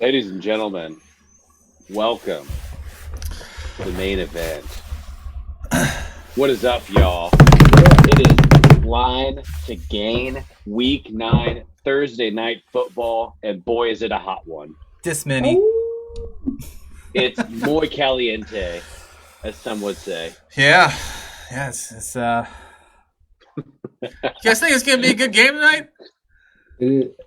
Ladies and gentlemen, welcome to the main event. What is up, y'all? It is Line to Gain, Week 9, Thursday night football, and boy, is it a hot one. This many. It's muy caliente, as some would say. Yeah. It's You guys think it's gonna be a good game tonight?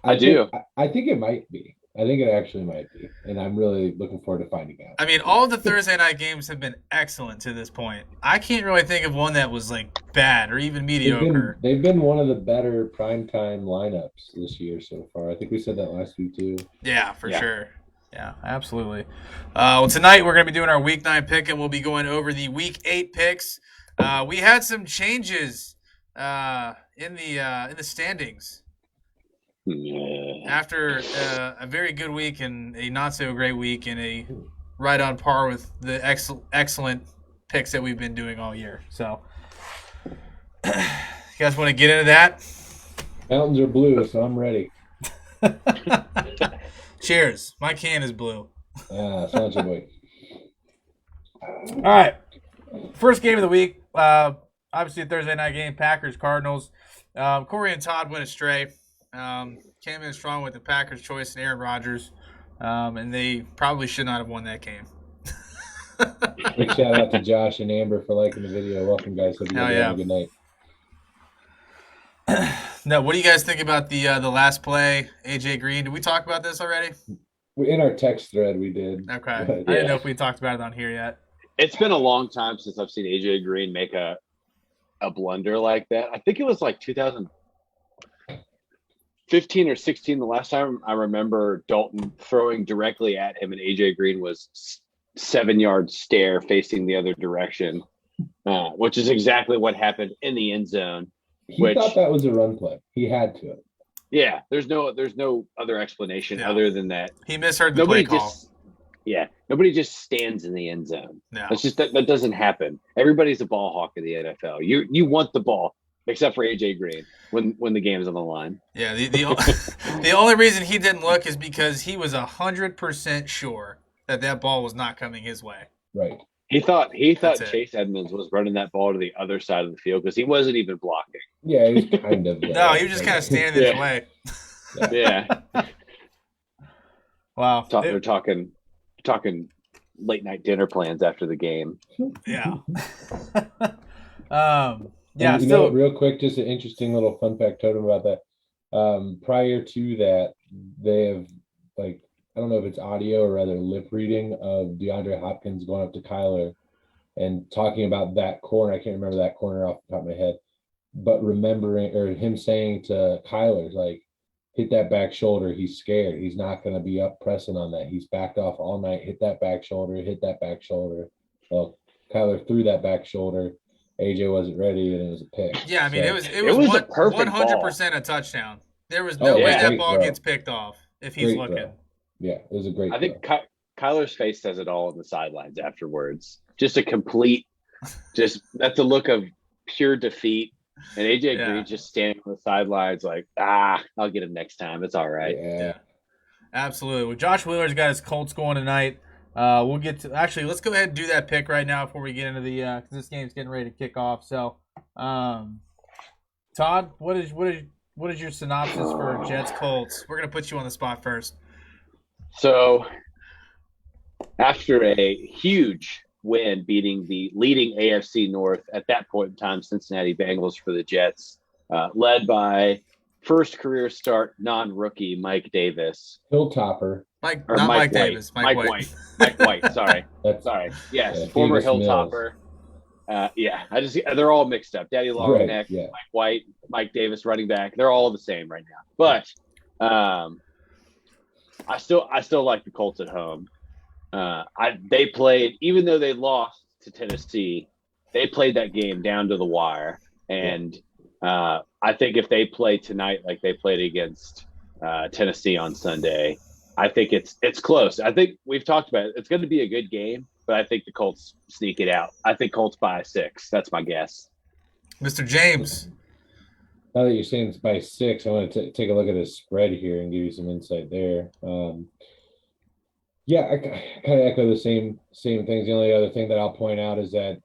I do. I think it might be. I think it actually might be, and I'm really looking forward to finding out. I mean, all of the Thursday night games have been excellent to this point. I can't really think of one that was like bad or even mediocre. They've been one of the better primetime lineups this year so far. I think we said that last week too. Yeah, for sure. Yeah, absolutely. Well, tonight we're going to be doing our Week 9 pick, and we'll be going over the Week 8 picks. We had some changes in the standings after a very good week and a not so great week, and a right on par with the excellent picks that we've been doing all year. So, you guys want to get into that? Mountains are blue, so I'm ready. Cheers. My can is blue. Sounds good. All right. First game of the week. Obviously a Thursday night game. Packers, Cardinals. Corey and Todd went astray. Came in strong with the Packers' choice and Aaron Rodgers. And they probably should not have won that game. Big shout out to Josh and Amber for liking the video. Welcome, guys. Hope you guys have a good night. No, what do you guys think about the last play, AJ Green? Did we talk about this already? In our text thread, we did. Okay. But, I didn't know if we talked about it on here yet. It's been a long time since I've seen AJ Green make a blunder like that. I think it was like 2015 or 16 the last time I remember Dalton throwing directly at him, and AJ Green was 7-yard stare facing the other direction, which is exactly what happened in the end zone. He thought that was a run play. He had to. Yeah, there's no other explanation other than that. He misheard the play call. Nobody just stands in the end zone. No. That's just that doesn't happen. Everybody's a ball hawk in the NFL. You want the ball, except for AJ Green when the game's on the line. Yeah, the only reason he didn't look is because he was 100% sure that ball was not coming his way. Right. He thought Chase Edmonds was running that ball to the other side of the field because he wasn't even blocking. Yeah, he was kind of. No, he was just kind of standing in his way. Yeah. Wow. They're talking late night dinner plans after the game. Yeah. Real quick, just an interesting little fun fact totem about that. Prior to that, they have I don't know if it's audio or rather lip reading of DeAndre Hopkins going up to Kyler and talking about that corner. I can't remember that corner off the top of my head, but remembering or him saying to Kyler, hit that back shoulder. He's scared. He's not going to be up pressing on that. He's backed off all night. Hit that back shoulder. Well, Kyler threw that back shoulder. AJ wasn't ready, and it was a pick. Yeah, I mean, it was a perfect 100% a touchdown. There was no way that ball gets picked off if he's looking. Throw. Yeah, it was a great I think Kyler's face says it all on the sidelines afterwards. Just a complete – that's a look of pure defeat. And AJ Green just standing on the sidelines I'll get him next time. It's all right. Yeah. Absolutely. Well, Josh Wheeler's got his Colts going tonight. We'll get to – actually, let's go ahead and do that pick right now before we get into the because this game's getting ready to kick off. So, Todd, what is your synopsis for Jets Colts? We're going to put you on the spot first. So, after a huge win beating the leading AFC North at that point in time, Cincinnati Bengals for the Jets, led by first career start non-rookie Mike Davis. Hilltopper. Mike White. Davis. Mike White. Sorry. Sorry. Yes, former Hilltopper. They're all mixed up. Daddy Longneck, Mike White, Mike Davis, running back. They're all the same right now. But I still like the Colts at home. They played, even though they lost to Tennessee, they played that game down to the wire. And I think if they play tonight like they played against Tennessee on Sunday, I think it's close. I think we've talked about it. It's going to be a good game, but I think the Colts sneak it out. I think Colts by 6. That's my guess. Mr. James. Now that you're saying it's by 6, I want to take a look at the spread here and give you some insight there. Yeah, I kind of echo the same things. The only other thing that I'll point out is that,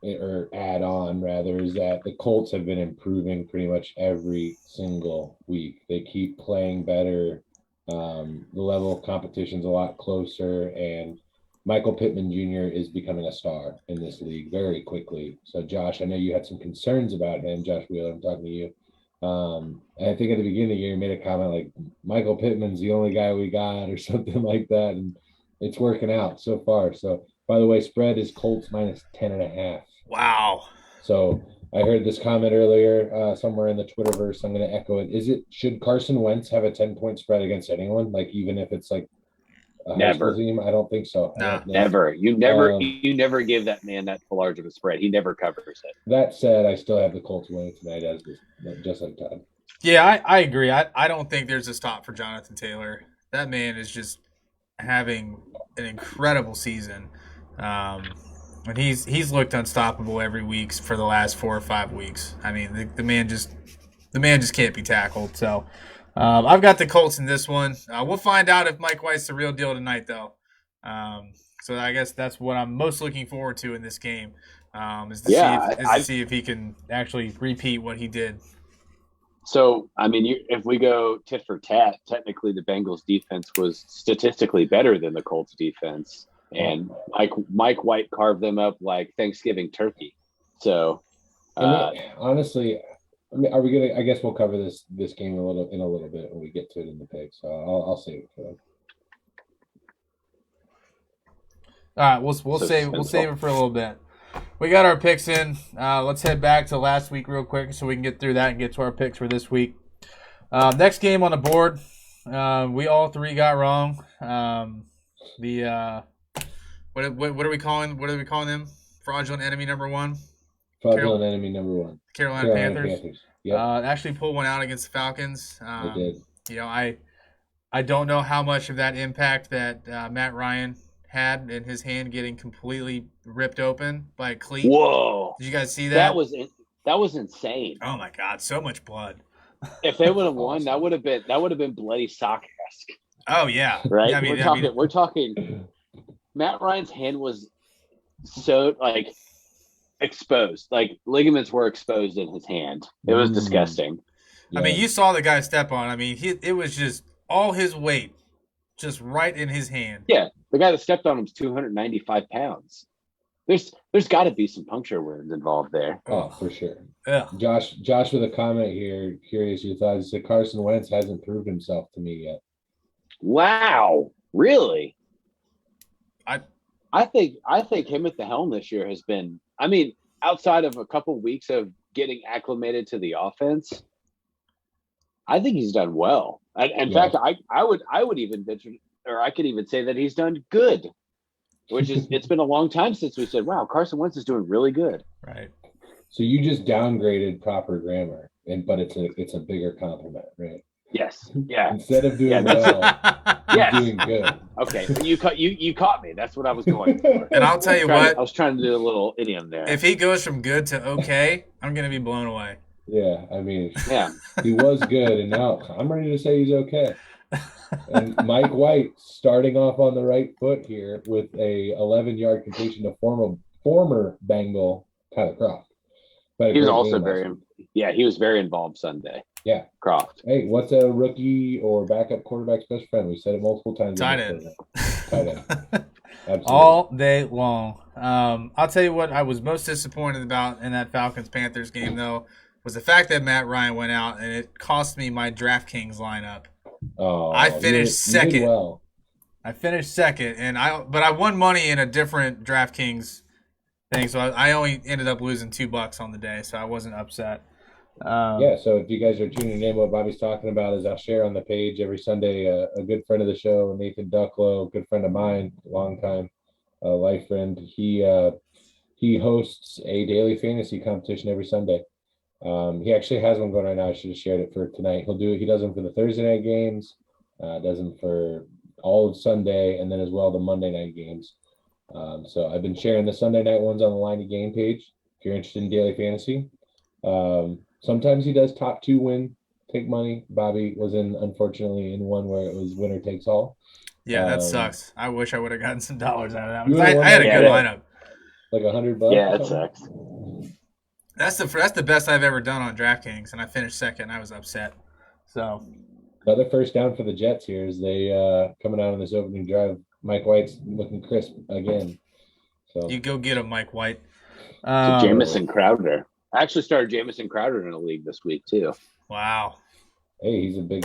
or add on rather, is that the Colts have been improving pretty much every single week. They keep playing better. The level of competition's a lot closer, and Michael Pittman Jr. is becoming a star in this league very quickly. So, Josh, I know you had some concerns about him. Josh Wheeler, I'm talking to you. And I think at the beginning of the year, you made a comment like Michael Pittman's the only guy we got or something like that. And it's working out so far. So, by the way, spread is Colts minus 10.5. Wow. So I heard this comment earlier somewhere in the Twitterverse. I'm going to echo it. Should Carson Wentz have a 10-point spread against anyone? Like, even if it's like a high school Never. team? I don't think so. No. Never. You never give that man that large of a spread. He never covers it. That said, I still have the Colts winning tonight, as just like Todd. Yeah, I agree. I don't think there's a stop for Jonathan Taylor. That man is just having an incredible season. And he's looked unstoppable every week for the last 4 or 5 weeks. I mean, the man just can't be tackled. So I've got the Colts in this one. We'll find out if Mike White's the real deal tonight, though. So I guess that's what I'm most looking forward to in this game, is to see if he can actually repeat what he did. So, I mean, if we go tit for tat, technically the Bengals defense was statistically better than the Colts defense. And Mike White carved them up like Thanksgiving turkey. So, honestly, I mean, are we gonna? I guess we'll cover this game in a little bit when we get to it in the pick. So I'll save it for them. All right, we'll save it for a little bit. We got our picks in. Let's head back to last week real quick so we can get through that and get to our picks for this week. Next game on the board, we all three got wrong. What are we calling them? Fraudulent enemy number one. Fraudulent enemy number one. Carolina Panthers. Yep. Actually pulled one out against the Falcons. They did. You know, I don't know how much of that impact that Matt Ryan had in his hand getting completely ripped open by a cleat. Whoa! Did you guys see that? That was insane. Oh my God, so much blood. If they would have won, that would have been bloody sock-esque. Oh yeah, right. Yeah, I mean, we're talking. Matt Ryan's hand was so exposed, like ligaments were exposed in his hand. It was disgusting. Yeah. I mean, you saw the guy step on. I mean, it was just all his weight, just right in his hand. Yeah, the guy that stepped on him was 295 pounds. There's got to be some puncture wounds involved there. Oh, for sure. Yeah. Josh with a comment here. Curious your thoughts. He said Carson Wentz hasn't proved himself to me yet. Wow, really? I think him at the helm this year has been. I mean, outside of a couple weeks of getting acclimated to the offense, I think he's done well. In fact, I would even venture, or I could even say that he's done good. Which is, it's been a long time since we said, "Wow, Carson Wentz is doing really good." Right. So you just downgraded proper grammar, but it's a bigger compliment, right? Yes. Yeah. Instead of doing doing good. Okay, you caught me. That's what I was going for. And I'll tell you what, I was trying to do a little idiom there. If he goes from good to okay, I'm gonna be blown away. Yeah, I mean, he was good, and now I'm ready to say he's okay. And Mike White starting off on the right foot here with a 11-yard completion to former Bengal Tyler Kroft. But he was also he was very involved Sunday. Yeah, Kroft. Hey, what's a rookie or backup quarterback's best friend? We said it multiple times. Tight end. Absolutely. All day long. I'll tell you what I was most disappointed about in that Falcons-Panthers game, though, was the fact that Matt Ryan went out and it cost me my DraftKings lineup. Oh, I finished second. You did well. I finished second, but I won money in a different DraftKings thing, so I only ended up losing $2 on the day, so I wasn't upset. So if you guys are tuning in, what Bobby's talking about is I'll share on the page every Sunday a good friend of the show, Nathan Ducklow, good friend of mine, longtime life friend. He hosts a daily fantasy competition every Sunday. He actually has one going right now. I should have shared it for tonight. He does them for the Thursday night games, does them for all of Sunday, and then as well the Monday night games. So I've been sharing the Sunday night ones on the Line to Game page if you're interested in daily fantasy. Sometimes he does top 2 win, take money. Bobby was unfortunately in one where it was winner takes all. Yeah, that sucks. I wish I would have gotten some dollars out of that You one. 'Cause would've I had a won good that. lineup. like $100. Yeah, or that something? sucks. That's the best I've ever done on DraftKings, and I finished second. I was upset. So Another first down for the Jets here as they coming out on this opening drive. Mike White's looking crisp again. So you go get him, Mike White. So Jamison Crowder. I actually started Jamison Crowder in a league this week too. Wow. Hey, he's a big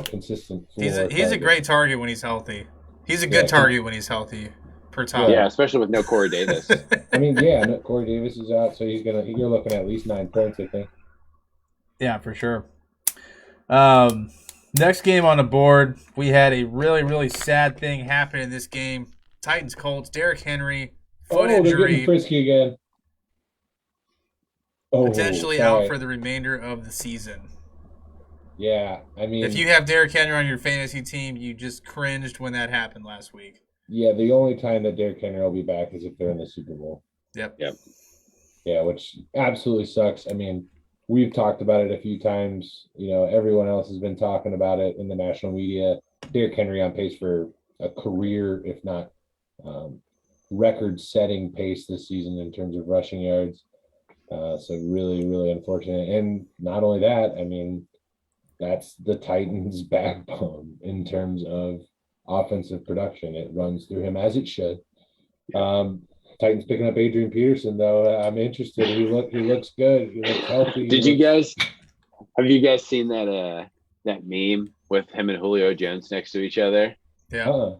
consistent. He's a great target when he's healthy. He's a good target when he's healthy per time. Yeah, especially with no Corey Davis. I mean, no, Corey Davis is out, so you're looking at least 9 points, I think. Yeah, for sure. Next game on the board, we had a really, really sad thing happen in this game. Titans Colts, Derrick Henry, foot They're injury. getting frisky again. Potentially out for the remainder of the season. Yeah, I mean, if you have Derrick Henry on your fantasy team, you just cringed when that happened last week. Yeah, the only time that Derrick Henry will be back is if they're in the Super Bowl. Yep. Yeah, which absolutely sucks. I mean, we've talked about it a few times. Everyone else has been talking about it in the national media. Derrick Henry on pace for a career, if not record-setting pace this season in terms of rushing yards. So really, really unfortunate. And not only that, I mean, that's the Titans' backbone in terms of offensive production. It runs through him as it should. Titans picking up Adrian Peterson, though. I'm interested. He looks good. He looks healthy. Have you guys seen that meme with him and Julio Jones next to each other? Yeah.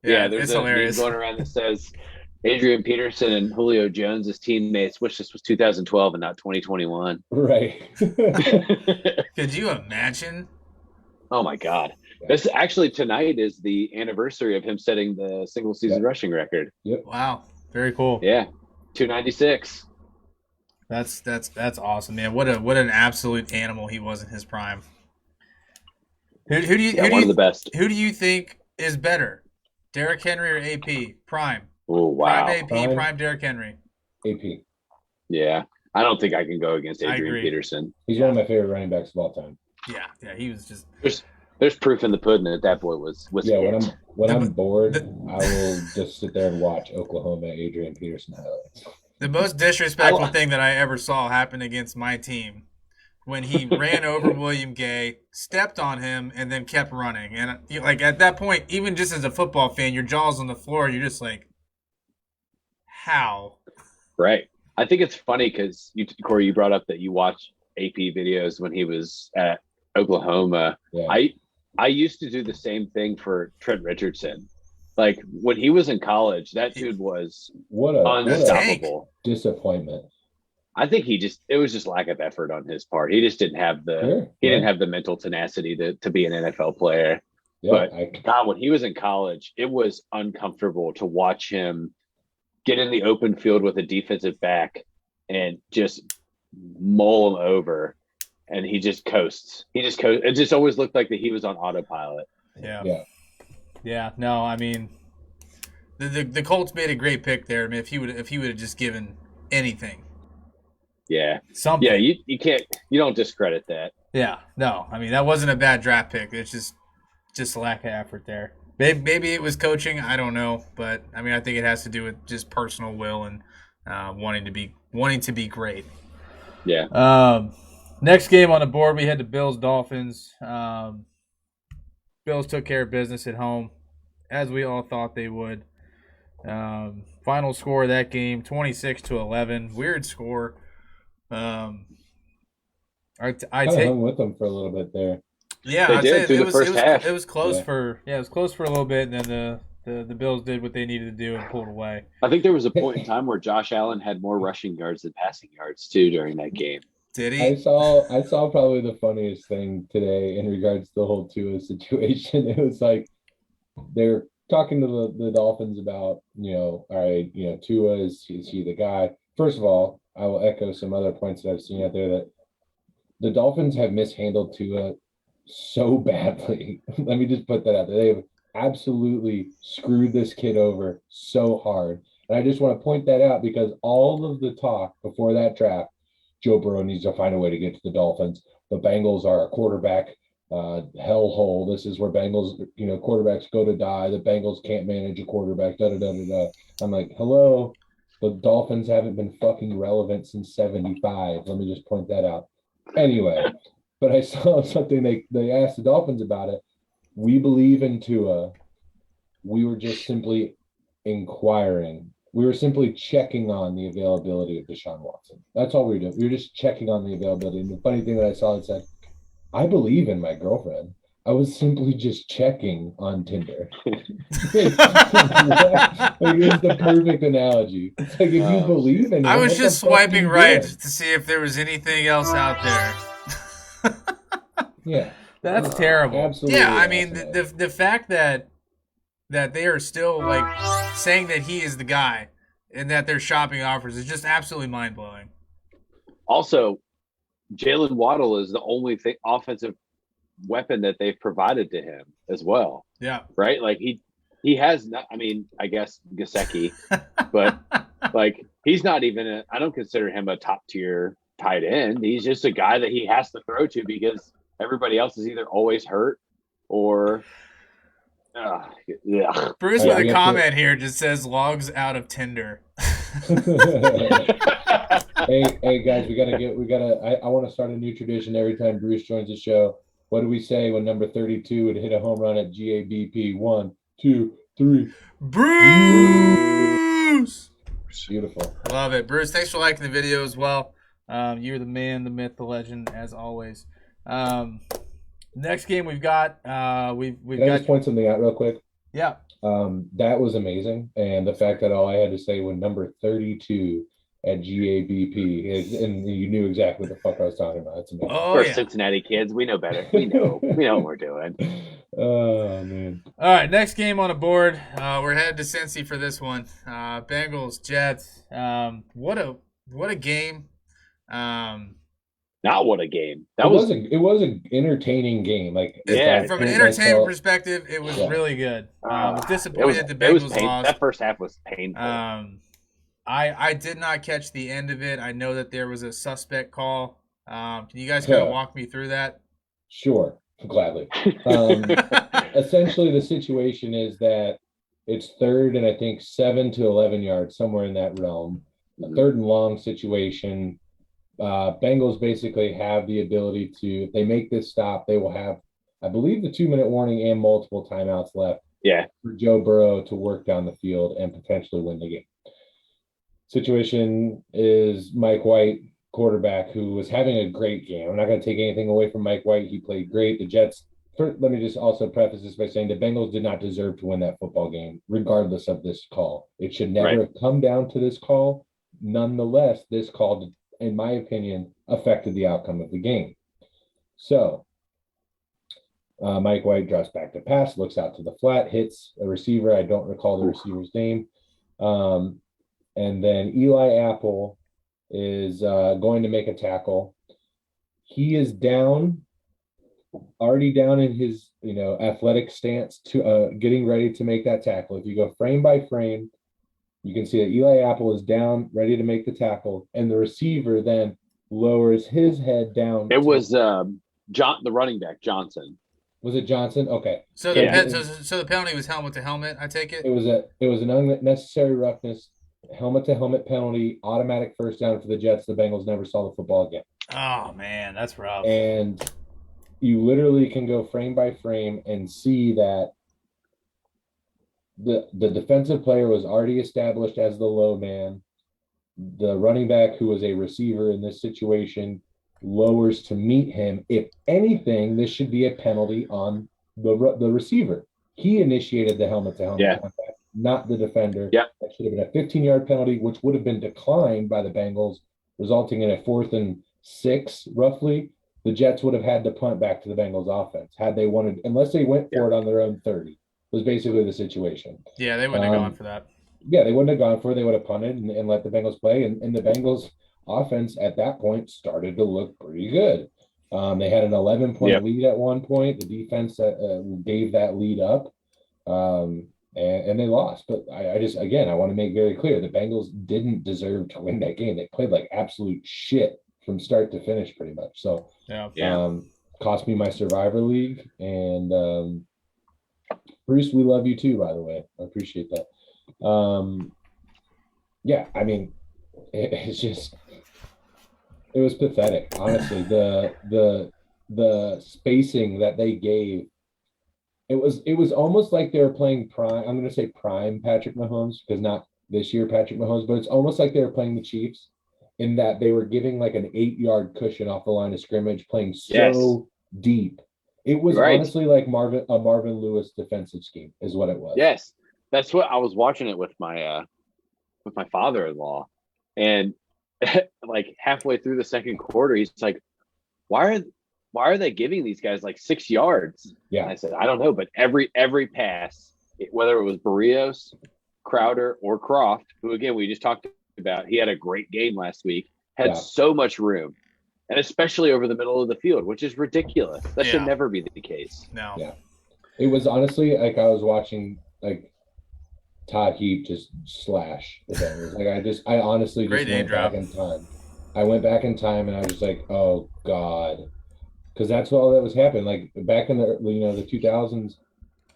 Yeah, there's a meme going around that says Adrian Peterson and Julio Jones as teammates. Wish this was 2012 and not 2021. Right. Could you imagine? Oh my God. This actually tonight is the anniversary of him setting the single season rushing record. Yep. Wow. Very cool. Yeah. 296. That's awesome, man. What an absolute animal he was in his prime. One of the best. Who do you think is better? Derrick Henry or AP? Prime. Oh, wow. Prime AP, prime Derrick Henry. AP. Yeah. I don't think I can go against Adrian Peterson. He's one of my favorite running backs of all time. Yeah, he was just there's proof in the pudding that that boy was when I'm bored, I will just sit there and watch Oklahoma Adrian Peterson highlights. The most disrespectful thing that I ever saw happen against my team when he ran over William Gay, stepped on him, and then kept running. And like at that point, even just as a football fan, your jaw's on the floor. You're just like, how? Right. I think it's funny because Corey, you brought up that you watched AP videos when he was at Oklahoma. Yeah. I used to do the same thing for Trent Richardson. Like when he was in college, that dude was unstoppable. What a disappointment. I think it was just lack of effort on his part. He just didn't have didn't have the mental tenacity to be an NFL player. Yeah, but God, when he was in college, it was uncomfortable to watch him get in the open field with a defensive back and just mull him over. And he just coasts. It just always looked like that he was on autopilot. Yeah. No, I mean, the Colts made a great pick there. I mean, if he would have just given anything. Yeah. Something. Yeah, you don't discredit that. Yeah. No, I mean, that wasn't a bad draft pick. It's just a lack of effort there. Maybe it was coaching. I don't know, but I mean, I think it has to do with just personal will and wanting to be great. Yeah. Next game on the board, we had the Bills-Dolphins. Bills took care of business at home, as we all thought they would. Final score of that game, 26-11. Weird score. I hung with them for a little bit there. Yeah, they did through the first half. It was close for a little bit, and then the Bills did what they needed to do and pulled away. I think there was a point in time where Josh Allen had more rushing yards than passing yards too during that game. Did he? I saw probably the funniest thing today in regards to the whole Tua situation. It was like they're talking to the Dolphins about, all right, Tua, is he the guy? First of all, I will echo some other points that I've seen out there that the Dolphins have mishandled Tua so badly. Let me just put that out there. They have absolutely screwed this kid over so hard. And I just want to point that out because all of the talk before that draft, Joe Burrow needs to find a way to get to the Dolphins. The Bengals are a quarterback hellhole. This is where Bengals, quarterbacks go to die. The Bengals can't manage a quarterback. Da da da da da. I'm like, hello. The Dolphins haven't been fucking relevant since '75. Let me just point that out. Anyway, but I saw something they asked the Dolphins about it. We believe in Tua. We were just simply inquiring. We were simply checking on the availability of Deshaun Watson. That's all we were doing. We were just checking on the availability. And the funny thing that I saw, it said, I believe in my girlfriend. I was simply just checking on Tinder. It's the perfect analogy. It's like, if you believe in it, I was just swiping right to see if there was anything else out there. Yeah. That's terrible. Absolutely. Yeah, I mean, the fact that they are still like saying that he is the guy and that they're shopping offers is just absolutely mind-blowing. Also, Jalen Waddle is the only offensive weapon that they've provided to him as well. Yeah. Right? Like he has not, I mean, I guess Gesicki, but like he's not even I don't consider him a top tier tight end. He's just a guy that he has to throw to because everybody else is either always hurt or yeah. Bruce with a comment here just says logs out of Tinder. Hey guys, I want to start a new tradition every time Bruce joins the show. What do we say when number 32 would hit a home run at GABP? 1, 2, 3. Bruce! Beautiful. Love it. Bruce, thanks for liking the video as well. You're the man, the myth, the legend, as always. Next game we've got we've Can I just point something out real quick? Yeah. That was amazing. And the fact that all I had to say when number 32 at GABP, and you knew exactly what the fuck I was talking about. It's amazing. We're Cincinnati kids. We know better. We know what we're doing. Oh, man. All right, next game on the board. We're headed to Cincy for this one. Bengals, Jets. What a game. Not what a game. It was an entertaining game. Like, from an entertainment perspective, it was really good. I was disappointed the Bengals lost. That first half was painful. I did not catch the end of it. I know that there was a suspect call. Can you guys kind of walk me through that? Sure, gladly. Essentially, the situation is that it's third and I think 7 to 11 yards, somewhere in that realm. A third and long situation. Bengals basically have the ability to, if they make this stop, they will have, I believe, the 2-minute warning and multiple timeouts left. Yeah. For Joe Burrow to work down the field and potentially win the game. Situation is Mike White, quarterback, who was having a great game. I'm not going to take anything away from Mike White. He played great. The Jets, let me just also preface this by saying the Bengals did not deserve to win that football game, regardless of this call. It should never have come down to this call. Nonetheless, this call, in my opinion, affected the outcome of the game. So, Mike White drops back to pass, looks out to the flat, hits a receiver. I don't recall the receiver's name. And then Eli Apple is going to make a tackle. He is already down in his athletic stance to getting ready to make that tackle. If you go frame by frame, you can see that Eli Apple is down, ready to make the tackle, and the receiver then lowers his head down. It was the running back, Johnson. Was it Johnson? Okay. So the penalty was helmet to helmet, I take it? It was an unnecessary roughness, helmet to helmet penalty, automatic first down for the Jets. The Bengals never saw the football again. Oh man, that's rough. And you literally can go frame by frame and see that the defensive player was already established as the low man. The running back, who was a receiver in this situation, lowers to meet him. If anything, this should be a penalty on the receiver. He initiated the helmet to helmet contact, not the defender. Yeah. That should have been a 15-yard penalty, which would have been declined by the Bengals, resulting in a 4th and 6, roughly. The Jets would have had to punt back to the Bengals offense had they wanted, unless they went for it on their own 30. Was basically the situation. Yeah, they wouldn't have gone for that. Yeah, they wouldn't have gone for it. They would have punted and let the Bengals play. And the Bengals offense at that point started to look pretty good. They had an 11-point lead at one point. The defense gave that lead up, and they lost. But I want to make very clear, the Bengals didn't deserve to win that game. They played like absolute shit from start to finish, pretty much. So, cost me my Survivor League. And Bruce, we love you too, by the way. I appreciate that. Yeah, I mean, it's just it was pathetic, honestly. The spacing that they gave, it was almost like they were playing prime. I'm going to say prime Patrick Mahomes, because not this year Patrick Mahomes, but it's almost like they were playing the Chiefs in that they were giving like an 8-yard cushion off the line of scrimmage, playing so deep. It was honestly like a Marvin Lewis defensive scheme is what it was. Yes, that's what I was watching it with my father-in-law, and like halfway through the second quarter, he's like, "Why are they giving these guys like 6 yards?" Yeah, and I said, "I don't know, but every pass, whether it was Barrios, Crowder, or Croft, who again we just talked about, he had a great game last week, had so much room." And especially over the middle of the field, which is ridiculous. That should never be the case. No. Yeah. It was honestly like I was watching like Todd Heap just slash the Bengals. Like I honestly just went back in time. I went back in time and I was just like, oh God. Because that's all that was happening. Like back in the the 2000s,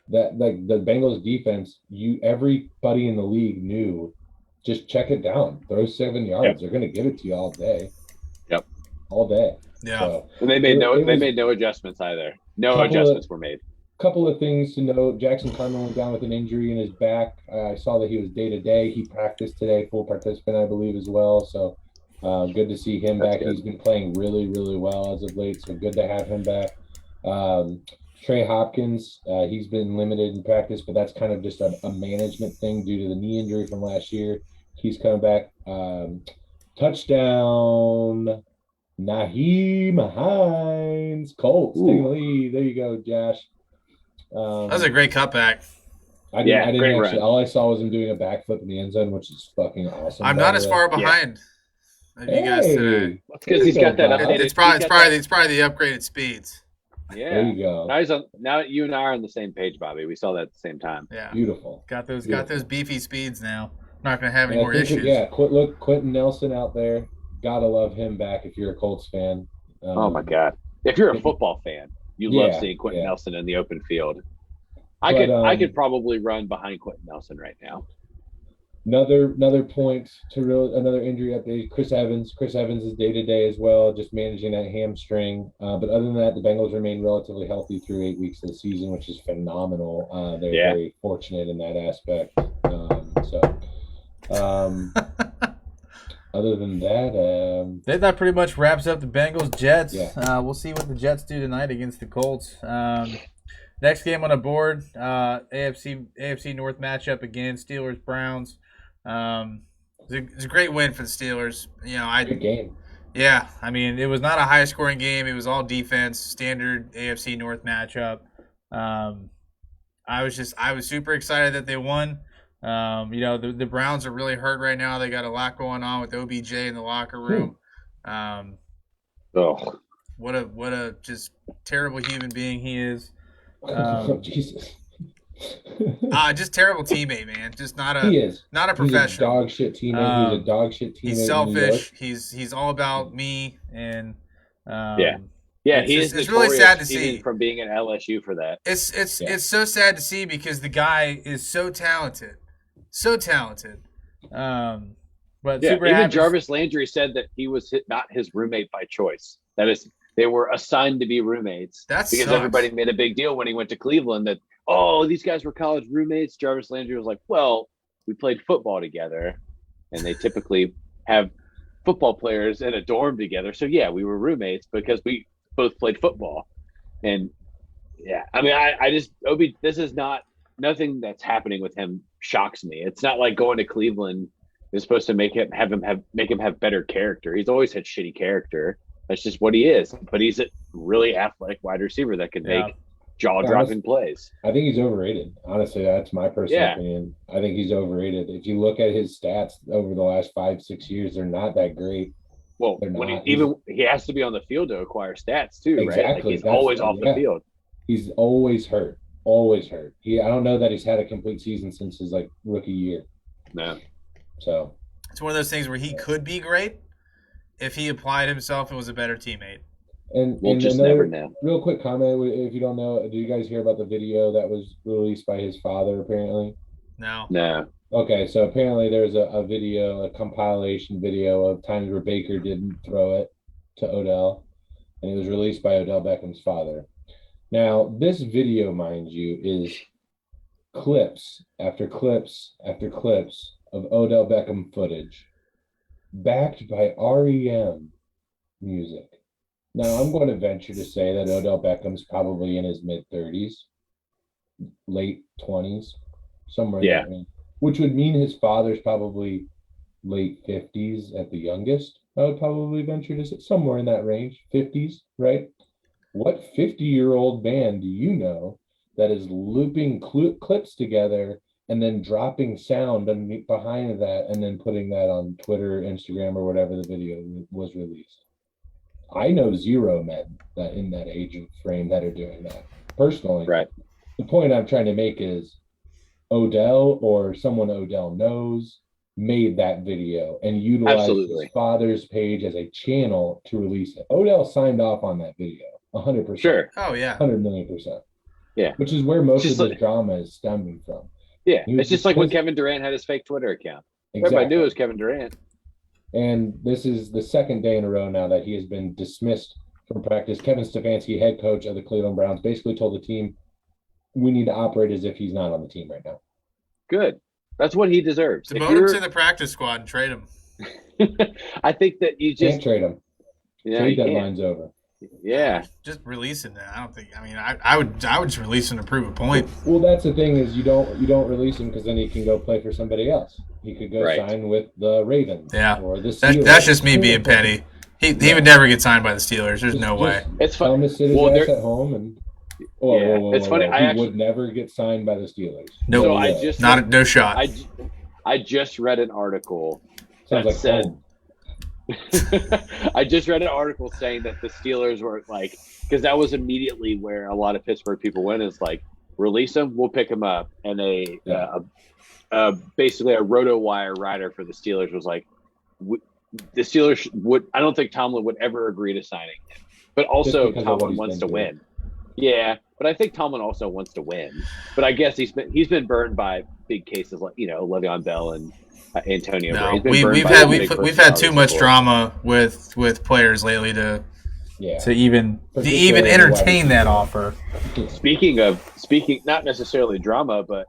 that like the Bengals defense, everybody in the league knew, just check it down. Throw 7 yards. Yep. They're gonna give it to you all day. Yep. All day. Yeah. So, and they made no adjustments either. No adjustments were made. Couple of things to note. Jackson Carman went down with an injury in his back. I saw that he was day-to-day. He practiced today, full participant, I believe, as well. So good to see him back. Good. He's been playing really, really well as of late, so good to have him back. Trey Hopkins, he's been limited in practice, but that's kind of just a management thing due to the knee injury from last year. He's coming back. Touchdown. Naheem Hines, Colts taking the lead. There you go, Josh. That was a great cutback. I didn't actually. All I saw was him doing a backflip in the end zone, which is fucking awesome. I'm not as far behind as you guys today. Because he's got that updated. It's probably the upgraded speeds. Yeah, there you go. Now you and I are on the same page, Bobby. We saw that at the same time. Yeah, beautiful. Got those beefy speeds now. Not going to have any more issues. Look, Quentin Nelson out there. Gotta love him back if you're a Colts fan. Oh my God! If you're a football fan, you love seeing Quentin Nelson in the open field. I could probably run behind Quentin Nelson right now. Another point to another injury update. Chris Evans is day-to-day as well, just managing that hamstring. But other than that, the Bengals remain relatively healthy through 8 weeks of the season, which is phenomenal. They're very fortunate in that aspect. Other than that, that pretty much wraps up the Bengals Jets. Yeah. We'll see what the Jets do tonight against the Colts. Next game on the board, AFC North matchup again, Steelers Browns. It's a great win for the Steelers. Good game. Yeah, I mean it was not a high scoring game. It was all defense, standard AFC North matchup. I was super excited that they won. The Browns are really hurt right now. They got a lot going on with OBJ in the locker room. What a just terrible human being he is. Jesus. Just terrible teammate, man. Just not a professional. He's a dog shit teammate. He's selfish. He's all about me and it's really sad to see from being at LSU for that. It's so sad to see because the guy is so talented. But super even happy. Jarvis Landry said that he was not his roommate by choice. That is, they were assigned to be roommates. That's because everybody made a big deal when he went to Cleveland that these guys were college roommates. Jarvis Landry was like, well, we played football together, and they typically have football players in a dorm together. So yeah, we were roommates because we both played football. And yeah, I mean, this is nothing that's happening with him shocks me. It's not like going to Cleveland is supposed to make him have better character. He's always had shitty character. That's just what he is. But he's a really athletic wide receiver that can make jaw-dropping plays. I think he's overrated. Honestly, that's my personal opinion. I think he's overrated. If you look at his stats over the last 5-6 years, they're not that great. Well, he has to be on the field to acquire stats too, exactly. Right? Like he's always off the field. He's always hurt. Always hurt. I don't know that he's had a complete season since his rookie year. No. So it's one of those things where he could be great if he applied himself and was a better teammate. We'll just never know. Real quick comment, if you don't know, do you guys hear about the video that was released by his father, apparently? No. Okay, so apparently there's a video, a compilation video of times where Baker didn't throw it to Odell, and it was released by Odell Beckham's father. Now, this video, mind you, is clips after clips after clips of Odell Beckham footage, backed by REM music. Now, I'm going to venture to say that Odell Beckham's probably in his mid-30s, late 20s, somewhere in that range, which would mean his father's probably late 50s at the youngest. I would probably venture to say somewhere in that range, 50s, right? What 50-year-old band do you know that is looping clips together and then dropping sound behind that and then putting that on Twitter, Instagram, or whatever the video was released? I know zero men that in that age frame that are doing that personally. Right. The point I'm trying to make is Odell or someone Odell knows made that video and utilized his father's page as a channel to release it. Odell signed off on that video 100%. Sure. Oh, yeah. 100 million%. Yeah. Which is where most of the drama is stemming from. Yeah. It's just like when Kevin Durant had his fake Twitter account. Exactly. Everybody knew it was Kevin Durant. And this is the second day in a row now that he has been dismissed from practice. Kevin Stefanski, head coach of the Cleveland Browns, basically told the team, we need to operate as if he's not on the team right now. Good. That's what he deserves. Demote him to the practice squad and trade him. I think that you just can't trade him. Trade deadline's over. Yeah. Just release him. I don't think. I mean, I would just release him to prove a point. Well, that's the thing is you don't release him because then he can go play for somebody else. He could go sign with the Ravens. Yeah. Or the Steelers. That's just me being petty. He would never get signed by the Steelers. There's no way. It's fun. Tell him to sit his ass at home and. It's funny. He would never get signed by the Steelers. No, no shot. I just read an article that like said. I just read an article saying that the Steelers were like, because that was immediately where a lot of Pittsburgh people went. Is like, release him, we'll pick him up, and basically a RotoWire writer for the Steelers was like, the Steelers would. I don't think Tomlin would ever agree to signing him, but also Tomlin wants to win. Yeah, but I think Tomlin also wants to win. But I guess he's been burned by big cases like Le'Veon Bell and Antonio. No, we've had too much drama with players lately to even entertain that offer. Speaking not necessarily drama, but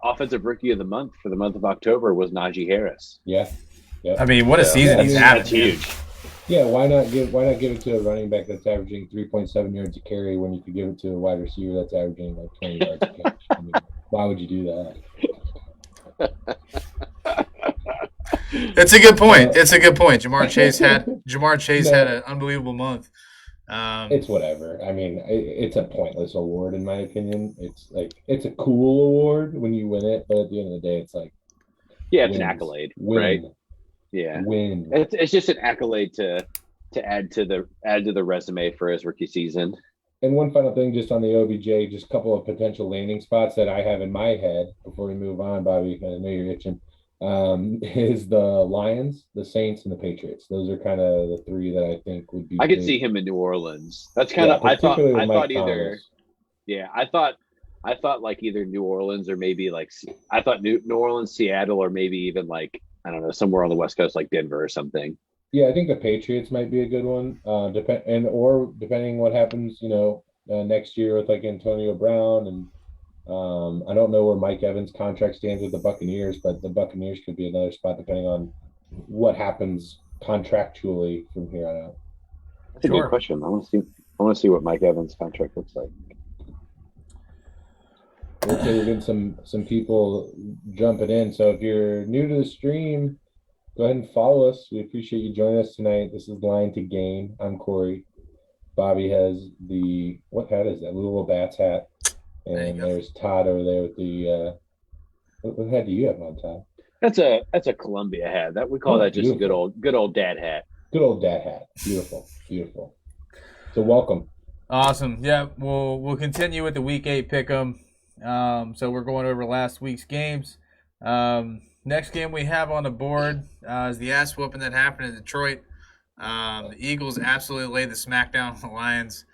offensive rookie of the month for the month of October was Najee Harris. Yeah. I mean, what a season he's having. That's huge. Yeah, why not give it to a running back that's averaging 3.7 yards a carry when you could give it to a wide receiver that's averaging like 20 yards a catch? I mean, why would you do that? It's a good point. Jamar Chase had an unbelievable month. It's whatever. I mean, it's a pointless award in my opinion. It's a cool award when you win it, but at the end of the day, it's like it's an accolade, right? Yeah, win. It's just an accolade to add to the resume for his rookie season. And one final thing, just on the OBJ, just a couple of potential landing spots that I have in my head before we move on, Bobby. I know you're itching. Is the Lions, the Saints, and the Patriots. Those are kind of the three that I think would be. I could see him in New Orleans. That's kind of. I thought either. Yeah, I thought like either New Orleans or maybe like I thought New Orleans, Seattle, or maybe even like. I don't know, somewhere on the West Coast like Denver or something. Yeah, I think the Patriots might be a good one. Depending what happens, next year with like Antonio Brown and I don't know where Mike Evans' contract stands with the Buccaneers, but the Buccaneers could be another spot depending on what happens contractually from here on out. That's a good question. I want to see what Mike Evans' contract looks like. Okay, we're getting some people jumping in. So if you're new to the stream, go ahead and follow us. We appreciate you joining us tonight. This is Line to Gain. I'm Corey. Bobby has what hat is that? Louisville Bats hat. And there's Todd over there with the what hat do you have on, Todd? That's a Columbia hat. That we call that just beautiful. a good old dad hat. Good old dad hat. Beautiful. Beautiful. So welcome. Awesome. Yeah, we'll continue with the week 8 pick'em. So we're going over last week's games. Next game we have on the board is the ass whooping that happened in Detroit. The Eagles absolutely laid the smackdown on the Lions.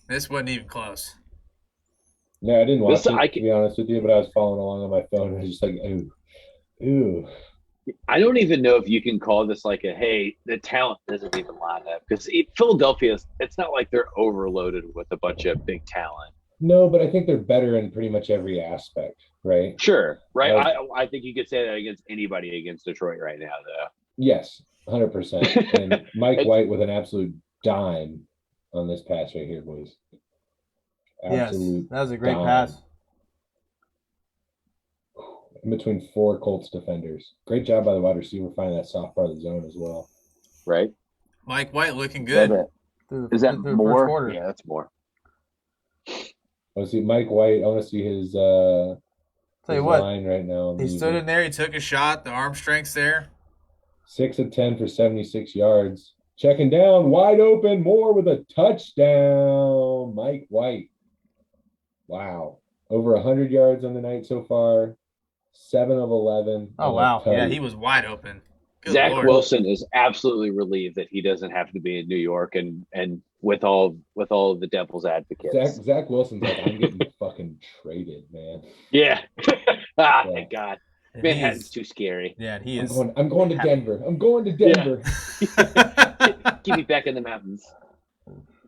This wasn't even close. No, I didn't watch it, to be honest with you, but I was following along on my phone. And I was just like, ooh. I don't even know if you can call this like hey, the talent doesn't even line up. Because Philadelphia, it's not like they're overloaded with a bunch of big talent. No, but I think they're better in pretty much every aspect, right? Sure, right? I think you could say that against anybody against Detroit right now, though. Yes, 100%. And Mike White with an absolute dime on this pass right here, boys. Absolute yes, that was a great pass. In between 4 Colts defenders. Great job by the wide receiver finding that soft part of the zone as well. Right. Mike White looking good. Is that more? Yeah, that's more. I want to see Mike White. I want to see his line right now. He stood in there. He took a shot. The arm strength's there. 6 of 10 for 76 yards. Checking down, wide open. Moore with a touchdown. Mike White. Wow. Over 100 yards on the night so far. 7 of 11. Oh, wow. Yeah, he was wide open. Good Zach Lord. Wilson is absolutely relieved that he doesn't have to be in New York and with all of the Devil's advocates. Zach Wilson's like, I'm getting fucking traded, man. Yeah. Thank God. Manhattan's too scary. Yeah, he is. I'm going to Denver. I'm going to Denver. Yeah. Keep me back in the mountains.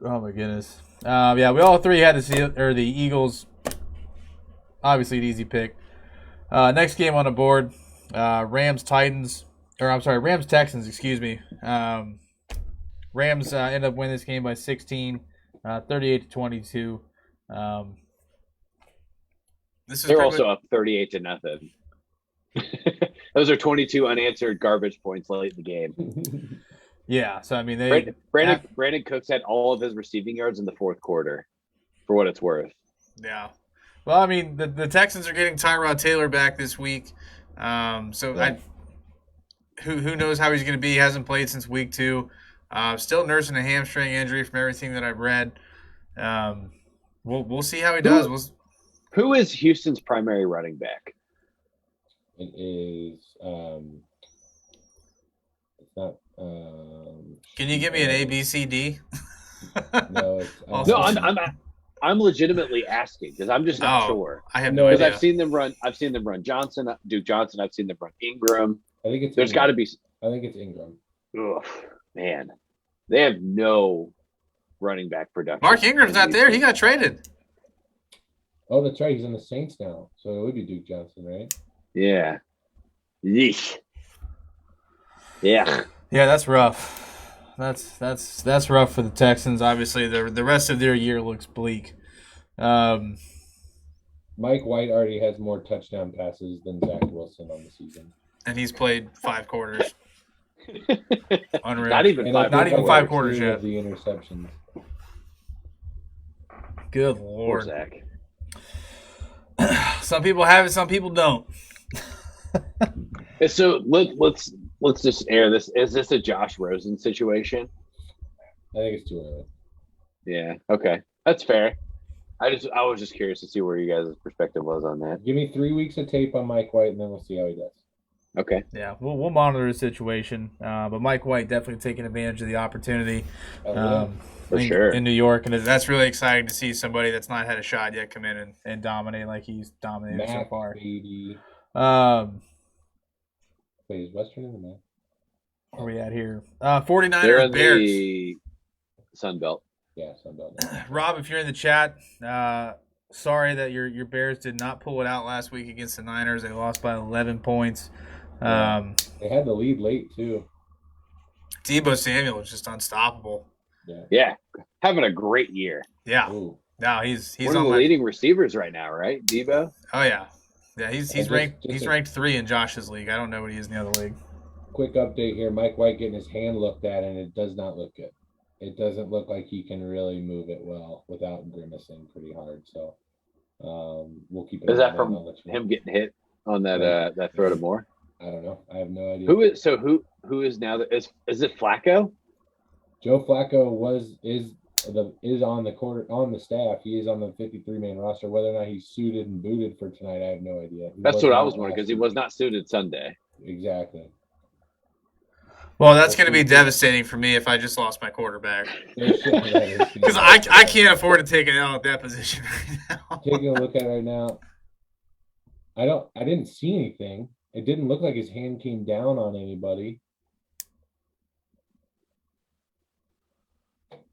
Oh my goodness. Yeah, we all three had to see it, or the Eagles. Obviously, an easy pick. Next game on the board, Rams Texans. Excuse me. Rams end up winning this game by 16, 38-22. They're also up 38-0. Those are 22 unanswered garbage points late in the game. Yeah, so I mean, Brandon Cooks had all of his receiving yards in the fourth quarter, for what it's worth. Yeah. Well, I mean, the Texans are getting Tyrod Taylor back this week, who knows how he's going to be? He hasn't played since week 2. Still nursing a hamstring injury from everything that I've read. We'll see how he does. Who is Houston's primary running back? It is. It's not. Can you give me an A, B, C, D? No. I'm legitimately asking because I'm just not sure. I have no idea. I've seen them run Duke Johnson. I've seen them run Ingram. I think it's. There's got to be. I think it's Ingram. Ugh, man, they have no running back production. Mark Ingram's not there. He got traded. Oh, that's right. He's in the Saints now, so it would be Duke Johnson, right? Yeah. Yeesh. Yeah. Yeah, that's rough. That's rough for the Texans. Obviously, the rest of their year looks bleak. Mike White already has more touchdown passes than Zach Wilson on the season, and he's played 5 quarters. Unreal. Not even 5 quarters yet. The interceptions. Good Lord, Zach. Some people have it, some people don't. So let's just air this. Is this a Josh Rosen situation? I think it's too early. Yeah. Okay. That's fair. I was just curious to see where you guys' perspective was on that. Give me 3 weeks of tape on Mike White, and then we'll see how he does. Okay. Yeah, we'll monitor the situation. But Mike White definitely taking advantage of the opportunity. For sure. In New York, and that's really exciting to see somebody that's not had a shot yet come in and dominate like he's dominated so far. Baby. Wait, is Western in the map? Where are we at here? 49ers They're in Bears. The Sun Belt. Yeah, Sun Belt. Rob, if you're in the chat, sorry that your Bears did not pull it out last week against the Niners. They lost by 11 points. They had the lead late too. Deebo Samuel was just unstoppable. Yeah, having a great year. Yeah. Ooh. No, he's one of the leading receivers right now, right? Deebo. Oh yeah, yeah. He's ranked 3 in Josh's league. I don't know what he is in the other league. Quick update here: Mike White getting his hand looked at, and it does not look good. It doesn't look like he can really move it well without grimacing pretty hard. So we'll keep it. Is that from him getting hit on that throw to Moore? I don't know. I have no idea. Who is now? Is it Flacco? Joe Flacco is on the staff. He is on the 53-man roster. Whether or not he's suited and booted for tonight, I have no idea. That's what I was wondering because he was not suited Sunday. Exactly. Well, that's going to be devastating for me if I just lost my quarterback. Because I can't afford to take an L at that position right now. Taking a look at it right now, I didn't see anything. It didn't look like his hand came down on anybody.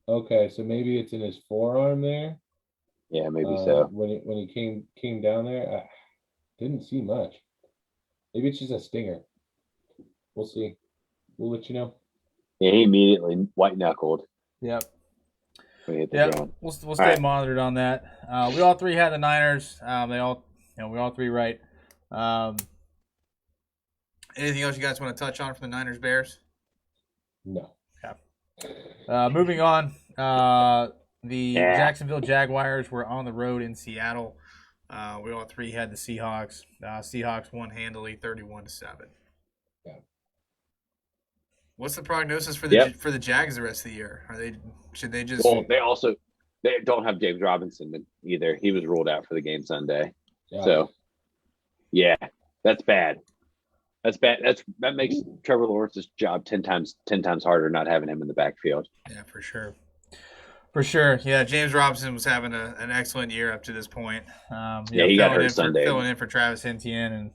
Okay, so maybe it's in his forearm there. Yeah, maybe so. When he came down there, I didn't see much. Maybe it's just a stinger. We'll see. We'll let you know. Yeah, he immediately white knuckled. Yep. Ground. We'll stay monitored on that. We all three had the Niners. We all three right. Anything else you guys want to touch on from the Niners Bears? No. Yeah. Moving on. The Jacksonville Jaguars were on the road in Seattle. We all three had the Seahawks. Seahawks won handily, 31-7. Yeah. What's the prognosis for the Jags the rest of the year? Should they just? Well, they don't have James Robinson either. He was ruled out for the game Sunday. Yeah. So, yeah, that's bad. That's bad. That makes Trevor Lawrence's job 10 times harder not having him in the backfield. Yeah, for sure. For sure. Yeah, James Robinson was having an excellent year up to this point. He got hurt Sunday. Filling in for Travis Etienne, and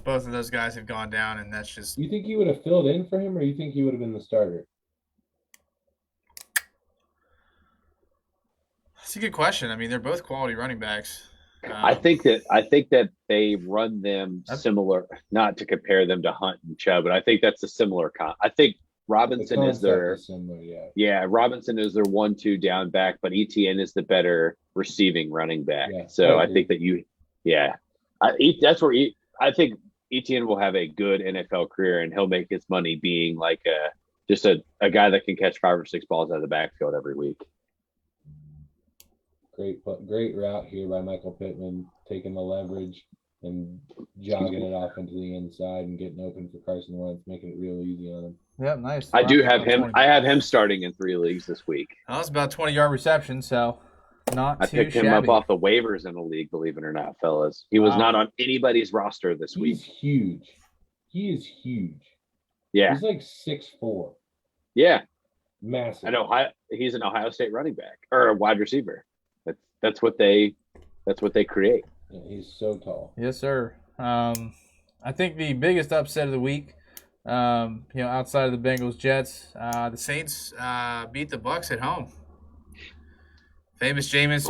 both of those guys have gone down, and that's just. You think he would have filled in for him, or you think he would have been the starter? That's a good question. I mean, they're both quality running backs. I think that they run them similar, not to compare them to Hunt and Chubb, but I think that's a similar I think Robinson is their Robinson is their 1-2 down back, but Etienne is the better receiving running back. Yeah, so I think that I think Etienne will have a good NFL career, and he'll make his money being like just a guy that can catch 5 or 6 balls out of the backfield every week. Great route here by Michael Pittman, taking the leverage and jogging it off into the inside and getting open for Carson Wentz, making it real easy on him. Yep, nice. I do have him. 20. I have him starting in 3 leagues this week. That was about 20-yard reception, so not too shabby. I picked him up off the waivers in a league, believe it or not, fellas. He was not on anybody's roster this week. He's huge. He is huge. Yeah. He's like 6'4". Yeah. Massive. He's an Ohio State running back or a wide receiver. That's what they create. Yeah, he's so tall. Yes, sir. I think the biggest upset of the week, outside of the Bengals Jets, the Saints beat the Bucs at home. Famous Jameis.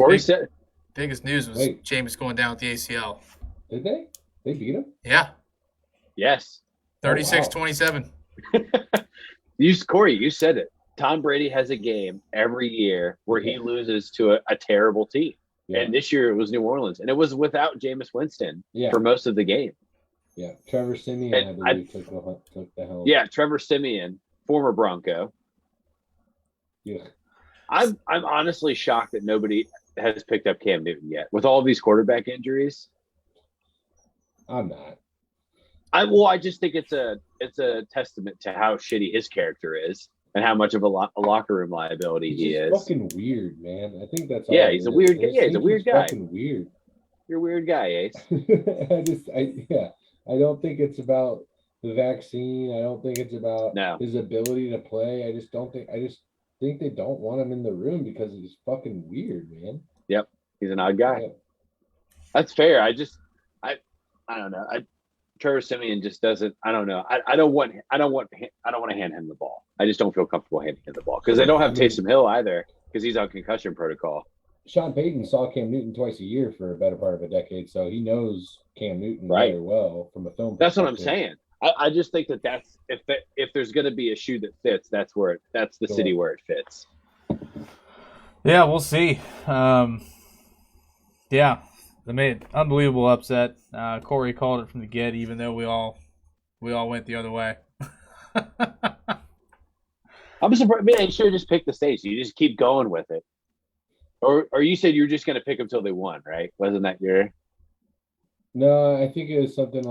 Biggest news was Jameis going down with the ACL. Did they? They beat him? Yeah. Yes. 36-27. Corey, you said it. Tom Brady has a game every year where he loses to a terrible team. Yeah. And this year it was New Orleans. And it was without Jameis Winston for most of the game. Yeah. Trevor Siemian, I believe, took the helm. Yeah, Trevor Siemian, former Bronco. Yeah. I'm honestly shocked that nobody has picked up Cam Newton yet. With all these quarterback injuries. I'm not. I just think it's a testament to how shitty his character is. And how much of a locker room liability he is. Fucking weird, man. I think that's all. Yeah, he's a weird guy. Yeah, he's a weird guy. Fucking weird. You're a weird guy, Ace. I don't think it's about the vaccine. I don't think it's about his ability to play. I just think they don't want him in the room because he's fucking weird, man. Yep, he's an odd guy. Yeah. That's fair. I don't know. Trevor Siemian just doesn't. I don't know. I don't want to hand him the ball. I just don't feel comfortable handing him the ball because they don't have Taysom Hill either because he's on concussion protocol. Sean Payton saw Cam Newton twice a year for a better part of a decade, so he knows Cam Newton very well from a film. That's what I'm saying. I just think that's if there's going to be a shoe that fits, that's the city where it fits. Yeah, we'll see. They made an unbelievable upset. Corey called it from the get, even though we all went the other way. I'm surprised. They should have just picked the Saints. You just keep going with it. Or you said you were just going to pick them till they won, right? Wasn't that your? No, I think it was something.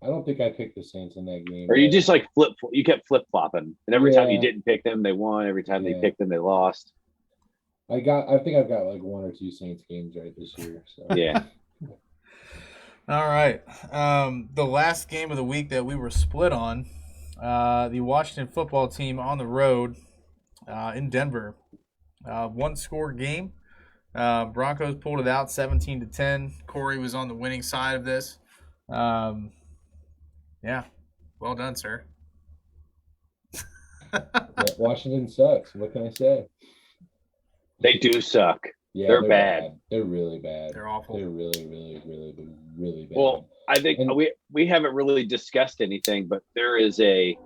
I don't think I picked the Saints in that game. Or you just like you kept flip flopping, and every time you didn't pick them, they won. Every time they picked them, they lost. I think I've got like 1 or 2 Saints games right this year. So. Yeah. All right. The last game of the week that we were split on the Washington football team on the road in Denver. One-score game. Broncos pulled it out 17-10. Corey was on the winning side of this. Yeah, well done, sir. Washington sucks. What can I say? They do suck. Yeah, they're bad. They're really bad. They're awful. They're really, really, really, really bad. Well, I think we haven't really discussed anything, but there is a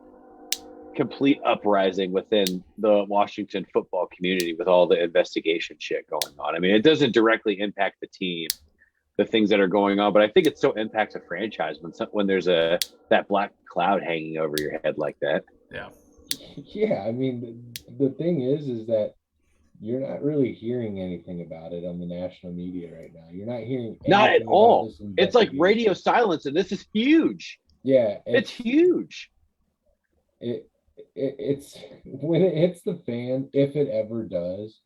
complete uprising within the Washington football community with all the investigation shit going on. I mean, it doesn't directly impact the team, the things that are going on, but I think it still impacts a franchise when there's that black cloud hanging over your head like that. Yeah. Yeah, I mean, the thing is that you're not really hearing anything about it on the national media right now. You're not hearing not at all. It's like radio silence, and this is huge. Yeah, it's huge. It's when it hits the fan, if it ever does,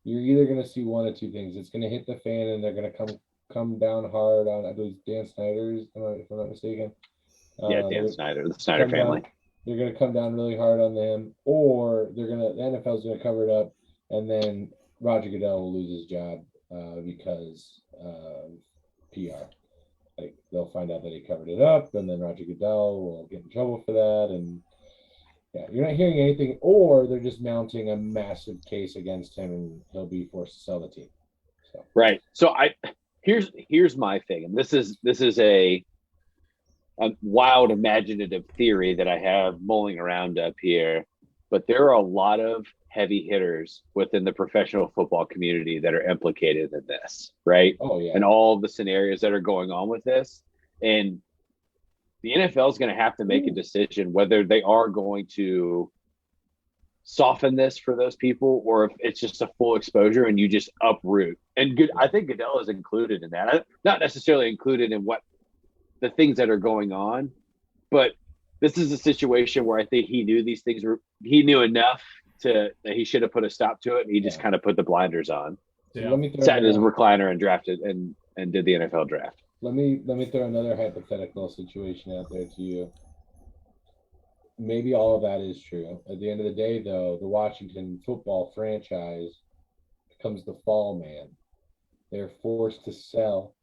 you're either going to see one of two things. It's going to hit the fan, and they're going to come down hard on, I believe, Dan Snyder's, if I'm not mistaken. Yeah, Dan Snyder, the Snyder family. They're going to come down really hard on them, or the NFL's going to cover it up, and then Roger Goodell will lose his job because of PR. Like, they'll find out that he covered it up, and then Roger Goodell will get in trouble for that, and yeah, you're not hearing anything, or they're just mounting a massive case against him, and he'll be forced to sell the team. So. Right. So here's my thing, and this is a wild imaginative theory that I have mulling around up here, but there are a lot of heavy hitters within the professional football community that are implicated in this, right? Oh yeah. And all of the scenarios that are going on with this, and the NFL is going to have to make a decision whether they are going to soften this for those people, or if it's just a full exposure and you just uproot. And I think Goodell is included in that. Not necessarily included in what the things that are going on, but this is a situation where I think he knew these things he knew enough that he should have put a stop to it, and he just kind of put the blinders on. Yeah. Sat in his recliner and drafted and did the NFL draft. Let me throw another hypothetical situation out there to you. Maybe all of that is true. At the end of the day, though, the Washington football franchise becomes the fall man. They're forced to sell.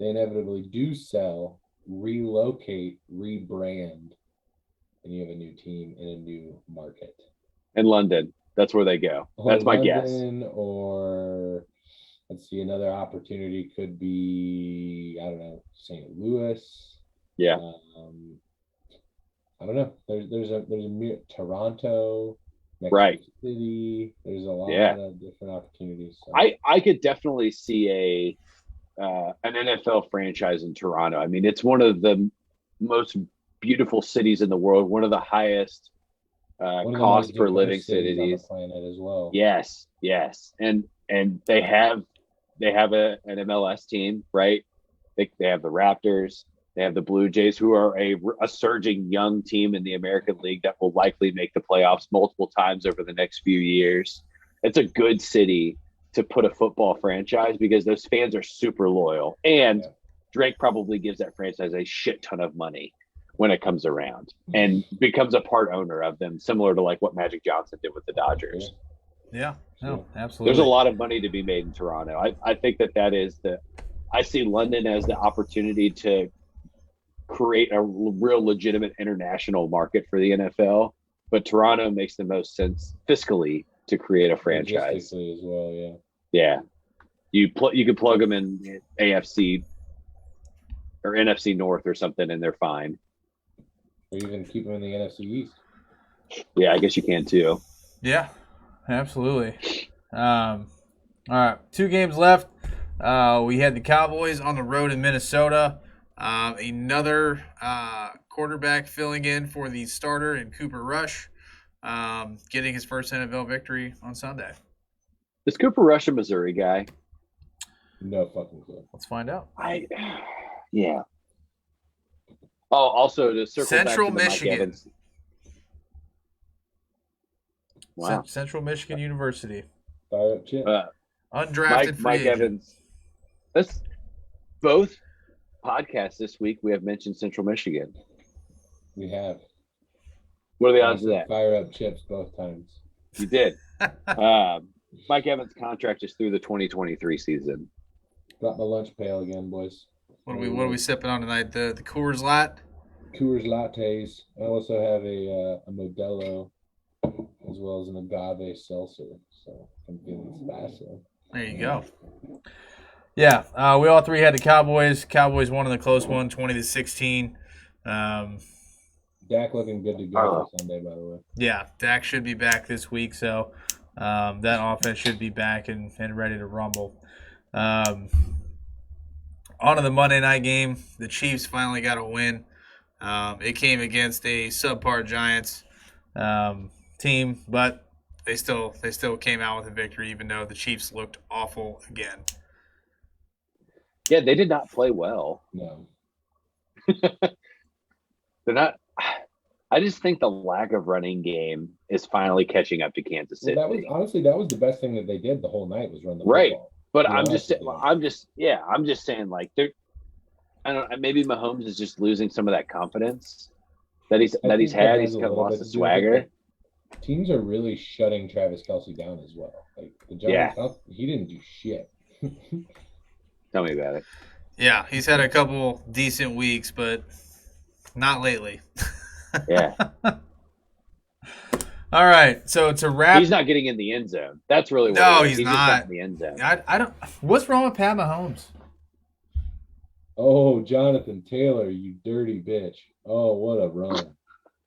They inevitably do sell, relocate, rebrand, and you have a new team in a new market. In London, that's where they go. That's my guess. Or let's see, another opportunity could be, I don't know, St. Louis. Yeah. I don't know. There's a Toronto, Mexico right. City. There's a lot of different opportunities. So. I could definitely see an NFL franchise in Toronto. I mean, it's one of the most beautiful cities in the world, one of the highest cost per living cities on the planet as well. Yes, and they have an MLS team, right? They have the Raptors, they have the Blue Jays, who are a surging young team in the American League that will likely make the playoffs multiple times over the next few years. It's a good city to put a football franchise because those fans are super loyal, and Drake probably gives that franchise a shit ton of money when it comes around and becomes a part owner of them, similar to like what Magic Johnson did with the Dodgers. Yeah, no, absolutely. There's a lot of money to be made in Toronto. I think that is I see London as the opportunity to create a real legitimate international market for the NFL, but Toronto makes the most sense fiscally to create a franchise. Logistically as well, yeah. Yeah. You could plug them in AFC or NFC North or something and they're fine. Or even keep them in the NFC East. Yeah, I guess you can too. Yeah, absolutely. All right, 2 games left. We had the Cowboys on the road in Minnesota. Another quarterback filling in for the starter in Cooper Rush, getting his first NFL victory on Sunday. Is Cooper Rush a Missouri guy? No fucking clue. Let's find out. Yeah. Oh, also to circle Central back to Michigan. Mike Evans. Wow. Central Michigan University. Undrafted free Mike agent. Evans. That's both podcasts this week. We have mentioned Central Michigan. We have. What are the odds of that? Fire up chips both times. You did. Mike Evans' contract is through the 2023 season. Got my lunch pail again, boys. What are we sipping on tonight? The Coors Light? Coors lattes. I also have a Modelo as well as an agave seltzer. So I'm feeling spicy. There you go. Yeah, we all three had the Cowboys. Cowboys won in the close one, 20-16. Dak looking good to go for Sunday, by the way. Yeah, Dak should be back this week, so that offense should be back and ready to rumble. On to the Monday night game. The Chiefs finally got a win. It came against a subpar Giants team, but they still came out with a victory, even though the Chiefs looked awful again. Yeah, they did not play well. No. They're not. I just think the lack of running game is finally catching up to Kansas City. Well, that was the best thing that they did the whole night was run the football. But I'm just saying, like, I don't know, maybe Mahomes is just losing some of that confidence that he's had. He's kind of lost the swagger. Teams are really shutting Travis Kelce down as well. Like the Giants, he didn't do shit. Tell me about it. Yeah, he's had a couple decent weeks, but not lately. Yeah. All right, so to wrap, he's not getting in the end zone. That's really what no, it is. he's Just not in the end zone. I don't. What's wrong with Pat Mahomes? Oh, Jonathan Taylor, you dirty bitch! Oh, what a run!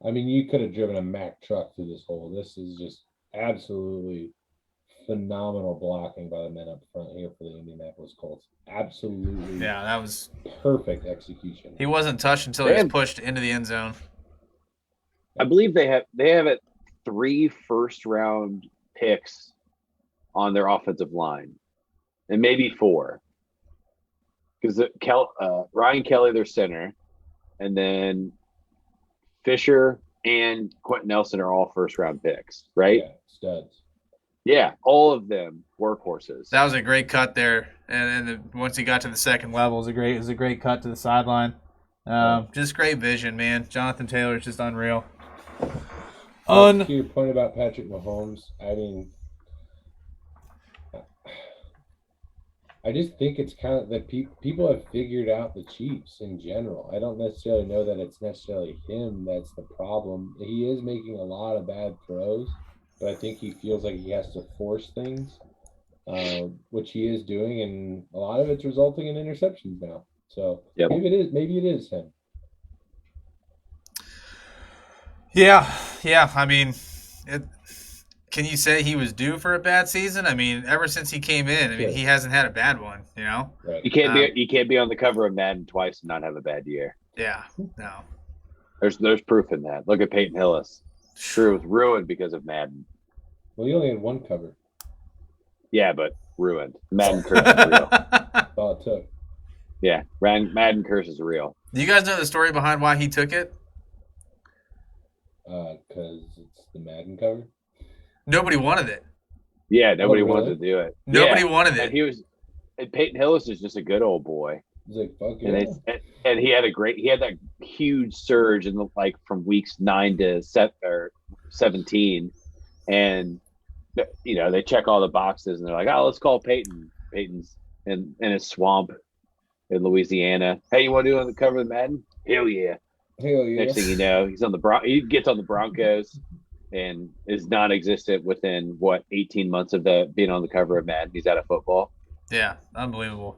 I mean, you could have driven a Mack truck through this hole. This is just absolutely phenomenal blocking by the men up front here for the Indianapolis Colts. Absolutely. Yeah, that was perfect execution. He wasn't touched until he was pushed into the end zone. I believe they have 3 first-round picks on their offensive line, and maybe 4. Because Ryan Kelly, their center, and then Fisher and Quentin Nelson are all first-round picks, right? Yeah, studs. Yeah, all of them workhorses. That was a great cut there, and once he got to the second level, it was a great cut to the sideline. Just great vision, man. Jonathan Taylor is just unreal. To your point about Patrick Mahomes, I mean, I just think it's kind of that people have figured out the Chiefs in general. I don't necessarily know that it's necessarily him that's the problem. He is making a lot of bad throws, but I think he feels like he has to force things, which he is doing, and a lot of it's resulting in interceptions now. So maybe it is him. Yeah. I mean, can you say he was due for a bad season? I mean, ever since he came in, he hasn't had a bad one. You know, right. You can't be on the cover of Madden twice and not have a bad year. Yeah, no. There's proof in that. Look at Peyton Hillis. Sure, was ruined because of Madden. Well, he only had one cover. Yeah, but ruined. Madden curse is real. That's all it took. Yeah, Madden curse is real. Do you guys know the story behind why he took it? Because it's the Madden cover. Nobody wanted it. Yeah, nobody wanted to do it. Nobody wanted it. And Peyton Hillis is just a good old boy. He's like, fuck yeah. And he had that huge surge in from weeks 9 to 17, and they check all the boxes and they're like, oh, let's call Peyton. Peyton's in his swamp in Louisiana. Hey, you want to do it on the cover of the Madden? Hell yeah. Hell yeah. Next thing you know, he gets on the Broncos and is non-existent within 18 months of being on the cover of Madden. He's out of football. Yeah, unbelievable.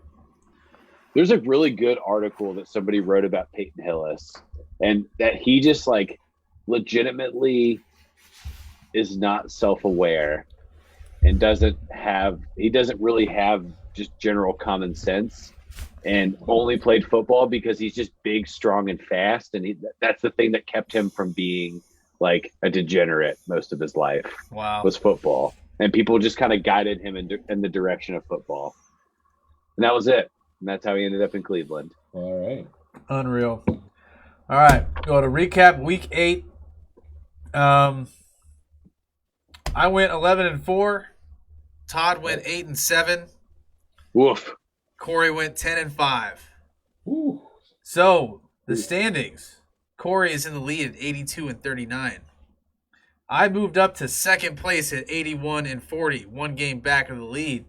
There's a really good article that somebody wrote about Peyton Hillis, and that he just legitimately is not self-aware and doesn't really have just general common sense, and only played football because he's just big, strong, and fast. And that's the thing that kept him from being a degenerate most of his life. Wow. Was football. And people just kind of guided him in the direction of football. And that was it. And that's how he ended up in Cleveland. All right. Unreal. All right. Go to recap week 8. I went 11-4. Todd went 8-7. Woof. Corey went 10-5. Ooh. So the standings. Corey is in the lead at 82-39. I moved up to second place at 81-40, one game back of the lead.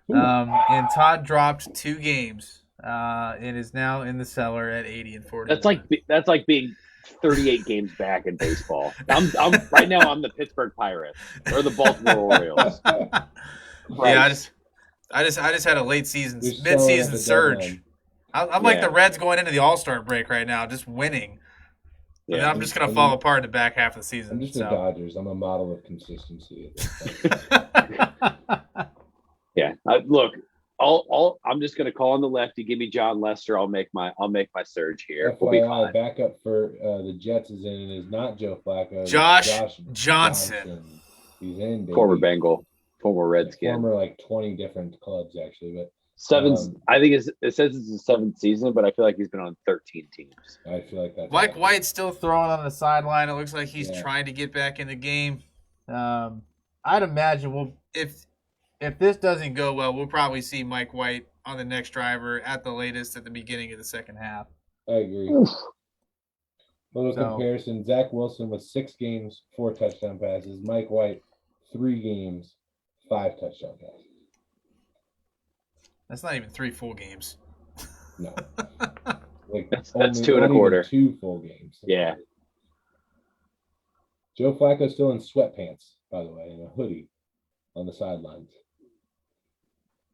And Todd dropped 2 games and is now in the cellar at 80-40. That's like being 38 games back in baseball. I'm right now. I'm the Pittsburgh Pirates or the Baltimore Orioles. Right. Yeah, I just had a mid-season surge. I'm like the Reds going into the All-Star break right now, just winning. Yeah, and I'm just going to fall apart in the back half of the season. I'm just the Dodgers. I'm a model of consistency. Yeah, look, I'm just going to call on the lefty. Give me John Lester. I'll make my surge here. We'll be fine. Backup for the Jets is in, and is not Joe Flacco. Josh Johnson. He's in. Baby. Former Bengal, former Redskin. Former 20 different clubs actually, but. I think it says it's his 7th season, but I feel like he's been on 13 teams. I feel like that's Mike White's still throwing on the sideline. It looks like he's trying to get back in the game. I'd imagine if this doesn't go well, we'll probably see Mike White on the next driver at the latest at the beginning of the second half. I agree. Comparison: Zach Wilson with 6 games, 4 touchdown passes. Mike White, 3 games, 5 touchdown passes. That's not even 3 full games. No. That's 2 and a quarter. 2 full games. Yeah. Joe Flacco's still in sweatpants, by the way, and a hoodie on the sidelines.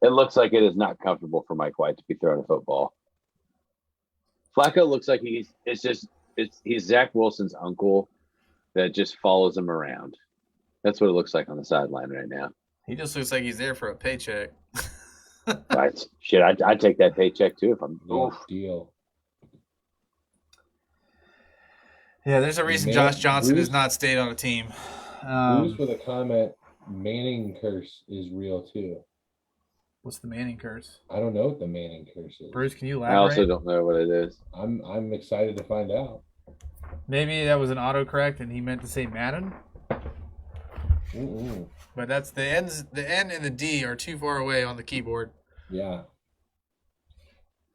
It looks like it is not comfortable for Mike White to be throwing a football. Flacco looks like he's Zach Wilson's uncle that just follows him around. That's what it looks like on the sideline right now. He just looks like he's there for a paycheck. Right. Shit, I'd take that paycheck too if I'm deal. Yeah, there's a reason Josh Johnson has not stayed on a team. Bruce with a comment, Manning curse is real too. What's the Manning curse? I don't know what the Manning curse is. Bruce, can you elaborate? I also don't know what it is. I'm excited to find out. Maybe that was an autocorrect and he meant to say Madden? Mm-mm. But that's the N and the D are too far away on the keyboard. Yeah.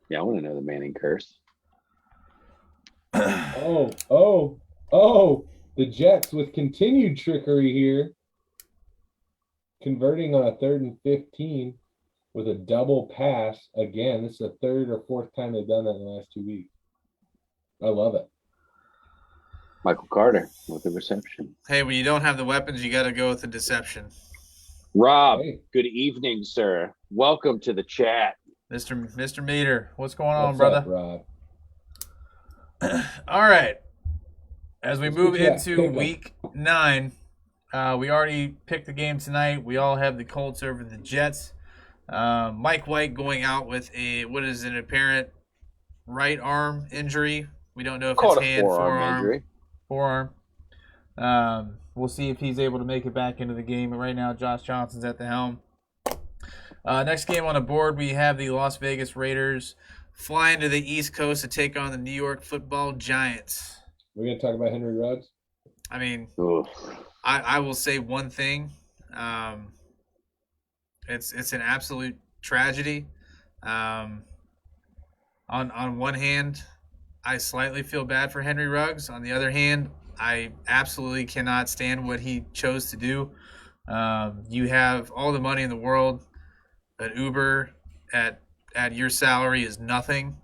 Yeah, I want to know the Manning curse. Oh! The Jets with continued trickery here, converting on a 3rd and 15 with a double pass. Again, this is the 3rd or 4th time they've done that in the last 2 weeks. I love it. Michael Carter with the reception. Hey, when you don't have the weapons, you got to go with the deception. Rob, Good evening, sir. Welcome to the chat. Mr. Meter, what's going on, brother? Up, Rob? All right. As we move into week 9, we already picked the game tonight. We all have the Colts over the Jets. Mike White going out with an apparent right arm injury. We don't know if it's hand, forearm. We'll see if he's able to make it back into the game. But right now, Josh Johnson's at the helm. Next game on the board, we have the Las Vegas Raiders flying to the East Coast to take on the New York Football Giants. We're going to talk about Henry Ruggs? I mean, I will say one thing. It's an absolute tragedy. On one hand, I slightly feel bad for Henry Ruggs. On the other hand, I absolutely cannot stand what he chose to do. You have all the money in the world. An Uber at your salary is nothing.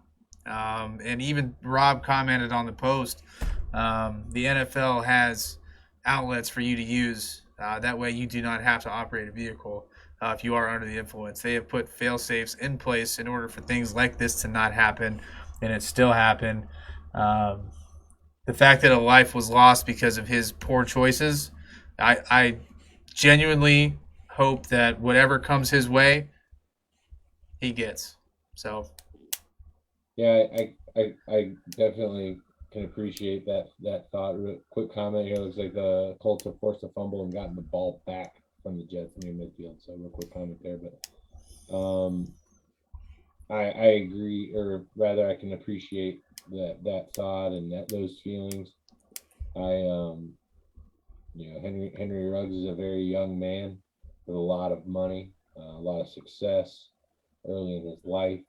And even Rob commented on the post, the NFL has outlets for you to use. That way you do not have to operate a vehicle if you are under the influence. They have put fail-safes in place in order for things like this to not happen, and it still happened. The fact that a life was lost because of his poor choices, I genuinely hope that whatever comes his way, he gets. So, yeah, I definitely can appreciate that thought. Quick comment here: looks like the Colts have forced a fumble and gotten the ball back from the Jets near midfield. So, real quick comment there, but I agree, or rather, I can appreciate that thought and those feelings. Henry Ruggs is a very young man with a lot of money, a lot of success early in his life,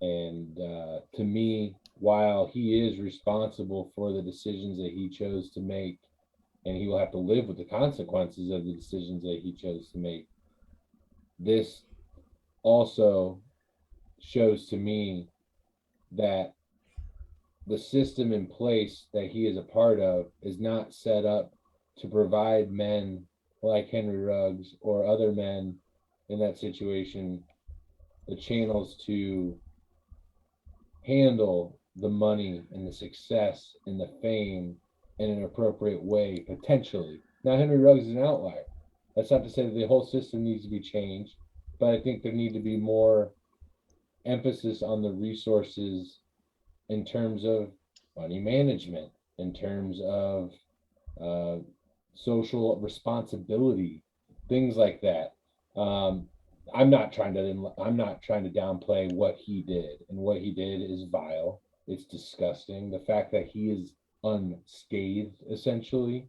and to me, while he is responsible for the decisions that he chose to make, and he will have to live with the consequences of the decisions that he chose to make. This also shows to me that the system in place that he is a part of is not set up to provide men like Henry Ruggs or other men in that situation the channels to handle the money and the success and the fame in an appropriate way, potentially. Now, Henry Ruggs is an outlier. That's not to say that the whole system needs to be changed, but I think there need to be more emphasis on the resources in terms of money management, in terms of social responsibility, things like that. I'm not trying to downplay what he did, and what he did is vile. It's disgusting. The fact that he is unscathed essentially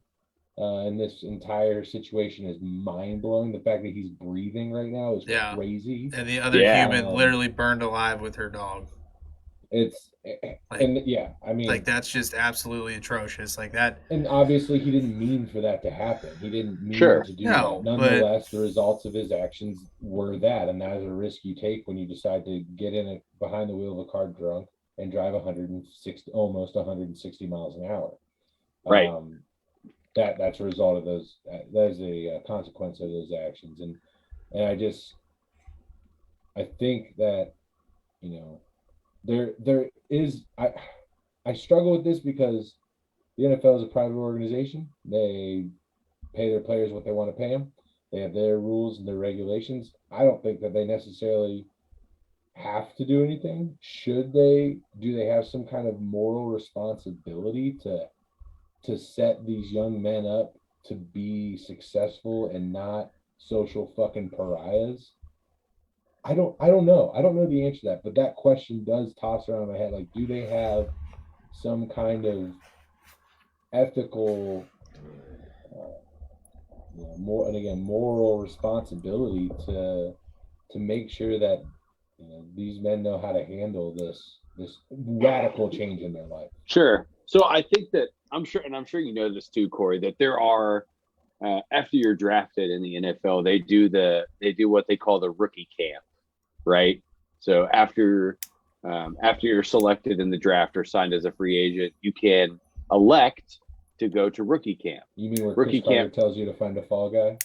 in this entire situation is mind blowing. The fact that he's breathing right now is crazy. And the other human literally burned alive with her dog. I mean, like, that's just absolutely atrocious. Like that. And obviously, he didn't mean for that to happen. He didn't mean to do that. Nonetheless, the results of his actions were that, and that is a risk you take when you decide to get behind the wheel of a car drunk and drive almost 160 miles an hour. Right. That's a result of those. That is a consequence of those actions, and I think that, you know, there is I struggle with this because the NFL is a private organization. They pay their players what they want to pay them. They have their rules and their regulations. I don't think that they necessarily have to do anything. Should they? Do they have some kind of moral responsibility to set these young men up to be successful and not social fucking pariahs? I don't know. I don't know the answer to that, but that question does toss around in my head. Like, do they have some kind of ethical, moral responsibility to make sure that, you know, these men know how to handle this radical change in their life? Sure. So I think that I'm sure you know this too, Corey, that there are after you're drafted in the NFL, they do what they call the rookie camp. Right. So after you're selected in the draft or signed as a free agent, you can elect to go to rookie camp. You mean where rookie camp tells you to find a fall guy?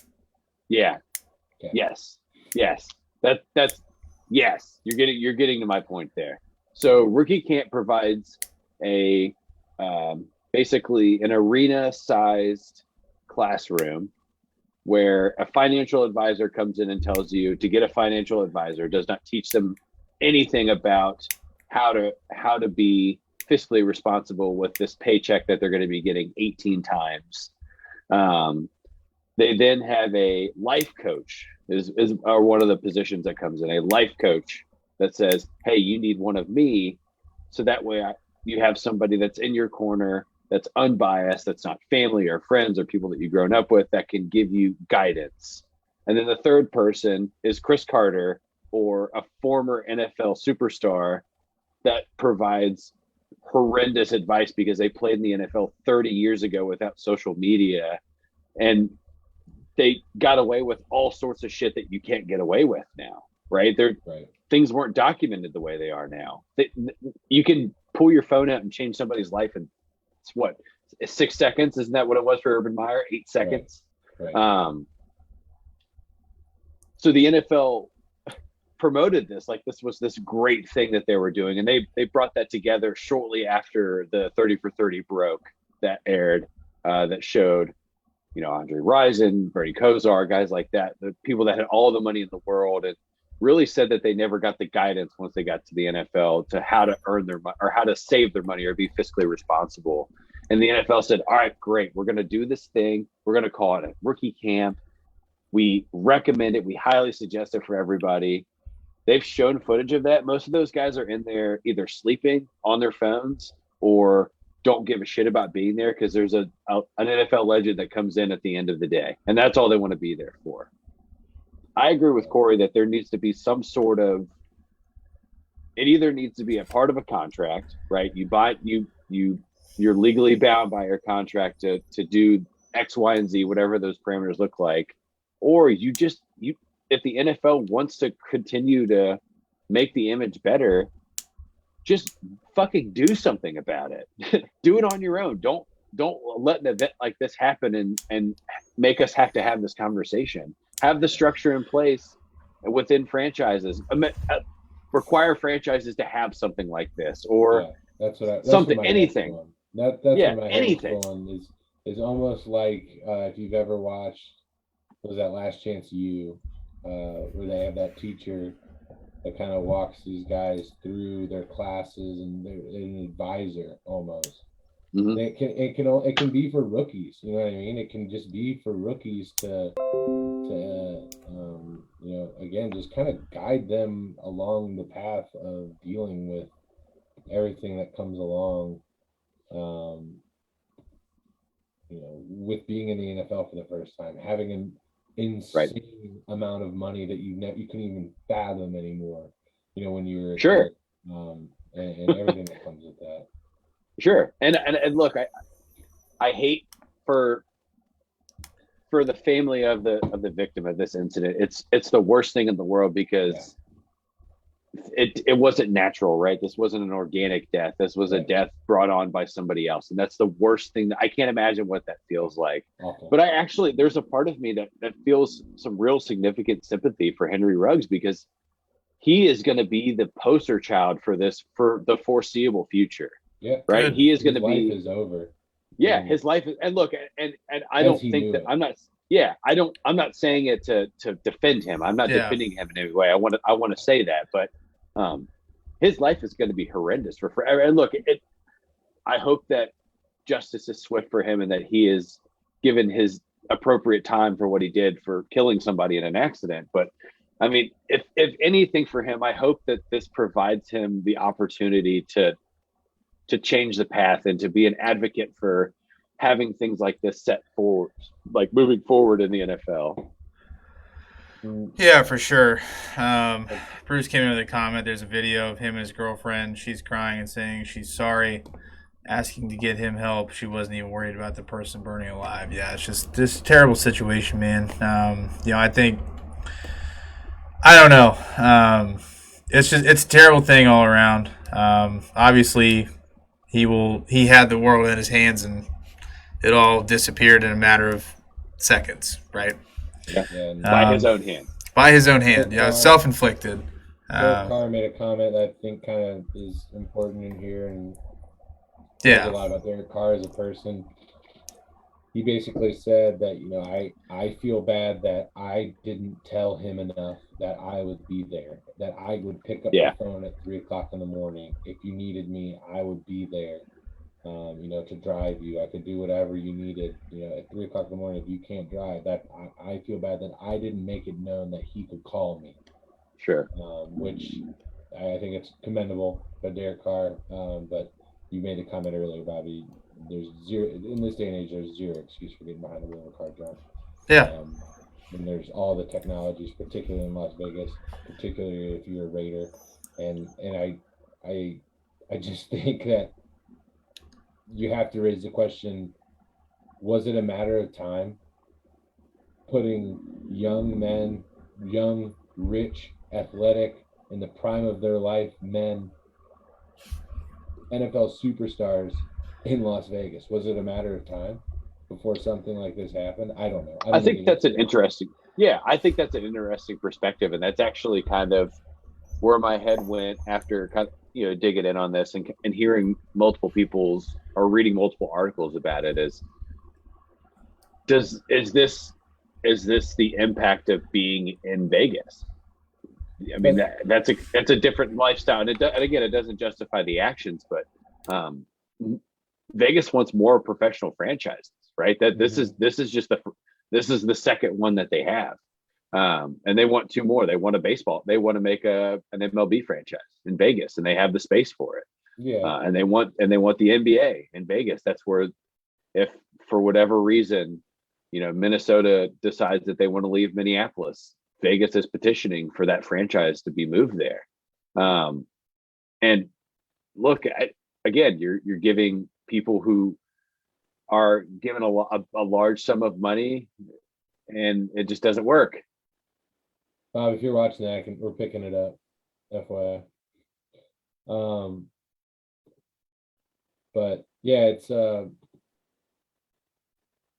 Yeah. Okay. Yes. That's yes. You're getting to my point there. So rookie camp provides a basically an arena-sized classroom where a financial advisor comes in and tells you to get a financial advisor, does not teach them anything about how to be fiscally responsible with this paycheck that they're going to be getting 18 times. They then have a life coach is one of the positions that comes in, a life coach that says, hey, you need one of me. So that way you have somebody that's in your corner, that's unbiased, that's not family or friends or people that you've grown up with, that can give you guidance. And then the third person is Chris Carter, or a former NFL superstar that provides horrendous advice because they played in the NFL 30 years ago without social media. And they got away with all sorts of shit that you can't get away with now, right? Things weren't documented the way they are now. You can pull your phone out and change somebody's life in 6 seconds? Isn't that what it was for Urban Meyer? 8 seconds. Right. So the NFL promoted this like this was this great thing that they were doing, and they brought that together shortly after the 30 for 30 broke that aired, that showed, you know, Andre Rison, Bernie Kosar, guys like that, the people that had all the money in the world, and really said that they never got the guidance once they got to the NFL to how to earn their money or how to save their money or be fiscally responsible. And the NFL said, all right, great. We're going to do this thing. We're going to call it a rookie camp. We recommend it. We highly suggest it for everybody. They've shown footage of that. Most of those guys are in there either sleeping on their phones or don't give a shit about being there because there's an NFL legend that comes in at the end of the day. And that's all they want to be there for. I agree with Corey that there needs to be some sort of, it either needs to be a part of a contract, right? You're legally bound by your contract to do X, Y, and Z, whatever those parameters look like, or you if the NFL wants to continue to make the image better, just fucking do something about it. Do it on your own. Don't let an event like this happen and make us have to have this conversation. Have the structure in place within franchises. Require franchises to have something like this, or that's something, anything. That's what my anything is almost like if you've ever watched, was that Last Chance U, where they have that teacher that kind of walks these guys through their classes, and they're an advisor almost. Mm-hmm. It can be for rookies, you know what I mean? It can just be for rookies to again, just kind of guide them along the path of dealing with everything that comes along, with being in the NFL for the first time, having an insane amount of money that you couldn't even fathom anymore, when you were a kid, and everything that comes with that. Sure. And look, I hate for the family of the victim of this incident. It's the worst thing in the world, because it wasn't natural, right? This wasn't an organic death. This was a death brought on by somebody else. And that's the worst thing. I can't imagine what that feels like. Okay. But there's a part of me that feels some real significant sympathy for Henry Ruggs, because he is going to be the poster child for this for the foreseeable future. Yeah. Right. He is going to be. His life is over. Yeah, his life is, and look, and I don't think that I'm not saying it to defend him. I'm not defending him in any way. I want to say that, but his life is going to be horrendous for forever. And look, I hope that justice is swift for him, and that he is given his appropriate time for what he did for killing somebody in an accident. But I mean, if anything for him, I hope that this provides him the opportunity to change the path and to be an advocate for having things like this set forward, like moving forward in the NFL. Yeah, for sure. Bruce came in with a comment. There's a video of him and his girlfriend. She's crying and saying she's sorry, asking to get him help. She wasn't even worried about the person burning alive. Yeah, it's just this terrible situation, man. I think, I don't know. It's a terrible thing all around. Obviously, he had the world in his hands, and it all disappeared in a matter of seconds, right? Yeah. By his own hand. By his own hand. Yeah, self-inflicted. Carr made a comment that I think kind of is important in here, and a lot about Derek Carr as a person. He basically said that, I feel bad that I didn't tell him enough that I would be there, that I would pick up the phone at 3:00 in the morning. If you needed me, I would be there, to drive you. I could do whatever you needed, at 3:00 in the morning. If you can't drive, that I feel bad that I didn't make it known that he could call me. Sure. Which I think it's commendable by Derek Carr. But you made a comment earlier, Bobby. There's zero in this day and age. There's zero excuse for getting behind the wheel of a car drunk. Yeah. And there's all the technologies, particularly in Las Vegas, particularly if you're a Raider, and I just think that you have to raise the question: was it a matter of time putting young men, young, rich, athletic, in the prime of their life men, NFL superstars, in Las Vegas? Was it a matter of time before something like this happened? I don't know. I think that's an interesting. Yeah, I think that's an interesting perspective, and that's actually kind of where my head went after digging in on this and hearing multiple people's or reading multiple articles about it. Is this the impact of being in Vegas? I mean, that's a different lifestyle, and again, it doesn't justify the actions, but Vegas wants more professional franchises, right? That this is the second one that they have, and they want two more. They want they want to make an MLB franchise in Vegas, and they have the space for it. Yeah, and they want the NBA in Vegas. That's where, if for whatever reason, Minnesota decides that they want to leave Minneapolis, Vegas is petitioning for that franchise to be moved there. And look, again, you're giving people who are given a large sum of money, and it just doesn't work. Bob, if you're watching that, we're picking it up, FYI. But yeah, it's a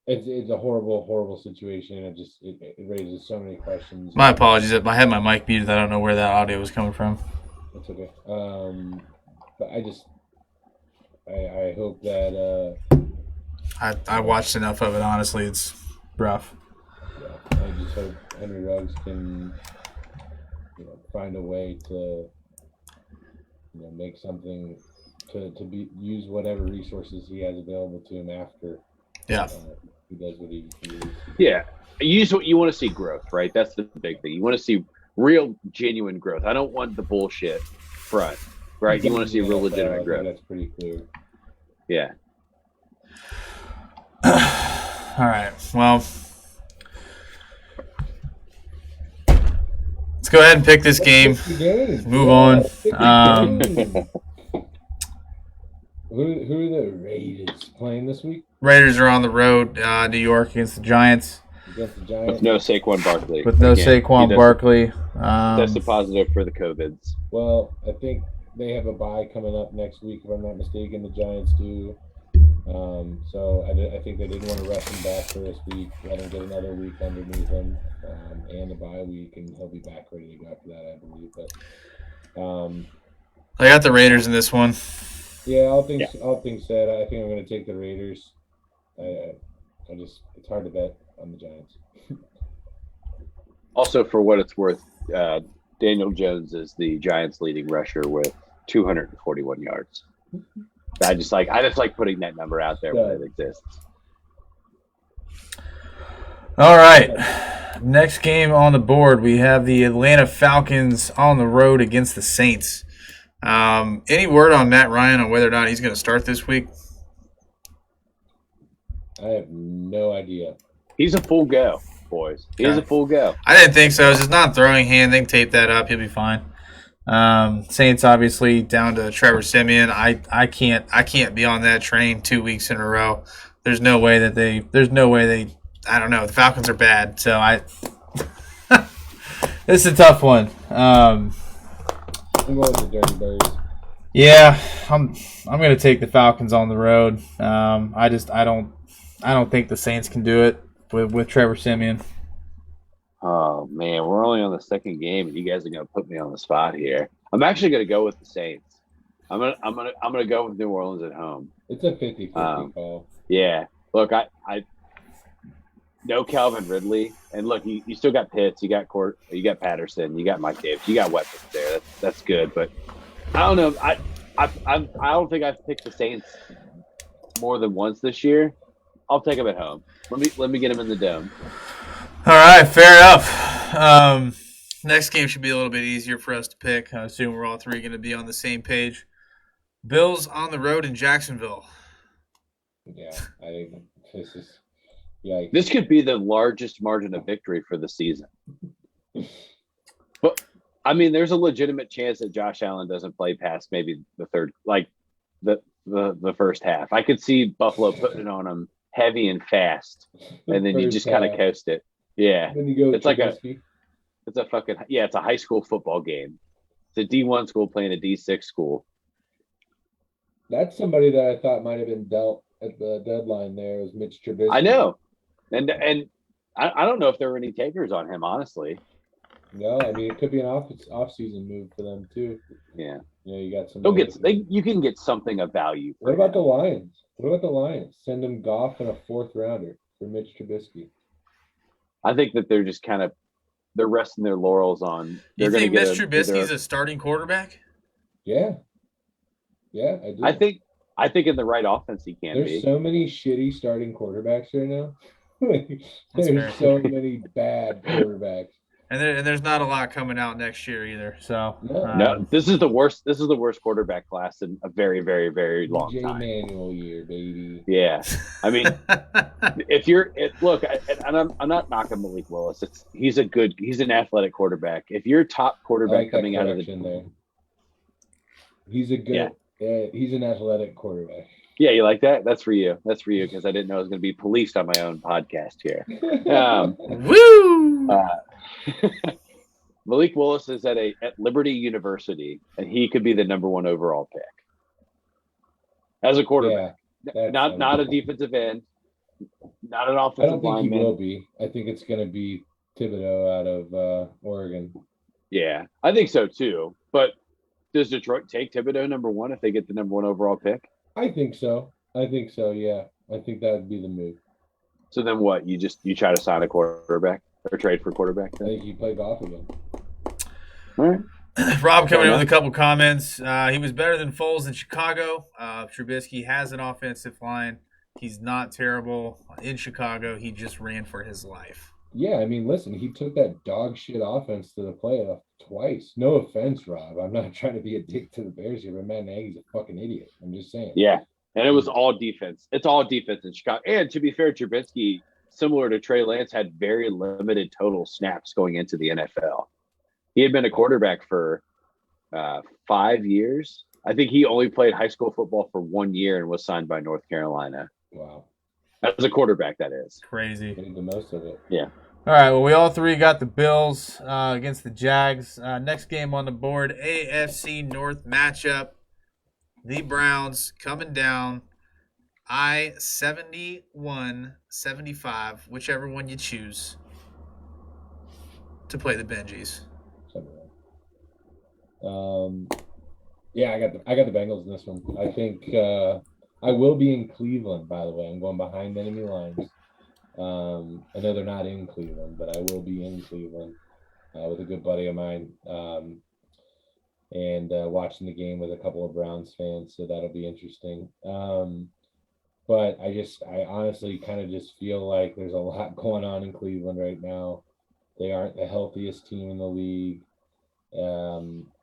horrible situation. It raises so many questions. My apologies. I had my mic muted. I don't know where that audio was coming from. That's okay. But I hope that I watched enough of it. Honestly, it's rough. Yeah, I just hope Henry Ruggs can find a way to make something to use whatever resources he has available to him after. Yeah. He does what he is. Yeah. Use what you want to see growth, right? That's the big thing. You want to see real, genuine growth. I don't want the bullshit front, right? You want to see real, legitimate growth. That's pretty clear. Yeah. All right. Well, let's go ahead and pick this game. Move on. Who are the Raiders playing this week? Raiders are on the road, New York against the Giants. With no Saquon Barkley. Saquon Barkley. Tested positive for the COVIDs. Well, I think they have a bye coming up next week, if I'm not mistaken. The Giants do. So I think they didn't want to rush him back for this week. Let him get another week underneath him, and a bye week, and he'll be back ready to go after that, I believe. But I got the Raiders in this one. Yeah, all things said, I think I'm going to take the Raiders. It's hard to bet on the Giants. Also, for what it's worth, Daniel Jones is the Giants' leading rusher with 241 yards. I just like putting that number out there when it exists. All right. Next game on the board, we have the Atlanta Falcons on the road against the Saints. Any word on Matt Ryan on whether or not he's going to start this week? I have no idea. He's a full go, boys. He's a full go. I didn't think so. It's just not throwing hand. They can tape that up. He'll be fine. Saints obviously down to Trevor Siemian. I can't be on that train 2 weeks in a row. There's no way they I don't know. The Falcons are bad, so this is a tough one. I'm going with the Dirty Birds. Yeah, I'm going to take the Falcons on the road. I don't think the Saints can do it with Trevor Siemian. Oh man, we're only on the second game, and you guys are going to put me on the spot here. I'm actually going to go with the Saints. I'm gonna go with New Orleans at home. It's a 50-50 call. Yeah. Look, I know Calvin Ridley, and look, you still got Pitts, you got Patterson, you got Mike Davis, you got weapons there. That's good, but I don't know. I don't think I've picked the Saints more than once this year. I'll take them at home. Let me get them in the dome. All right, fair enough. Next game should be a little bit easier for us to pick. I assume we're all three going to be on the same page. Bills on the road in Jacksonville. Yeah, this is yikes. This could be the largest margin of victory for the season. But I mean, there's a legitimate chance that Josh Allen doesn't play past maybe the third, like the first half. I could see Buffalo putting it on him heavy and fast, and then you just kind of coast it. Yeah, then you go. It's a high school football game. It's a D1 school playing a D6 school. That's somebody that I thought might have been dealt at the deadline. There was Mitch Trubisky. I know, and I don't know if there were any takers on him, honestly. No, I mean it could be an off-season move for them too. Yeah, you got some. You can get something of value. What about the Lions? Send them Goff and a 4th rounder for Mitch Trubisky. I think that they're just they're resting their laurels on. You think Mitch Trubisky's a starting quarterback? Yeah, I do. I think in the right offense he can be. There's so many shitty starting quarterbacks right now. There's so many bad quarterbacks. And there's not a lot coming out next year either. So no, this is the worst. This is the worst quarterback class in a very, very, very long time. Manual year, baby. Yeah, I mean, I'm not knocking Malik Willis. He's an athletic quarterback. If you're top quarterback coming out of the there, he's a good. Yeah, he's an athletic quarterback. Yeah, you like that? That's for you. That's for you because I didn't know I was going to be policed on my own podcast here. Woo! Malik Willis is at Liberty University, and he could be the number 1 overall pick as a quarterback. Yeah, not a defensive end, not an offensive I don't think lineman. he will be. I think it's going to be Thibodeau out of Oregon. Yeah, I think so too. But does Detroit take Thibodeau number 1 if they get the number 1 overall pick? I think so. Yeah. I think that would be the move. So then what? You try to sign a quarterback or trade for quarterback? I think he play golf again. All right. Rob coming in with a couple comments. He was better than Foles in Chicago. Trubisky has an offensive line. He's not terrible in Chicago. He just ran for his life. Yeah, I mean, listen, he took that dog shit offense to the playoff twice. No offense, Rob. I'm not trying to be a dick to the Bears here, but Matt Nagy's a fucking idiot. I'm just saying. Yeah, and it was all defense. It's all defense in Chicago. And to be fair, Trubisky, similar to Trey Lance, had very limited total snaps going into the NFL. He had been a quarterback for 5 years. I think he only played high school football for 1 year and was signed by North Carolina. Wow. As a quarterback, that is. Crazy. Getting the most of it. Yeah. All right, well, we all three got the Bills against the Jags. Next game on the board, AFC North matchup. The Browns coming down. 71-75, whichever one you choose, to play the Benjis. Yeah, I got the Bengals in this one. I think I will be in Cleveland, by the way. I'm going behind enemy lines. I know they're not in Cleveland, but I will be in Cleveland with a good buddy of mine and watching the game with a couple of Browns fans, so that'll be interesting. But I honestly kind of just feel like there's a lot going on in Cleveland right now. They aren't the healthiest team in the league.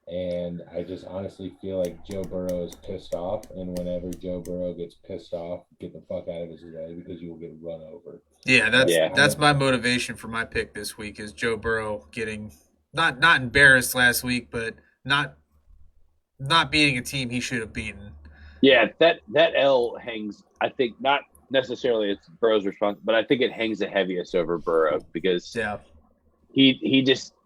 And I just honestly feel like Joe Burrow is pissed off. And whenever Joe Burrow gets pissed off, get the fuck out of his way because you will get run over. Yeah, that's my motivation for my pick this week is Joe Burrow getting not embarrassed last week, but not beating a team he should have beaten. Yeah, that L hangs, I think, not necessarily it's Burrow's response, but I think it hangs the heaviest over Burrow because he just –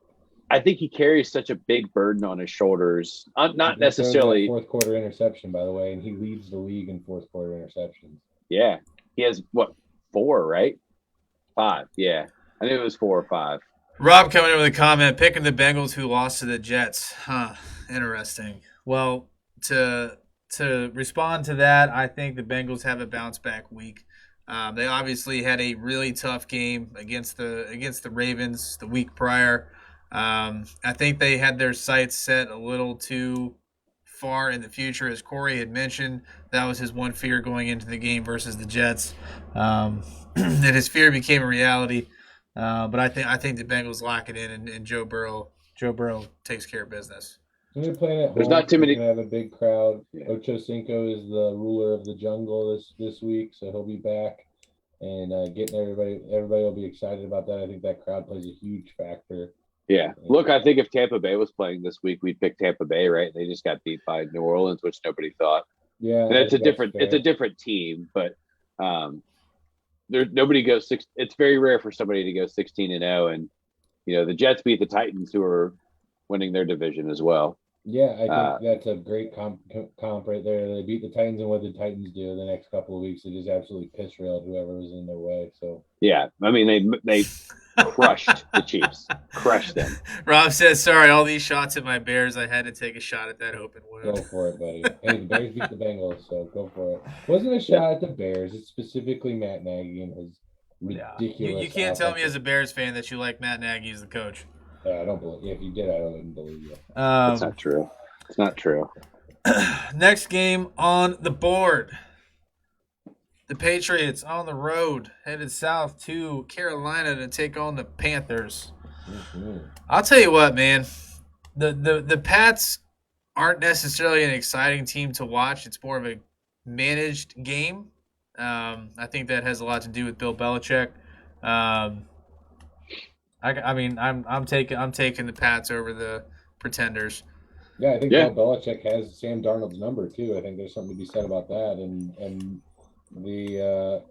I think he carries such a big burden on his shoulders. Not necessarily fourth quarter interception, by the way, and he leads the league in fourth quarter interceptions. Yeah, he has 4, right? 5. Yeah, I think it was 4 or 5. Rob coming in with a comment, picking the Bengals who lost to the Jets. Interesting. Well, to respond to that, I think the Bengals have a bounce back week. They obviously had a really tough game against the Ravens the week prior. I think they had their sights set a little too far in the future. As Corey had mentioned, that was his one fear going into the game versus the Jets. And his fear became a reality. But I think the Bengals lock it in, and Joe Burrow takes care of business. When you're playing at home, there's not too many. Have a big crowd. Yeah. Ocho Cinco is the ruler of the jungle this week, so he'll be back and getting everybody. Everybody will be excited about that. I think that crowd plays a huge factor. Yeah. Look, I think if Tampa Bay was playing this week, we'd pick Tampa Bay, right? They just got beat by New Orleans, which nobody thought. Yeah. And it's a different team, but nobody goes 6. It's very rare for somebody to go 16-0, and the Jets beat the Titans, who are winning their division as well. Yeah, I think that's a great comp right there. They beat the Titans, and what did the Titans do the next couple of weeks? They just absolutely piss railed whoever was in their way. So yeah, I mean they crushed the Chiefs, crushed them. Rob says, "Sorry, all these shots at my Bears. I had to take a shot at that open wound." Go for it, buddy. Hey, the Bears beat the Bengals, so go for it. Wasn't a shot at the Bears. It's specifically Matt Nagy and his ridiculous. You can't tell me as a Bears fan that you like Matt Nagy as the coach. I don't believe. If you did, I don't believe you. That's not true. It's not true. Next game on the board. The Patriots on the road, headed south to Carolina to take on the Panthers. Mm-hmm. I'll tell you what, man. The Pats aren't necessarily an exciting team to watch. It's more of a managed game. I think that has a lot to do with Bill Belichick. I'm taking the Pats over the Pretenders. Yeah, I think Bill Belichick has Sam Darnold's number too. I think there's something to be said about that. And the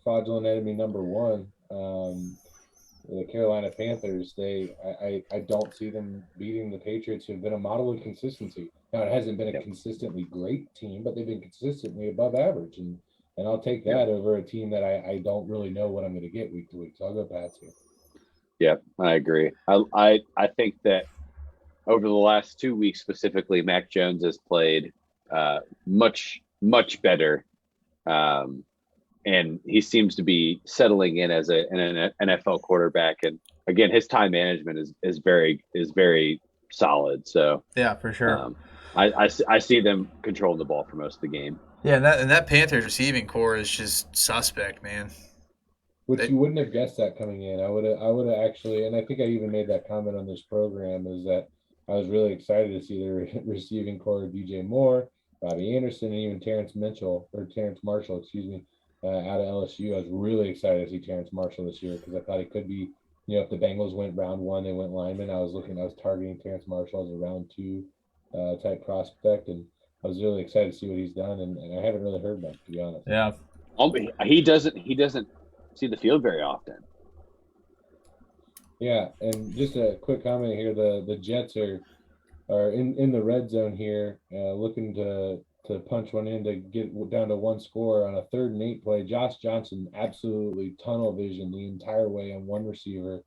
fraudulent enemy number one, the Carolina Panthers, I don't see them beating the Patriots, who've been a model of consistency. Now, it hasn't been a consistently great team, but they've been consistently above average. And I'll take that over a team that I don't really know what I'm going to get week to week. So I'll go Pats here. Yeah, I agree. I think that over the last 2 weeks specifically, Mac Jones has played much better, and he seems to be settling in as an NFL quarterback. And again, his time management is very solid. So yeah, for sure. I see them controlling the ball for most of the game. Yeah, and that Panthers receiving core is just suspect, man. Which you wouldn't have guessed that coming in. I would have actually, and I think I even made that comment on this program, is that I was really excited to see the receiving core of DJ Moore, Robbie Anderson, and even Terrence Marshall, out of LSU. I was really excited to see Terrence Marshall this year because I thought it could be, if the Bengals went round 1, they went lineman. I was targeting Terrence Marshall as a round 2 type prospect, and I was really excited to see what he's done, and I haven't really heard much, to be honest. Yeah, he doesn't see the field very often. Yeah, and just a quick comment here: the Jets are in the red zone here, looking to punch one in to get down to 1 score on a 3rd and 8 play. Josh Johnson absolutely tunnel vision the entire way on one receiver,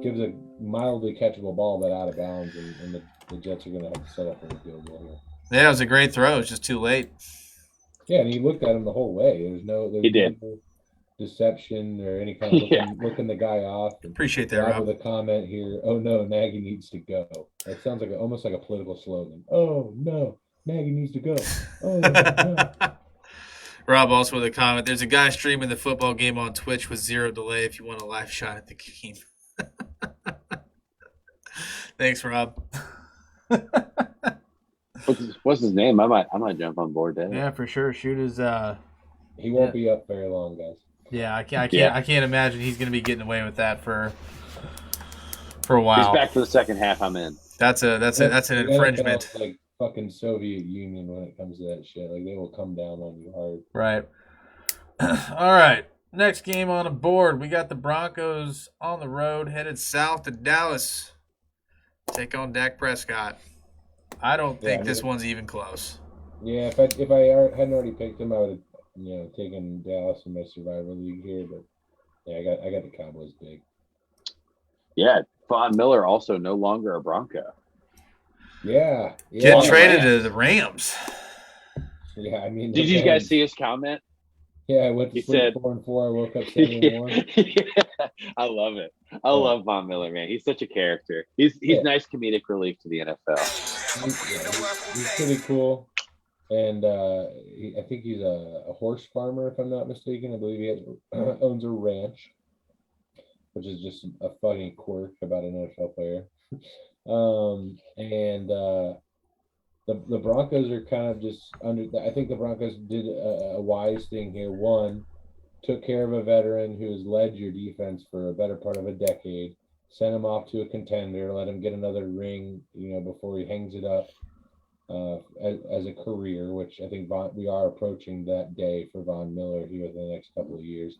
gives a mildly catchable ball but out of bounds, and the Jets are going to have to settle for the field goal here. Yeah, it was a great throw. It's just too late. Yeah, and he looked at him the whole way. He did. No deception or any kind of looking the guy off. Appreciate that, Rob. With a comment here, oh no, Nagy needs to go. That sounds like almost like a political slogan. Oh no, Nagy needs to go. Oh no. Rob also with a comment, there's a guy streaming the football game on Twitch with 0 delay if you want a live shot at the game. Thanks, Rob. What's his name? I might jump on board there. Yeah, for sure. Shoot his he won't be up very long, guys. Yeah, I can't imagine he's going to be getting away with that for a while. He's back for the second half. I'm in. That's an infringement. Like fucking Soviet Union when it comes to that shit. Like they will come down on you hard. Right. All right. Next game on the board, we got the Broncos on the road headed south to Dallas. Take on Dak Prescott. I don't think this one's even close. Yeah, if I hadn't already picked him, I would have taken Dallas in my survivor league here, but yeah, I got the Cowboys big. Yeah, Von Miller also no longer a Bronco. Yeah. Getting traded to the Rams. Yeah, I mean, did you guys see his comment? Yeah, I went to sleep 4-4. I woke up 7-1. Yeah, I love it. I love Von Miller, man. He's such a character. He's nice comedic relief to the NFL. He's pretty cool. And I think he's a horse farmer, if I'm not mistaken. I believe he owns a ranch, which is just a funny quirk about an NFL player. The Broncos are kind of just under. I think the Broncos did a wise thing here. One, took care of a veteran who has led your defense for a better part of a decade. Sent him off to a contender. Let him get another ring, before he hangs it up. As a career, which I think we are approaching that day for Von Miller here within the next couple of years.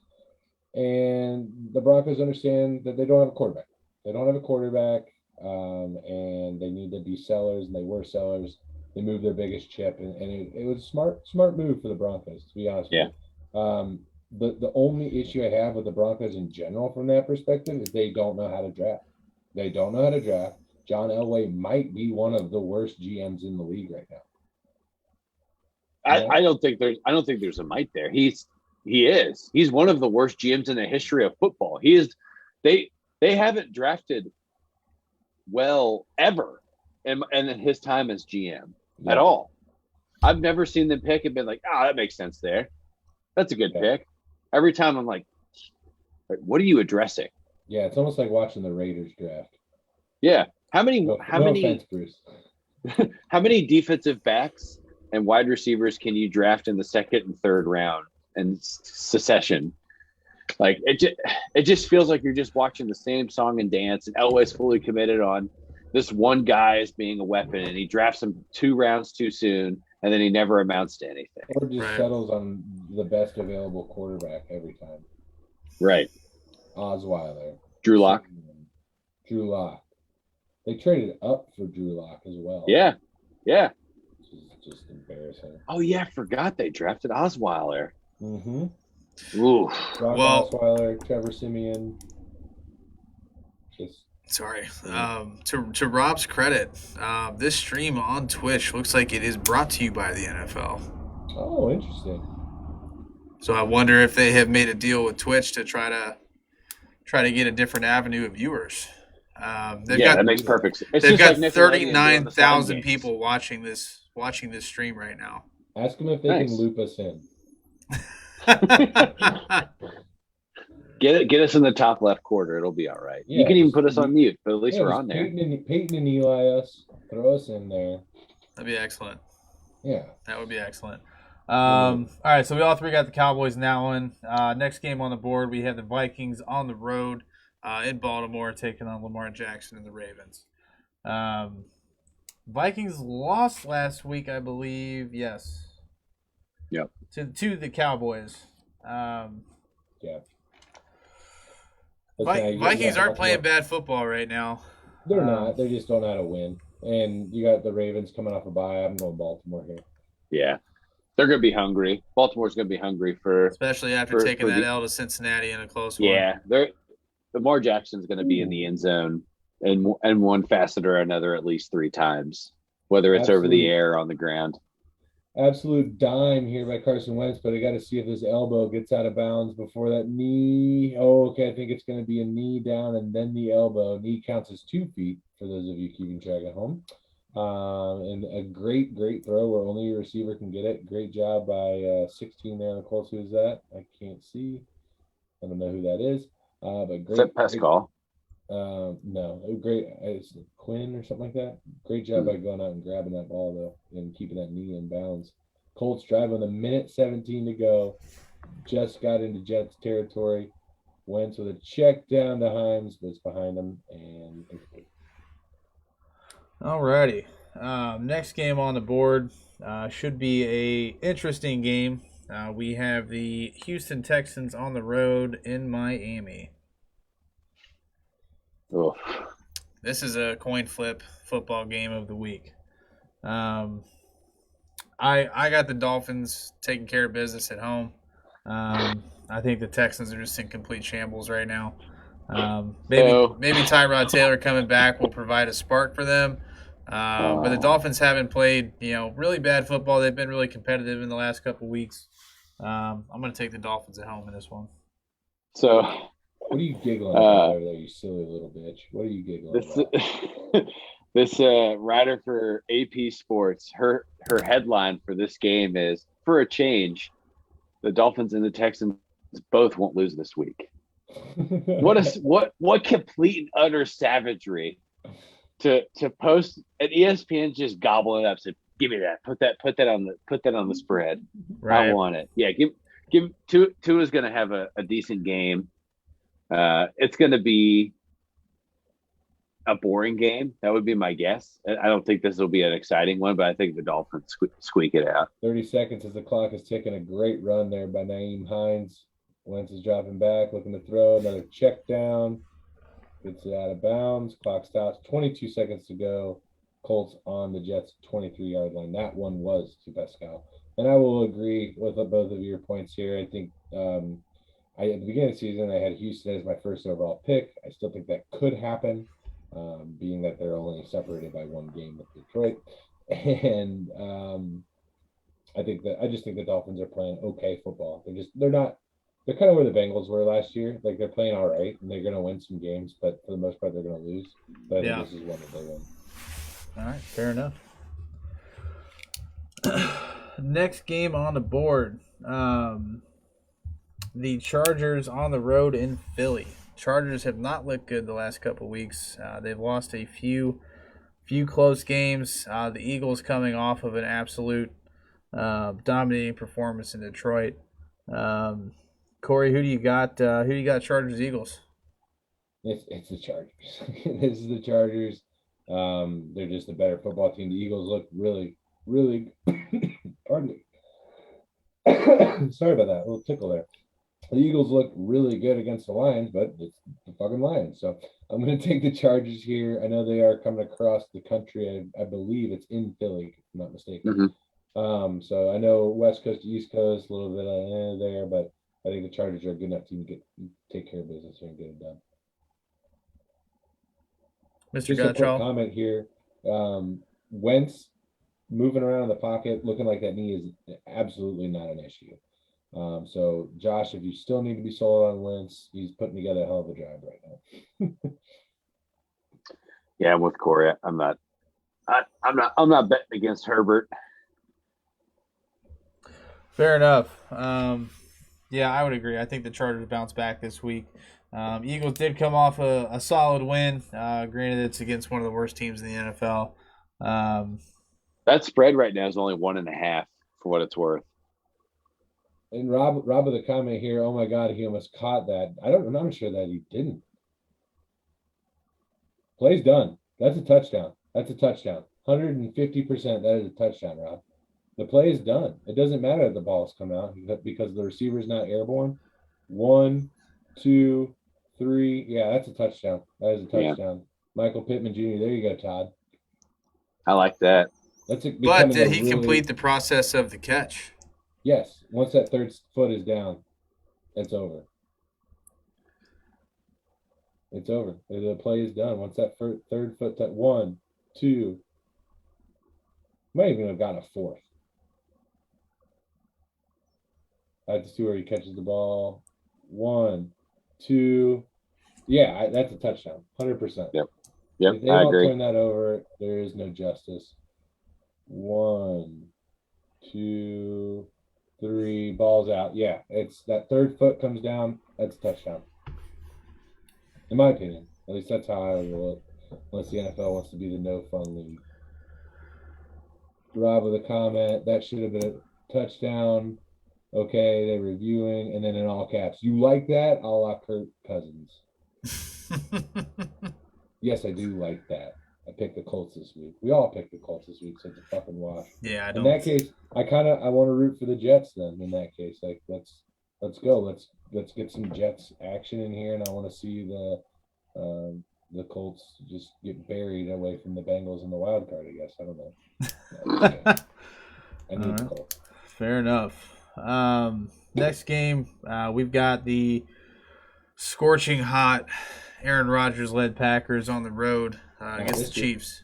And the Broncos understand that they don't have a quarterback. And they need to be sellers, and they were sellers. They moved their biggest chip, and it was a smart move for the Broncos, to be honest with you. The only issue I have with the Broncos in general from that perspective is they don't know how to draft. John Elway might be one of the worst GMs in the league right now. I don't think there's a might there. He is. He's one of the worst GMs in the history of football. He is. They haven't drafted well ever in his time as GM at all. I've never seen them pick and been like, that makes sense there. That's a good pick. Every time I'm like, what are you addressing? Yeah, it's almost like watching the Raiders draft. Yeah. How many offense, Bruce. How many defensive backs and wide receivers can you draft in the 2nd and 3rd round and succession? Like it just feels like you're just watching the same song and dance, and Elway's fully committed on this one guy is being a weapon, and he drafts him 2 rounds too soon, and then he never amounts to anything. Or just settles on the best available quarterback every time. Right. Osweiler. Drew Lock. They traded up for Drew Lock as well. Yeah. Which is just embarrassing. Oh, yeah, I forgot they drafted Osweiler. Mm-hmm. Ooh. Osweiler, Trevor Siemian. Sorry. To Rob's credit, this stream on Twitch looks like it is brought to you by the NFL. Oh, interesting. So I wonder if they have made a deal with Twitch to try to get a different avenue of viewers. That makes perfect sense. They've got 39,000 people watching this stream right now. Ask them if they can loop us in. Get us in the top left quarter. It'll be all right. Yeah, you can even put us on mute, but at least we're on there. Peyton and Eli us. Throw us in there. That'd be excellent. Yeah. That would be excellent. All right, so we all three got the Cowboys in that one. Next game on the board, we have the Vikings on the road in Baltimore taking on Lamar Jackson and the Ravens. Vikings lost last week, I believe. Yes. Yep. To the Cowboys. Yeah. Vikings aren't playing bad football right now. They're not. They just don't know how to win. And you got the Ravens coming off a bye. I'm going Baltimore here. Yeah. They're going to be hungry. Baltimore's going to be hungry especially after taking that L to Cincinnati in a close one. Yeah. Lamar Jackson's going to be in the end zone in one facet or another at least 3 times, whether it's over the air or on the ground. Absolute dime here by Carson Wentz, but I got to see if his elbow gets out of bounds before that knee. Oh, okay. I think it's going to be a knee down and then the elbow. Knee counts as 2 feet for those of you keeping track at home. And a great throw where only your receiver can get it. Great job by 16 there on the Colts. Who is that? I can't see. I don't know who that is. But great. Is that Pascal? No, great. It's Quinn or something like that. Great job by going out and grabbing that ball though and keeping that knee in bounds. Colts drive with 1:17 to go. Just got into Jets territory. Wentz with a check down to Himes, but it's behind him and. Alrighty. Next game on the board should be a interesting game. We have the Houston Texans on the road in Miami. Oh. This is a coin flip football game of the week. I got the Dolphins taking care of business at home. I think the Texans are just in complete shambles right now. Maybe Tyrod Taylor coming back will provide a spark for them. But the Dolphins haven't played, really bad football. They've been really competitive in the last couple of weeks. I'm going to take the Dolphins at home in this one. So, what are you giggling about over there, you silly little bitch? What are you giggling about? This writer for AP Sports, her headline for this game is, for a change, the Dolphins and the Texans both won't lose this week. What complete and utter savagery to post, and ESPN just gobbling it up, said, give me that, put that on the spread. Right. I want it. Yeah, give Tua's gonna have a decent game. It's gonna be a boring game. That would be my guess. I don't think this will be an exciting one, but I think the Dolphins squeak it out. 30 seconds as the clock is ticking. A great run there by Nyheim Hines. Wentz is dropping back, looking to throw. Another check down. Gets it out of bounds. Clock stops. 22 seconds to go. Colts on the Jets' 23-yard line. That one was to Pascal. And I will agree with both of your points here. I think at the beginning of the season, I had Houston as my first overall pick. I still think that could happen, being that they're only separated by 1 game with Detroit. And I just think the Dolphins are playing okay football. They're kind of where the Bengals were last year. Like, they're playing all right, and they're going to win some games, but for the most part, they're going to lose. But I think this is one that they win. All right, fair enough. Next game on the board, the Chargers on the road in Philly. Chargers have not looked good the last couple of weeks. They've lost a few close games. The Eagles coming off of an absolute dominating performance in Detroit. Corey, who do you got? Who do you got? Chargers, Eagles. It's the Chargers. This is the Chargers. They're just a better football team. The Eagles look really, really pardon me. Sorry about that. A little tickle there. The Eagles look really good against the Lions, but it's the fucking Lions. So I'm going to take the Chargers here. I know they are coming across the country. I believe it's in Philly, if I'm not mistaken. So I know West Coast to East Coast, a little bit there, but I think the Chargers are a good enough team to take care of business here and get it done. Mr. Just a quick comment here. Wentz moving around in the pocket, looking like that knee is absolutely not an issue. So, Josh, if you still need to be sold on Wentz, he's putting together a hell of a job right now. Yeah, I'm with Corey. I'm not betting against Herbert. Fair enough. Yeah, I would agree. I think the Chargers bounce back this week. Eagles did come off a solid win. Granted, it's against one of the worst teams in the NFL. That spread right now is only 1.5 for what it's worth. And Rob with a comment here. Oh my God, he almost caught that. I'm not sure that he didn't. Play's done. That's a touchdown. 150%. That is a touchdown, Rob. The play is done. It doesn't matter if the ball's come out because the receiver's not airborne. 1, 2, 3. Yeah, that's a touchdown. That is a touchdown. Yeah. Michael Pittman Jr. There you go, Todd. I like that. But did he complete the process of the catch? Yes. Once that third foot is down, it's over. It's over. The play is done. Once that third foot, 1, 2, might even have got a fourth. I have to see where he catches the ball. 1, 2. Yeah, that's a touchdown. 100%. Yep, if they I don't agree. turn that over, there is no justice. 1, 2, 3. Balls out. Yeah, it's that third foot comes down. That's a touchdown. In my opinion. At least that's how I will look. Unless the NFL wants to be the no fun league. Rob with a comment. That should have been a touchdown. Okay, they're reviewing, and then in all caps, you like that? A la Kirk Cousins. Yes, I do like that. I picked the Colts this week. We all picked the Colts this week, so it's a fucking wash. Yeah, I don't. In that case, I want to root for the Jets then. In that case, like let's go. Let's get some Jets action in here, and I want to see the Colts just get buried away from the Bengals in the wild card. I guess I don't know. I need the Colts. Fair enough. Next game, we've got the scorching hot Aaron Rodgers-led Packers on the road against the Chiefs.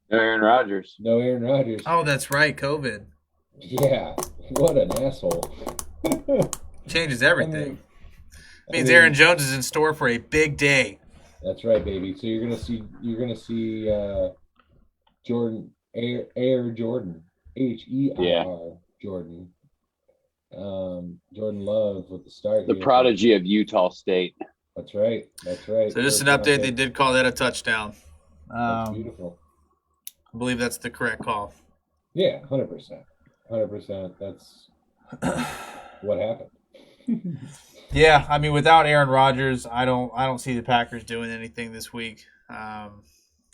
No Aaron Rodgers. No Aaron Rodgers. Oh, that's right, COVID. Yeah, what an asshole. Changes everything. Means Aaron Jones is in store for a big day. That's right, baby. So you're gonna see Jordan Air Jordan HEIR Jordan. Jordan Love with the start. The prodigy of Utah State. That's right. So just an update, they did call that a touchdown. That's beautiful. I believe that's the correct call. Yeah, 100%. 100%. That's what happened. Yeah, I mean, without Aaron Rodgers, I don't see the Packers doing anything this week.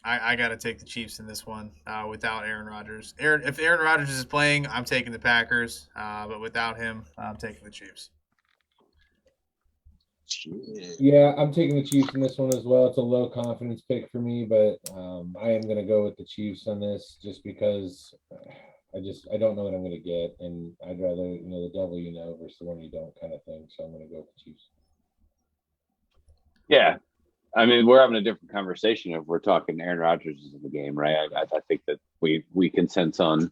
I got to take the Chiefs in this one without Aaron Rodgers. If Aaron Rodgers is playing, I'm taking the Packers. But without him, I'm taking the Chiefs. Yeah, I'm taking the Chiefs in this one as well. It's a low confidence pick for me, but I am going to go with the Chiefs on this just because I don't know what I'm going to get, and I'd rather the devil versus the one you don't kind of thing. So I'm going to go with the Chiefs. Yeah. I mean, we're having a different conversation if we're talking Aaron Rodgers is in the game, right? I think that we can sense on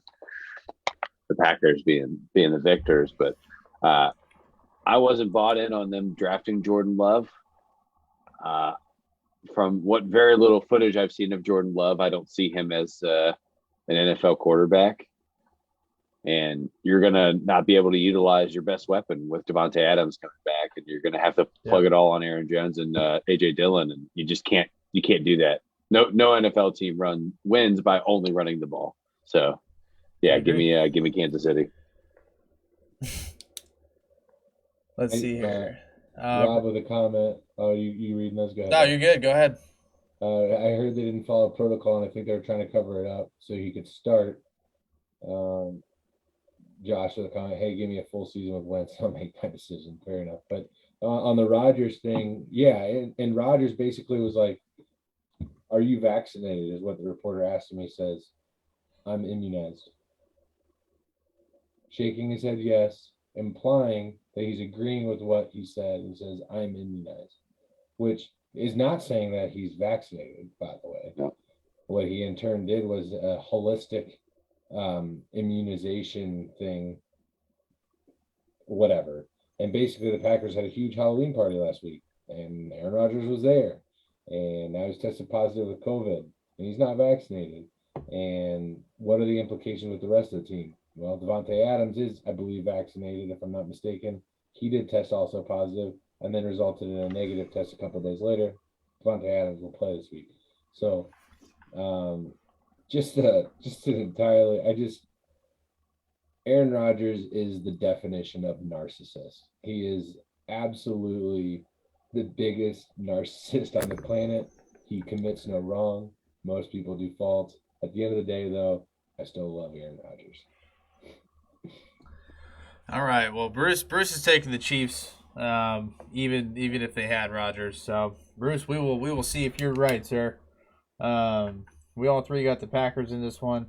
the Packers being the victors, but I wasn't bought in on them drafting Jordan Love. From what very little footage I've seen of Jordan Love, I don't see him as an NFL quarterback. And you're going to not be able to utilize your best weapon with Devontae Adams coming back, and you're going to have to plug it all on Aaron Jones and A.J. Dillon, and you just can't do that. No NFL team wins by only running the ball. So, yeah, give me Kansas City. Let's see here. Rob with a comment. Oh, you reading those? Go ahead. No, you're good. Go ahead. I heard they didn't follow protocol, and I think they were trying to cover it up so he could start. Josh with a comment, hey, give me a full season with Wentz. I'll make that decision. Fair enough. But on the Rodgers thing, yeah, and Rodgers basically was like, are you vaccinated, is what the reporter asked him. He says, I'm immunized. Shaking his head yes, implying that he's agreeing with what he said. He says, I'm immunized, which is not saying that he's vaccinated, by the way. No. What he in turn did was a holistic immunization thing, whatever. And basically the Packers had a huge Halloween party last week, and Aaron Rodgers was there, and now he's tested positive with COVID, and he's not vaccinated. And what are the implications with the rest of the team? Well, Devontae Adams is, I believe, vaccinated, if I'm not mistaken. He did test also positive, and then resulted in a negative test a couple of days later. Devontae Adams will play this week. So, Aaron Rodgers is the definition of narcissist. He is absolutely the biggest narcissist on the planet. He commits no wrong. Most people do fault. At the end of the day, though, I still love Aaron Rodgers. All right. Well, Bruce is taking the Chiefs, even if they had Rodgers. So, Bruce, we will see if you're right, sir. We all three got the Packers in this one.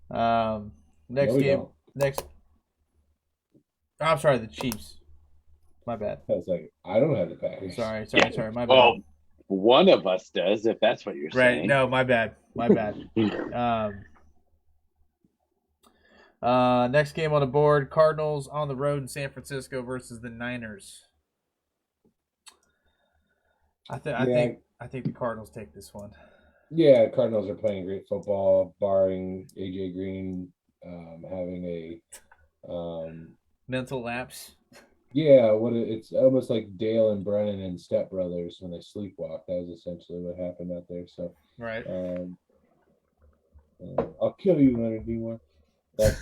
Next game. Next. I'm sorry, the Chiefs. My bad. I was like, I don't have the Packers. Sorry. My bad. Well, one of us does, if that's what you're saying. Right. No, my bad. Next game on the board: Cardinals on the road in San Francisco versus the Niners. I think the Cardinals take this one. Yeah, Cardinals are playing great football, barring AJ Green having a mental lapse. Yeah, it's almost like Dale and Brennan and Step Brothers when they sleepwalk. That was essentially what happened out there. So right. I'll kill you, Leonard Nimoy. That's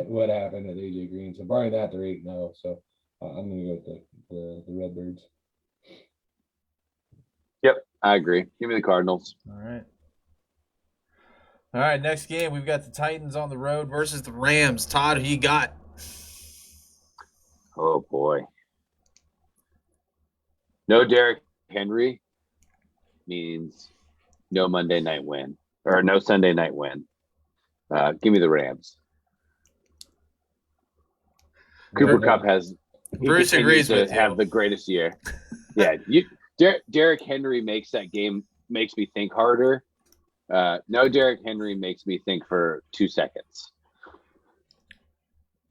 what happened at AJ Green. So barring that, they're 8-0. So I'm going to go with the Redbirds. Yep, I agree. Give me the Cardinals. All right, next game, we've got the Titans on the road versus the Rams. Todd, who you got? Oh, boy. No Derrick Henry means no Monday night win, or no Sunday night win. Give me the Rams. Cooper Kupp Bruce agrees with have the greatest year. Yeah, Derrick Henry makes me think harder. No Derrick Henry makes me think for 2 seconds.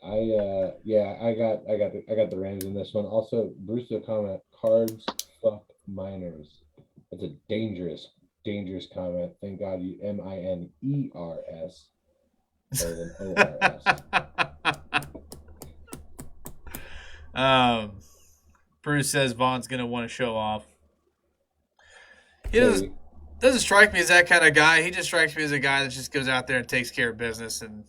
I got the Rams in this one. Also, Bruce will comment, Cards fuck minors. That's a dangerous comment. Thank God you MINERS rather than ORS. Bruce says Vaughn's gonna want to show off. He doesn't strike me as that kind of guy. He just strikes me as a guy that just goes out there and takes care of business and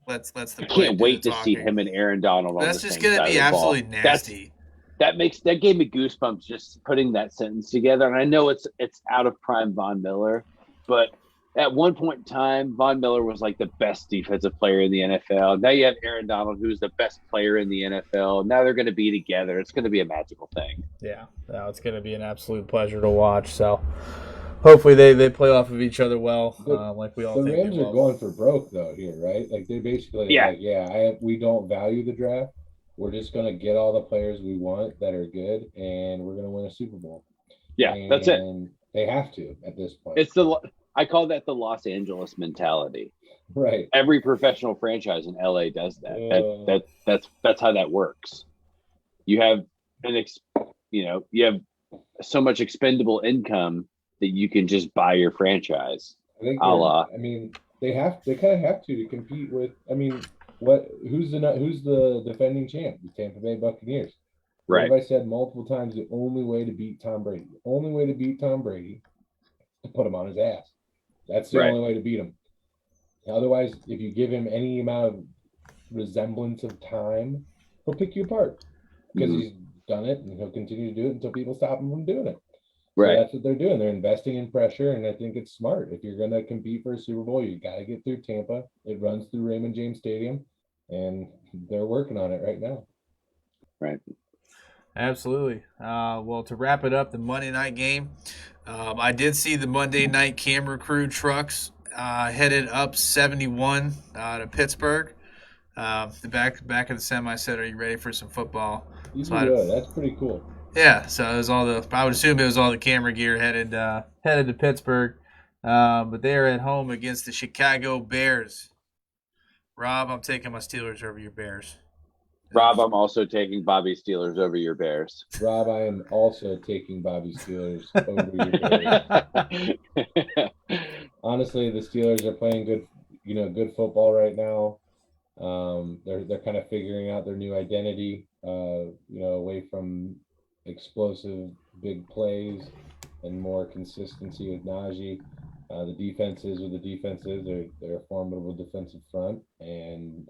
lets the. I can't wait to see him and Aaron Donald. That's just going to be absolutely nasty. That gave me goosebumps just putting that sentence together. And I know it's out of prime Von Miller, but at one point in time, Von Miller was like the best defensive player in the NFL. Now you have Aaron Donald, who's the best player in the NFL. Now they're going to be together. It's going to be a magical thing. Yeah, it's going to be an absolute pleasure to watch. So hopefully they play off of each other well, like we all think. The Rams are going for broke, though, here, right? Like, they basically we don't value the draft. We're just going to get all the players we want that are good, and we're going to win a Super Bowl. Yeah, that's it. They have to at this point. I call that the Los Angeles mentality. Right. Every professional franchise in LA does that. That's how that works. You have you have so much expendable income that you can just buy your franchise. I think they kind of have to compete with. Who's the defending champ? The Tampa Bay Buccaneers. Right. I've said multiple times, the only way to beat Tom Brady is to put him on his ass. That's the only way to beat him. Otherwise, if you give him any amount of resemblance of time, he'll pick you apart because he's done it, and he'll continue to do it until people stop him from doing it. So Right. that's what they're doing. They're investing in pressure, and I think it's smart. If you're going to compete for a Super Bowl, you got to get through Tampa. It runs through Raymond James Stadium, and they're working on it right now. Right. Absolutely. Well, to wrap it up, the Monday night game, I did see the Monday night camera crew trucks headed up 71 to Pittsburgh. The back of the semi said, "Are you ready for some football?" Did So you really? That's pretty cool. yeah, so it was all the. I would assume it was all the camera gear headed to Pittsburgh, but they are at home against the Chicago Bears. Rob, I'm taking my Steelers over your Bears. Rob, I'm also taking Bobby Steelers over your Bears. Rob, I am also taking Bobby Steelers over your Bears. Honestly, the Steelers are playing good football right now. They're kind of figuring out their new identity, away from explosive big plays and more consistency with Najee. The defenses are the defenses. They're a formidable defensive front, and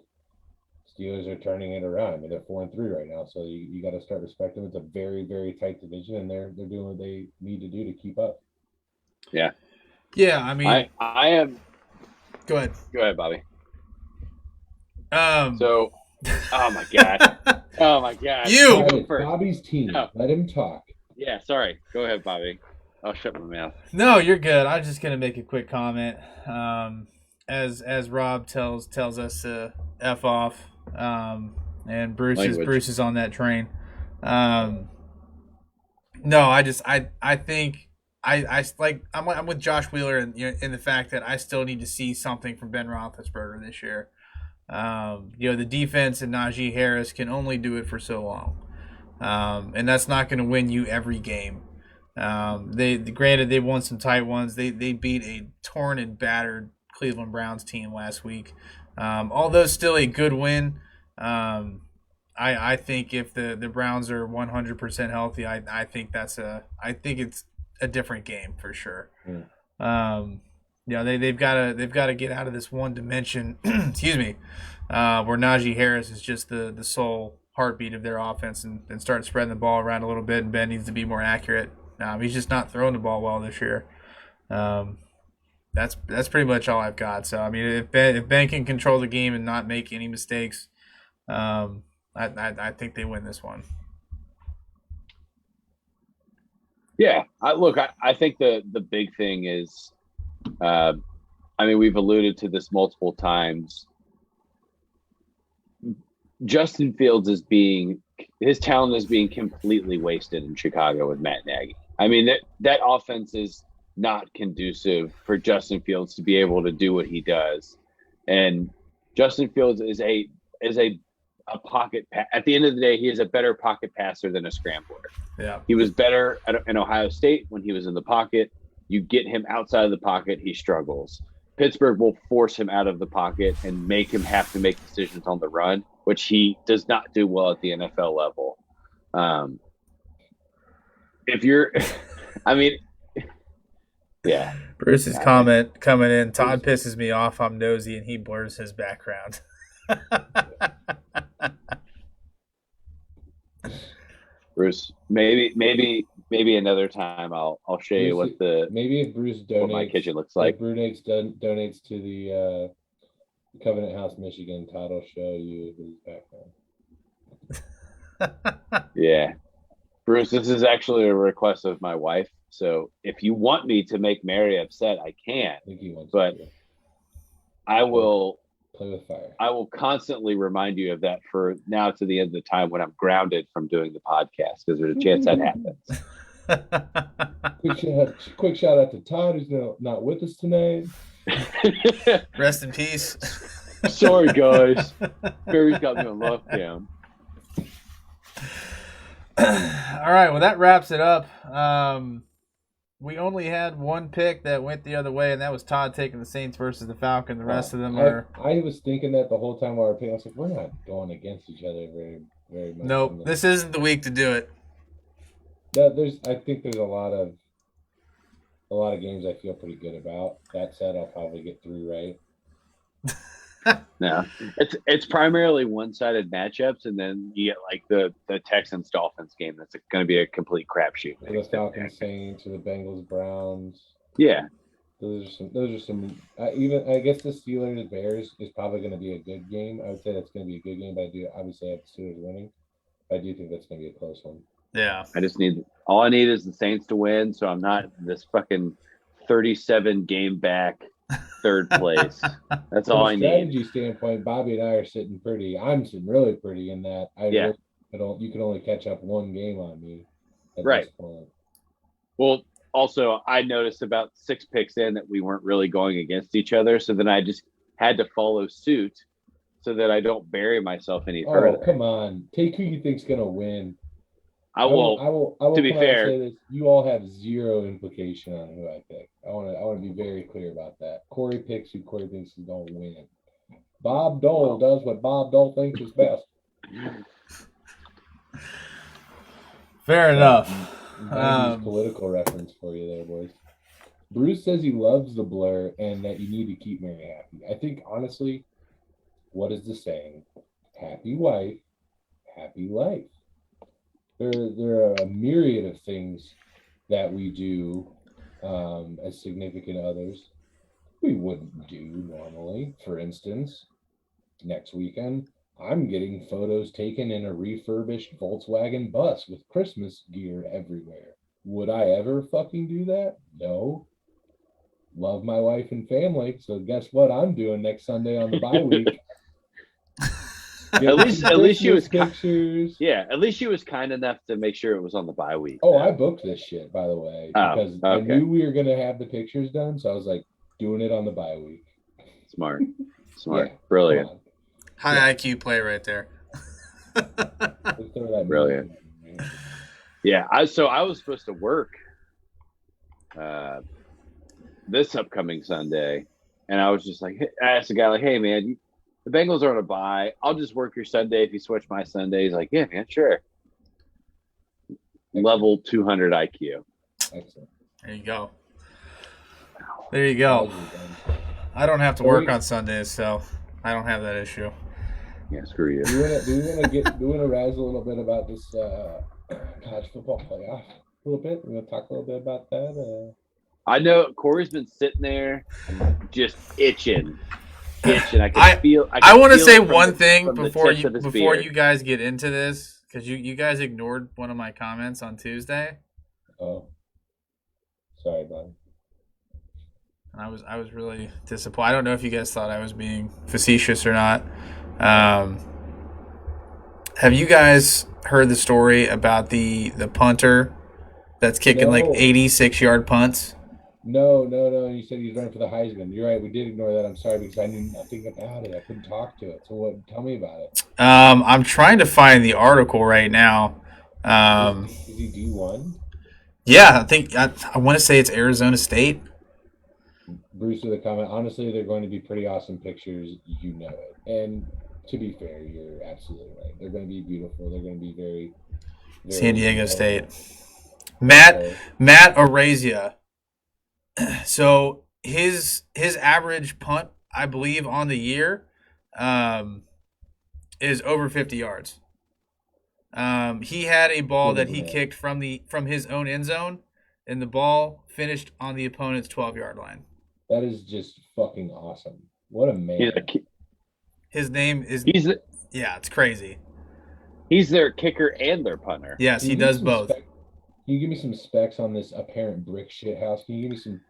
Steelers are turning it around. I mean, they're 4-3 right now, so you got to start respecting them. It's a very, very tight division, and they're doing what they need to do to keep up. Yeah. Yeah, I mean, I am. Go ahead. Go ahead, Bobby. So, oh my god, oh my god, you go first. Bobby's team. No. Let him talk. Yeah, sorry. Go ahead, Bobby. I'll shut my mouth. No, you're good. I'm just gonna make a quick comment. As Rob tells us to f off, and Bruce is on that train. No, I think I'm with Josh Wheeler in the fact that I still need to see something from Ben Roethlisberger this year. The defense and Najee Harris can only do it for so long, and that's not going to win you every game. Granted they won some tight ones. They beat a torn and battered Cleveland Browns team last week. Although still a good win. I think if the Browns are 100% healthy, I think it's a different game for sure. They've got to get out of this one dimension. Excuse me, where Najee Harris is just the sole heartbeat of their offense and start spreading the ball around a little bit. And Ben needs to be more accurate. He's just not throwing the ball well this year. That's pretty much all I've got. So I mean, if Ben can control the game and not make any mistakes, I think they win this one. Yeah, I think the big thing is, we've alluded to this multiple times. Justin Fields his talent is being completely wasted in Chicago with Matt Nagy. I mean, that offense is not conducive for Justin Fields to be able to do what he does. And Justin Fields is a pocket at the end of the day, he is a better pocket passer than a scrambler. Yeah. He was better in Ohio State when he was in the pocket. You get him outside of the pocket, he struggles. Pittsburgh will force him out of the pocket and make him have to make decisions on the run, which he does not do well at the NFL level. Yeah. Bruce's comment coming in. Todd pisses me off. I'm nosy, and he blurs his background. Bruce, maybe another time I'll show you what if Bruce donates, what my kitchen looks like. If Bruce donates to the Covenant House, Michigan, Todd will show you his background. Yeah, Bruce, this is actually a request of my wife. So if you want me to make Mary upset, I can. I think he wants but to. I will play with fire. I will constantly remind you of that for now to the end of the time when I'm grounded from doing the podcast, because there's a chance that happens. Quick shout out to Todd, who's not with us tonight. Rest in peace. Sorry, guys. Barry's got me on lockdown. All right, well, that wraps it up. We only had one pick that went the other way, and that was Todd taking the Saints versus the Falcons. The rest of them are. I was thinking that the whole time while we were picking. I was like, we're not going against each other very, very much. Nope, this isn't the week to do it. I think there's a lot of games I feel pretty good about. That said, I'll probably get 3 right. No, it's primarily one-sided matchups, and then you get like the Texans Dolphins game. That's going to be a complete crapshoot. The Falcons Saints or the Bengals Browns. Yeah, those are some. Even I guess the Steelers Bears is probably going to be a good game. I would say that's going to be a good game, but I do obviously have the Steelers winning. I do think that's going to be a close one. Yeah, all I need is the Saints to win, so I'm not this fucking 37 game back third place. That's all I need. From a strategy standpoint, Bobby and I are sitting pretty. I'm sitting really pretty in that. You can only catch up one game on me at this point. Well, also I noticed about 6 picks in that we weren't really going against each other, so then I just had to follow suit so that I don't bury myself any further. Oh, come on. Take who you think's gonna win. I will. To be fair, say this, you all have zero implication on who I pick. I want to be very clear about that. Corey picks who Corey thinks is going to win. Bob Dole does what Bob Dole thinks is best. Fair enough. Political reference for you there, boys. Bruce says he loves the blur and that you need to keep Mary happy. I think honestly, what is the saying? Happy wife, happy life. There are a myriad of things that we do as significant others we wouldn't do normally. For instance, next weekend, I'm getting photos taken in a refurbished Volkswagen bus with Christmas gear everywhere. Would I ever fucking do that? No. Love my wife and family, so guess what I'm doing next Sunday on the bye week? At least she was pictures. At least she was kind enough to make sure it was on the bye week. Oh, I booked this shit, by the way, because I knew we were gonna have the pictures done, so I was like doing it on the bye week. Smart, yeah, brilliant. High IQ play right there. Brilliant. Yeah, I was supposed to work this upcoming Sunday, and I was just like, I asked the guy like, "Hey, man, the Bengals are on a bye. I'll just work your Sunday if you switch my Sunday." He's like, "Yeah, man, sure." Level 200 IQ. Excellent. There you go. There you go. I don't have to work on Sundays, so I don't have that issue. Yeah, screw you. Do we want to razz a little bit about this college football playoff? A little bit. We want to talk a little bit about that. I know Corey's been sitting there just itching. I want to say one thing before you guys get into this, because you guys ignored one of my comments on Tuesday. Oh, sorry, bud. I was really disappointed. I don't know if you guys thought I was being facetious or not. Have you guys heard the story about the punter that's kicking like 86-yard punts? No. You said he's running for the Heisman. You're right. We did ignore that. I'm sorry because I knew nothing about it. I couldn't talk to it. So tell me about it. I'm trying to find the article right now. Is he D1? Yeah, I think I want to say it's Arizona State. Bruce with a comment. Honestly, they're going to be pretty awesome pictures. You know it. And to be fair, you're absolutely right. They're going to be beautiful. They're going to be very, very San Diego State. Matt Araiza. So his average punt, I believe, on the year is over 50 yards. He had a ball that he kicked from his own end zone, and the ball finished on the opponent's 12-yard line. That is just fucking awesome. What a man. His name is it's crazy. He's their kicker and their punter. Yes, he does both. Can you give me some specs on this apparent brick shit house? Can you give me some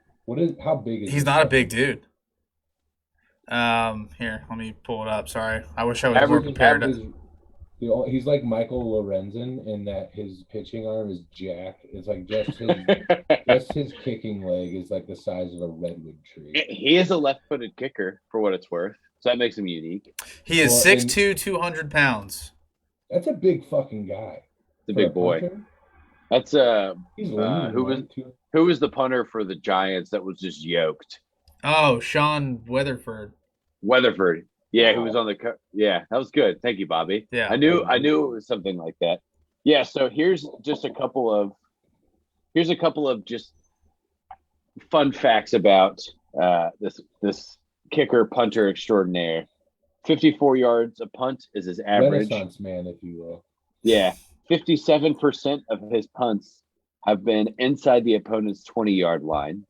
how big is He's not a big dude. Here, let me pull it up. Sorry. I wish I was more prepared. He's like Michael Lorenzen in that his pitching arm is jacked. It's like just his kicking leg is like the size of a redwood tree. He is a left-footed kicker for what it's worth, so that makes him unique. He is 6'2", 200 pounds. That's a big fucking guy. The big boy. Punter? That's who was the punter for the Giants that was just yoked? Oh, Sean Weatherford. Yeah, who was on the that was good. Thank you, Bobby. Yeah. I knew it was something like that. Yeah, so here's a couple of just fun facts about this kicker punter extraordinaire. 54 yards a punt is his average. Renaissance man, if you will. Yeah. 57% of his punts have been inside the opponent's 20-yard line.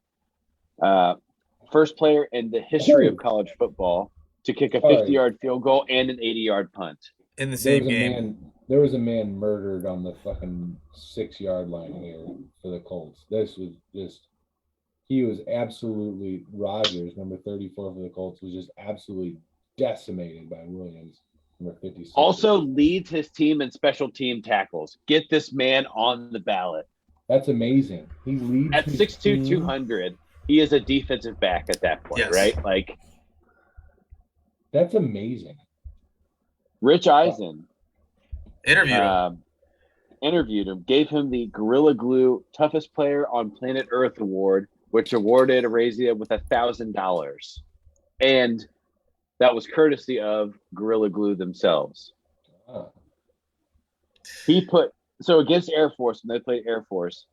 First player in the history of college football to kick a 50-yard field goal and an 80-yard punt. In the same game. There was a man murdered on the fucking 6-yard line here for the Colts. This was just – he was absolutely – Rodgers, number 34 for the Colts, was just absolutely decimated by Williams, number 56. Also leads his team in special team tackles. Get this man on the ballot. That's amazing. He leads at 6'2", 200. He is a defensive back at that point, yes. Right? Like, that's amazing. Rich Eisen interviewed him, gave him the Gorilla Glue Toughest Player on Planet Earth award, which awarded Arezia with $1,000, and that was courtesy of Gorilla Glue themselves. He put against Air Force when they played Air Force,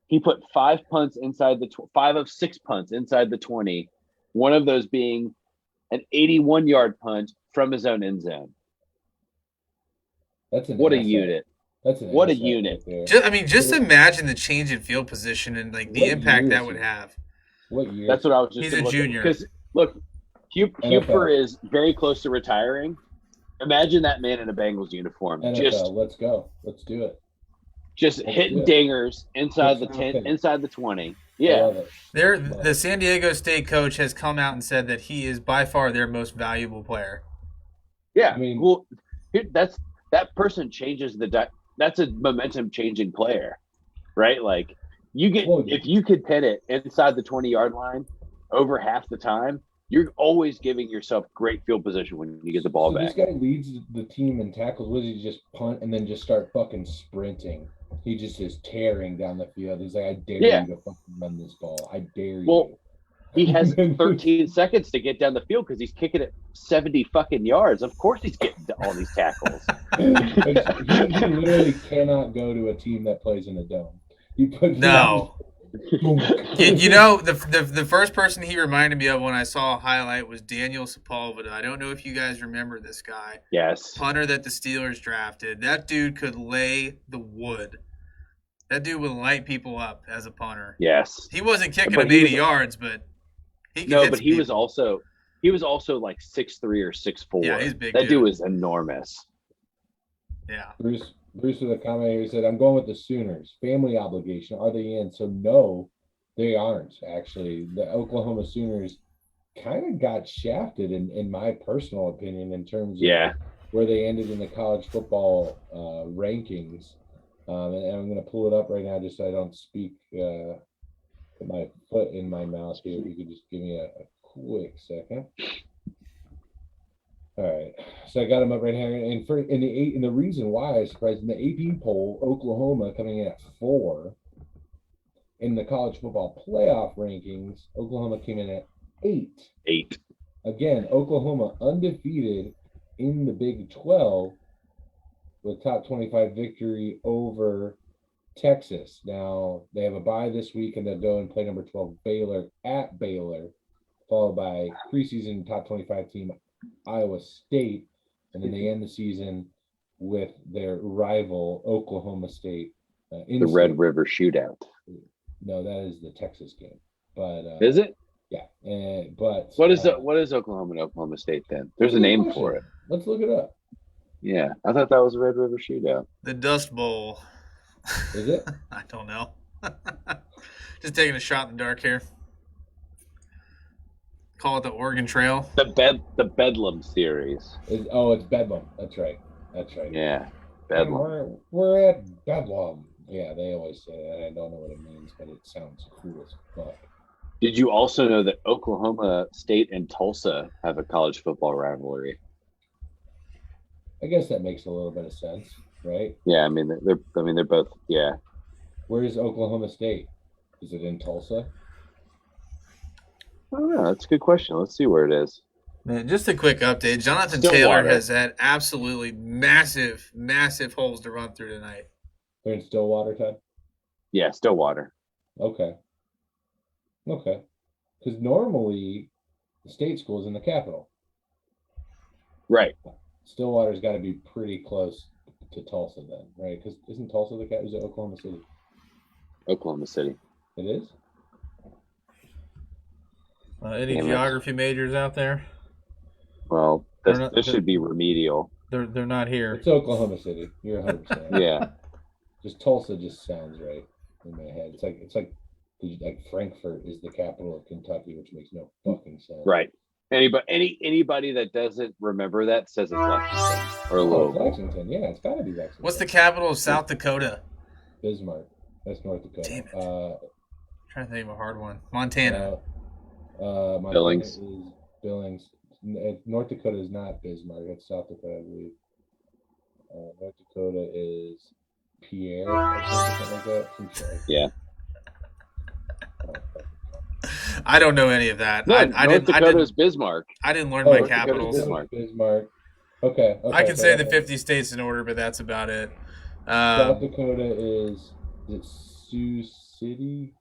he put 5 punts inside the 5 of 6 punts inside the 20. One of those being an 81-yard punt from his own end zone. What a unit! What a unit! Just imagine the change in field position and like the impact that would have. What year? That's what I was just. He's a junior. Because look, Huber is very close to retiring. Imagine that man in a Bengals uniform. NFL, let's go. Let's do it. Just hitting dingers inside the 10, inside the 20. Yeah. The San Diego State coach has come out and said that he is by far their most valuable player. Yeah. That person changes that's a momentum changing player, right? Like if you could pin it inside the 20-yard line over half the time, you're always giving yourself great field position when you get the ball back. This guy leads the team in tackles. What does he just punt and then just start fucking sprinting? He just is tearing down the field. He's like, I dare you to fucking run this ball. I dare you. He has 13 seconds to get down the field because he's kicking it 70 fucking yards. Of course he's getting all these tackles. He literally cannot go to a team that plays in a dome. No. The first person he reminded me of when I saw a highlight was Daniel Sepulveda. I don't know if you guys remember this guy. Yes. Punter that the Steelers drafted. That dude could lay the wood. That dude would light people up as a punter. Yes. He wasn't kicking him 80 yards, but he could hit he was also like 6'3" or 6'4". Yeah, he's big. That dude was enormous. Yeah. Bruce with a comment here said, I'm going with the Sooners. Family obligation. Are they in? So no, they aren't, actually. The Oklahoma Sooners kind of got shafted, in my personal opinion, in terms of where they ended in the college football rankings. And I'm going to pull it up right now just so I don't speak put my foot in my mouth here. If you could just give me a quick second. All right, so I got them up right here, and the reason why I was surprised in the AP poll, Oklahoma coming in at 4. In the college football playoff rankings, Oklahoma came in at 8. 8. Again, Oklahoma undefeated in the Big 12 with top 25 victory over Texas. Now they have a bye this week, and they'll go and play number 12 Baylor at Baylor, followed by preseason top 25 team Iowa State, and then they end the season with their rival Oklahoma State. The Red River Shootout. No, that is the Texas game. But is it? Yeah. But what is Oklahoma and Oklahoma State then? There's a name for it. Let's look it up. Yeah, I thought that was the Red River Shootout. The Dust Bowl. Is it? I don't know. Just taking a shot in the dark here. Call it the Oregon Trail. The Bedlam series. It's Bedlam. That's right. Yeah, Bedlam. We're at Bedlam. Yeah, they always say that. I don't know what it means, but it sounds cool as fuck. Did you also know that Oklahoma State and Tulsa have a college football rivalry? I guess that makes a little bit of sense, right? Yeah, they're both. Yeah. Where is Oklahoma State? Is it in Tulsa? I don't know. That's a good question. Let's see where it is. Man, just a quick update. Jonathan Stillwater. Taylor has had absolutely massive, massive holes to run through tonight. They're in Stillwater, Ted? Yeah, Stillwater. Okay. Because normally the state school is in the capital. Right. Stillwater's got to be pretty close to Tulsa then, right? Because isn't Tulsa is it Oklahoma City? Oklahoma City. It is? Any geography majors out there? Well, this should be remedial. They're not here. It's Oklahoma City. You're 100%. Yeah. Just Tulsa just sounds right in my head. It's like Frankfurt is the capital of Kentucky, which makes no fucking sense. Right. Anybody that doesn't remember that says it's Lexington or Louisville. Lexington, yeah, it's got to be Lexington. What's the capital of South Dakota? Bismarck. That's North Dakota. Damn it. Trying to think of a hard one. Montana. Montana Billings. Is Billings. North Dakota is not Bismarck. It's South Dakota, I believe. North Dakota is Pierre or something like that. Some shit. Yeah. I don't know any of that. No, North Dakota is Bismarck. I didn't learn my capitals. Bismarck. Okay. I can say the 50 states in order, but that's about it. South Dakota is it Sioux City?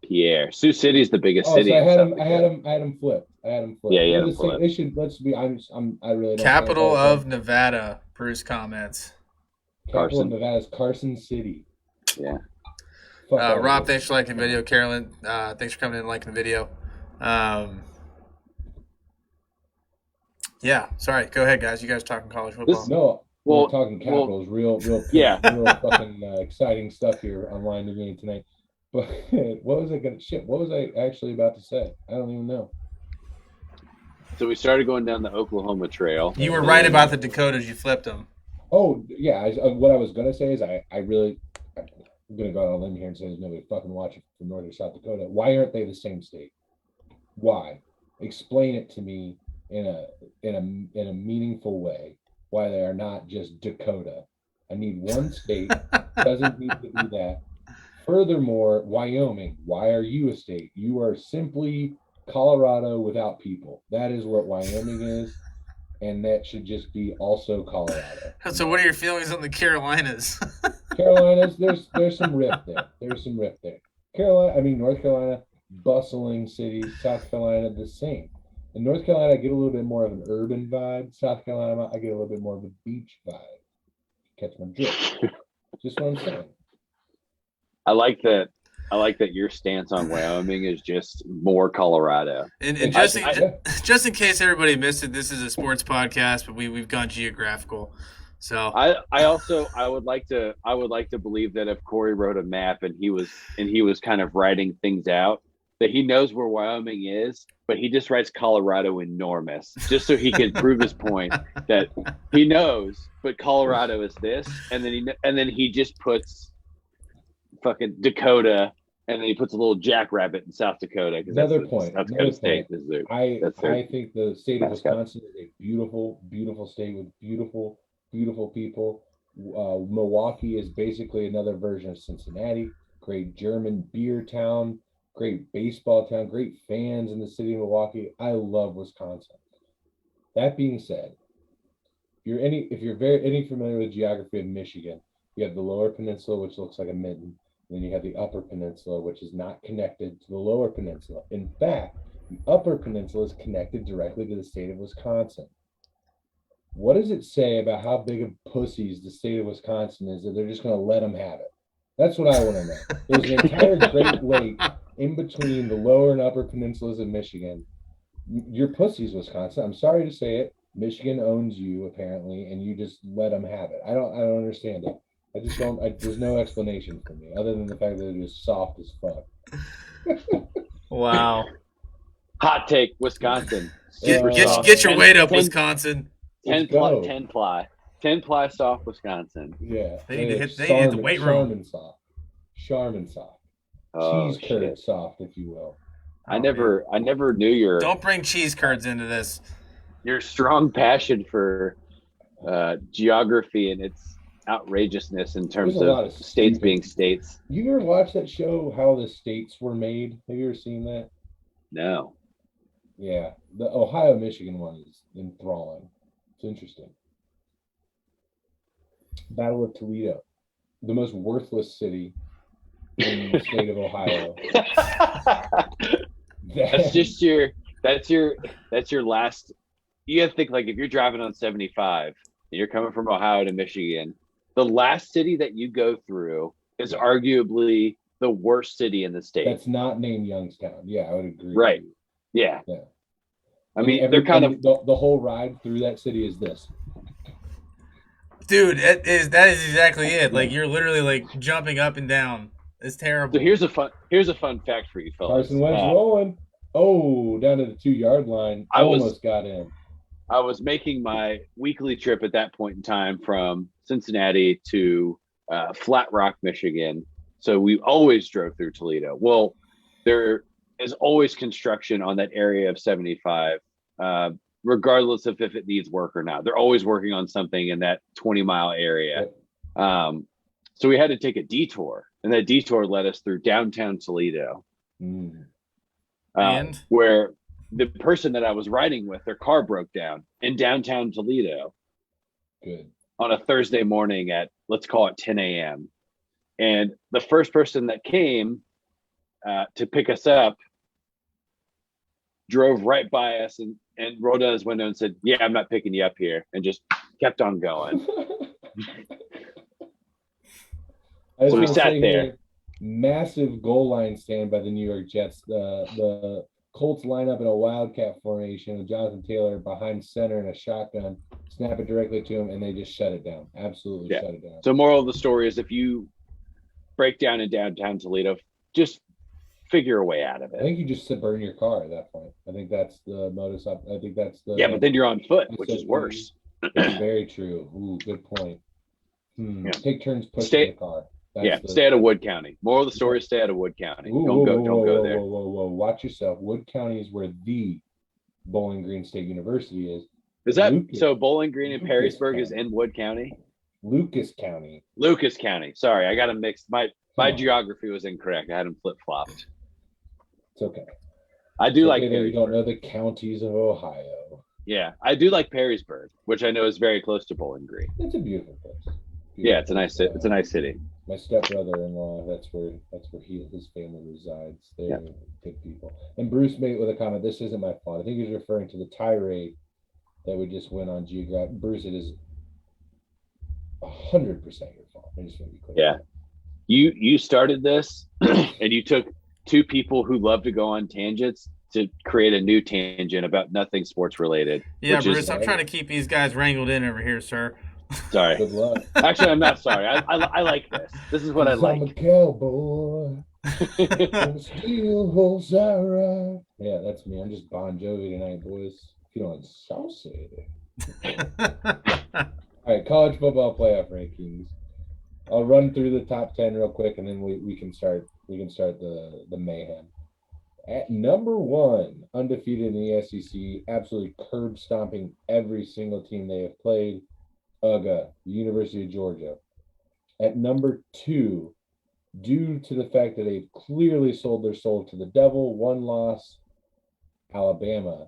Pierre. Sioux City is the biggest city. So I had him flipped. Yeah, yeah. Let's be. I really don't. Capital of Nevada. Bruce comments. Capital of Nevada is Carson City. Yeah. Rob, thanks for liking the video. Carolyn, thanks for coming in and liking the video. Yeah, sorry. Go ahead, guys. You guys are talking college football. We're talking Capitals. Real fucking exciting stuff here on Line the Game tonight. But what was I actually about to say? I don't even know. So we started going down the Oklahoma Trail. You were right about the Dakotas. You flipped them. Oh, yeah. What I was going to say is I'm going to go out on a limb here and say there's nobody fucking watching from North or South Dakota. Why aren't they the same state? Why? Explain it to me in a meaningful way. Why they are not just Dakota. I need one state. Doesn't need to be that. Furthermore, Wyoming. Why are you a state? You are simply Colorado without people. That is what Wyoming is. And that should just be also Colorado. So what are your feelings on the Carolinas? Carolinas, there's some rift there. North Carolina, bustling city. South Carolina, the same. In North Carolina, I get a little bit more of an urban vibe. South Carolina, I get a little bit more of a beach vibe. Catch my drift. Just what I'm saying. I like that your stance on Wyoming is just more Colorado. And just in case everybody missed it, this is a sports podcast, but we've gone geographical. So I would like to believe that if Corey wrote a map and he was kind of writing things out, that he knows where Wyoming is, but he just writes Colorado enormous just so he can prove his point that he knows, but Colorado is this, and then he just puts fucking Dakota, and then he puts a little jackrabbit in South Dakota. Another point. South Dakota State is I think the state of Wisconsin is a beautiful, beautiful state with beautiful, beautiful people. Milwaukee is basically another version of Cincinnati. Great German beer town, great baseball town, great fans in the city of Milwaukee. I love Wisconsin. That being said, if you're any familiar with geography of Michigan, you have the Lower Peninsula, which looks like a mitten. Then you have the Upper Peninsula, which is not connected to the Lower Peninsula. In fact, the Upper Peninsula is connected directly to the state of Wisconsin. What does it say about how big of pussies the state of Wisconsin is that they're just going to let them have it? That's what I want to know. There's an entire Great Lake in between the Lower and Upper Peninsulas of Michigan. You're pussies, Wisconsin. I'm sorry to say it. Michigan owns you, apparently, and you just let them have it. I don't understand it. I just don't. There's no explanation for me other than the fact that it is soft as fuck. Wow. Hot take, Wisconsin. Get your weight up, Wisconsin. 10 ply soft, Wisconsin. Yeah. They need to hit the weight room. Charmin soft. Oh, cheese curd soft, if you will. I never knew your. Don't bring cheese curds into this. Your strong passion for geography and its outrageousness in terms of states being states. You ever watch that show, How the States Were Made? Have you ever seen that? No. Yeah. The Ohio-Michigan one is enthralling. It's interesting. Battle of Toledo. The most worthless city in the state of Ohio. That's your last you have to think like if you're driving on 75 and you're coming from Ohio to Michigan, the last city that you go through is arguably the worst city in the state. That's not named Youngstown. Yeah, I would agree. Right. Yeah. I mean, they're kind of the whole ride through that city is this. Dude, that is exactly it. Like you're literally like jumping up and down. It's terrible. So here's a fun fact for you fellas. Carson Wentz rolling. Oh, down to the 2-yard line. Almost got in. I was making my weekly trip at that point in time from Cincinnati to Flat Rock, Michigan. So we always drove through Toledo. Well, there is always construction on that area of 75, regardless of if it needs work or not. They're always working on something in that 20-mile area. So we had to take a detour, and that detour led us through downtown Toledo. And where the person that I was riding with, their car broke down in downtown Toledo. Good. On a Thursday morning at, let's call it 10 a.m. And the first person that came to pick us up drove right by us and rolled down his window and said, "Yeah, I'm not picking you up here," and just kept on going. So we sat there. Massive goal line stand by the New York Jets. The Colts line up in a wildcat formation with Jonathan Taylor behind center in a shotgun, snap it directly to him, and they just shut it down. Absolutely shut it down. So moral of the story is if you break down in downtown Toledo, just figure a way out of it. I think you just burn your car at that point. I think that's the modus op. I think that's the but then you're on foot, which is worse. That's very true. Ooh, good point. Take turns pushing the car. Stay out of Wood County. Moral of the story is stay out of Wood County. Don't go there. Whoa. Watch yourself. Wood County is where the Bowling Green State University is. Is that so? Bowling Green and Perrysburg is in Wood County? Lucas County. Sorry, I got them mixed. My geography was incorrect. I had them flip-flopped. It's okay. I do like Perrysburg. You don't know the counties of Ohio. Yeah, I do like Perrysburg, which I know is very close to Bowling Green. It's a beautiful place. Yeah, it's a nice city. My stepbrother-in-law, that's where his family resides. They're good people. And Bruce made it with a comment. This isn't my fault. I think he's referring to the tirade that we just went on geographic. Bruce, it is 100% your fault. I just want to be clear. Yeah, you started this, and you took two people who love to go on tangents to create a new tangent about nothing sports related. Yeah, Bruce, I'm trying to keep these guys wrangled in over here, sir. Sorry. Good luck. Actually, I'm not sorry. I like this. This is what I like. I'm a cowboy. Steel horse I ride. Yeah, that's me. I'm just Bon Jovi tonight, boys. If you don't say it. All right, college football playoff rankings. I'll run through the top 10 real quick, and then we can start the mayhem. At number 1, undefeated in the SEC, absolutely curb stomping every single team they have played. UGA, the University of Georgia. At number 2, due to the fact that they've clearly sold their soul to the devil, 1 loss, Alabama.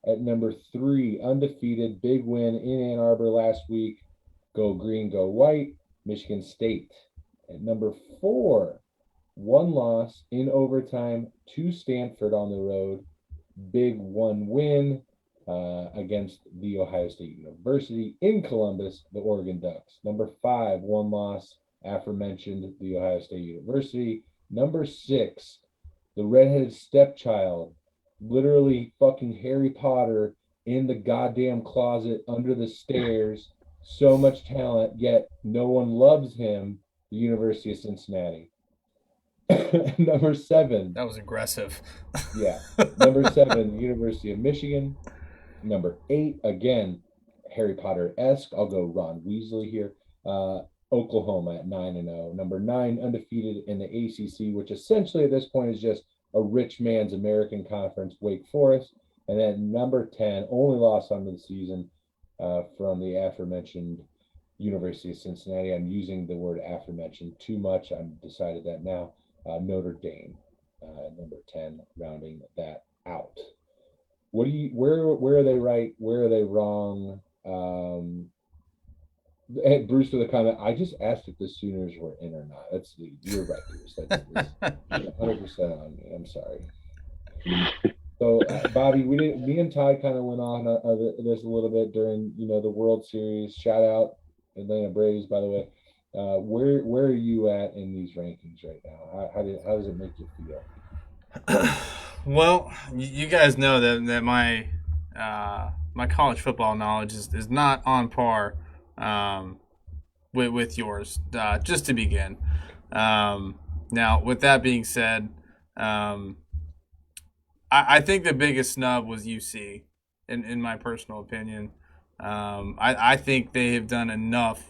At number 3, undefeated, big win in Ann Arbor last week. Go green, go white, Michigan State. At number 4, 1 loss in overtime to Stanford on the road. Big 1 win against the Ohio State University in Columbus, the Oregon Ducks. Number 5, 1 loss, aforementioned the Ohio State University. Number 6, the redheaded stepchild, literally fucking Harry Potter in the goddamn closet under the stairs. So much talent, yet no one loves him, the University of Cincinnati. Number 7. That was aggressive. Yeah. Number 7, University of Michigan. Number 8, again, Harry Potter-esque. I'll go Ron Weasley here. Oklahoma at 9-0. Number 9, undefeated in the ACC, which essentially at this point is just a rich man's American Conference, Wake Forest. And then number 10, only loss on the season from the aforementioned University of Cincinnati. I'm using the word aforementioned too much. I've decided that now. Notre Dame, number 10, rounding that out. Where are they right? Where are they wrong? Hey, Bruce with a comment. I just asked if the Sooners were in or not. You're right, Bruce. That's 100% on me. I'm sorry. So, Bobby, me and Todd kind of went on this a little bit during, the World Series. Shout out Atlanta Braves, by the way. Where are you at in these rankings right now? How does it make you feel? Well, you guys know that my college football knowledge is not on par with yours. Just to begin, now with that being said, I think the biggest snub was UC, in my personal opinion. I think they have done enough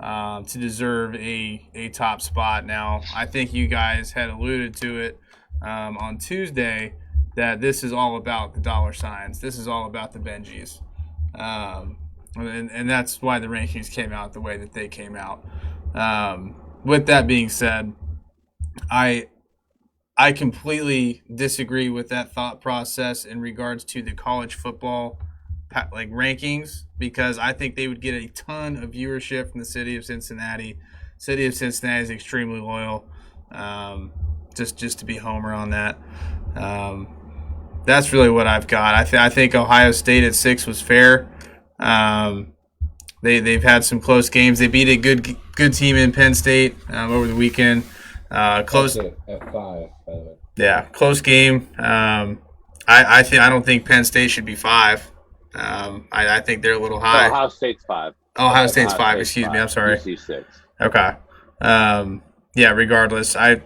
to deserve a top spot. Now, I think you guys had alluded to it on Tuesday that this is all about the dollar signs. This is all about the Benjis. And that's why the rankings came out the way that they came out. With that being said, I completely disagree with that thought process in regards to the college football rankings, because I think they would get a ton of viewership from the city of Cincinnati. City of Cincinnati is extremely loyal. Just to be homer on that. That's really what I've got. I think Ohio State at 6 was fair. They've had some close games. They beat a good team in Penn State over the weekend. Close at 5, by the way. Yeah, close game. I don't think Penn State should be 5. I think they're a little high. Ohio State's 5. Ohio State's 5. Excuse me. I'm sorry. UC 6. Okay. Yeah. Regardless, I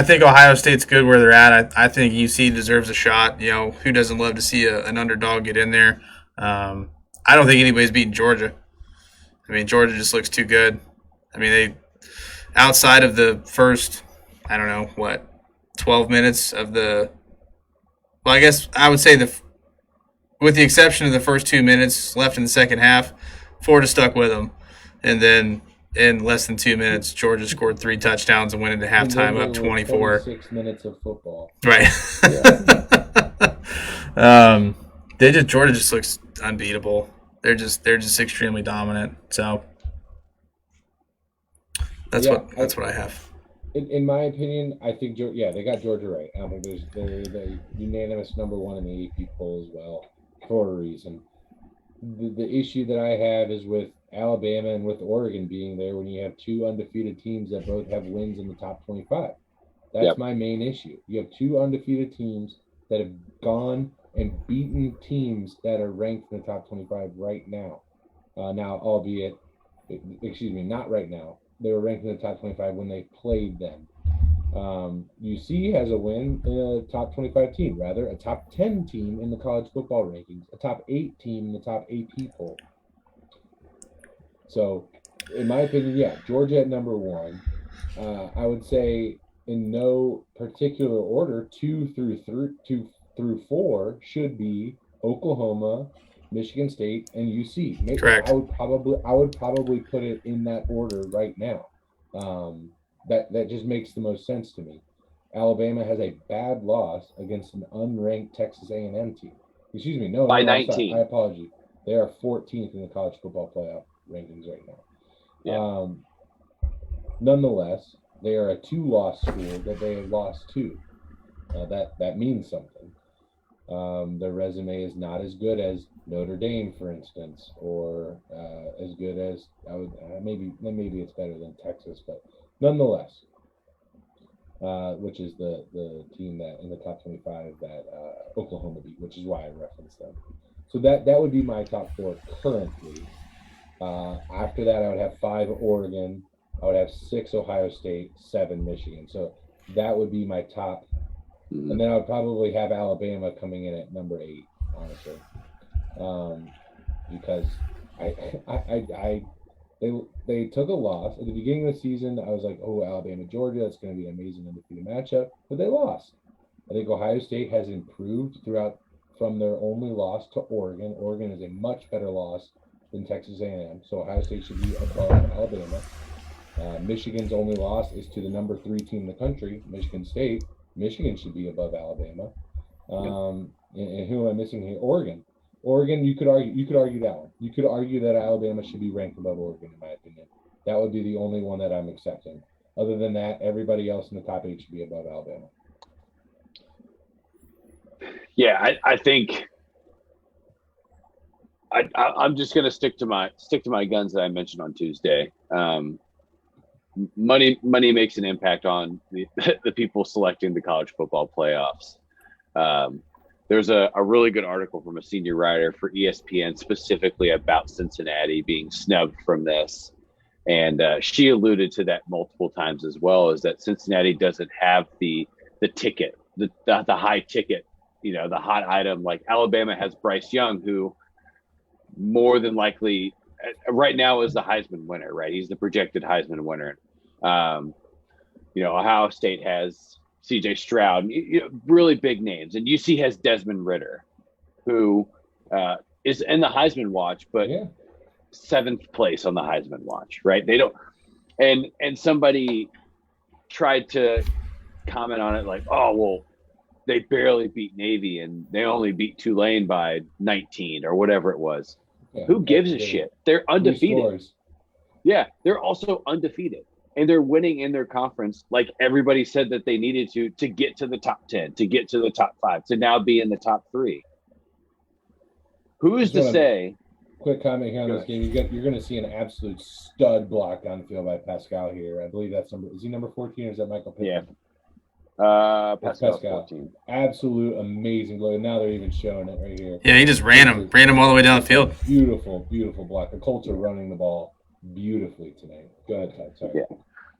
think Ohio State's good where they're at. I think UC deserves a shot. Who doesn't love to see an underdog get in there? I don't think anybody's beating Georgia. I mean, Georgia just looks too good. I mean, they outside of the first, 12 minutes of the. Well, I guess I would say with the exception of the first 2 minutes left in the second half, Florida stuck with them, and then in less than 2 minutes, Georgia scored 3 touchdowns and went into halftime up 24. 6 minutes of football. Right. Georgia just looks unbeatable. They're just extremely dominant. So that's what I have. In my opinion, I think they got Georgia right. I think they're the unanimous number 1 in the AP poll as well for a reason. The issue that I have is with Alabama and with Oregon being there when you have 2 undefeated teams that both have wins in the top 25. That's my main issue. You have 2 undefeated teams that have gone and beaten teams that are ranked in the top 25 right now. Not right now. They were ranked in the top 25 when they played them. UC has a win in a top 25 team, rather a top 10 team in the college football rankings, a top 8 team in the top AP poll. So, in my opinion, Georgia at number 1. I would say in no particular order, 2 through 4 should be Oklahoma, Michigan State, and UC. Correct. I would probably put it in that order right now. That just makes the most sense to me. Alabama has a bad loss against an unranked Texas A&M team. Excuse me, no, by 19. I apologize. They are 14th in the college football playoff rankings right now. Yeah. Nonetheless, they are a 2-loss school that they have lost to. That means something. Their resume is not as good as Notre Dame, for instance, or as good as maybe it's better than Texas, but nonetheless, which is the team that in the top 25 that Oklahoma beat, which is why I referenced them. So that would be my top 4 currently. After that, I would have 5 Oregon, I would have 6 Ohio State, 7 Michigan. So that would be my top. And then I would probably have Alabama coming in at number 8, honestly, because they took a loss at the beginning of the season. I was like, oh, Alabama, Georgia, that's going to be an amazing undefeated matchup, but they lost. I think Ohio State has improved from their only loss to Oregon. Oregon is a much better loss than Texas A&M, so Ohio State should be above Alabama. Michigan's only loss is to the number 3 team in the country, Michigan State. Michigan should be above Alabama. And who am I missing here? Oregon. Oregon, you could argue that one. You could argue that Alabama should be ranked above Oregon, in my opinion. That would be the only one that I'm accepting. Other than that, everybody else in the top 8 should be above Alabama. Yeah, I think I'm just going to stick to my guns that I mentioned on Tuesday. Money makes an impact on the people selecting the college football playoffs. There's a really good article from a senior writer for ESPN specifically about Cincinnati being snubbed from this. And she alluded to that multiple times as well, is that Cincinnati doesn't have the ticket, the high ticket, the hot item. Like Alabama has Bryce Young, who more than likely right now is the Heisman winner, right? He's the projected Heisman winner. Ohio State has CJ Stroud, really big names. And UC has Desmond Ridder, who is in the Heisman watch, but seventh place on the Heisman watch, right? They don't, and somebody tried to comment on it like, oh, well, they barely beat Navy and they only beat Tulane by 19 or whatever it was. Yeah, who gives a shit? They're undefeated. Yeah, they're also undefeated. And they're winning in their conference like everybody said that they needed to get to the top 10, to get to the top 5, to now be in the top 3. Who's to say? Quick comment here on this game. You're going to see an absolute stud block downfield by Pascal here. I believe that's is he number 14 or is that Michael Pittman? Yeah. Pascal 14. Absolute amazing block. Now they're even showing it right here. Yeah, he just ran him all the way down the field. Beautiful, beautiful block. The Colts are running the ball beautifully tonight. Go ahead, Todd. Sorry. Yeah.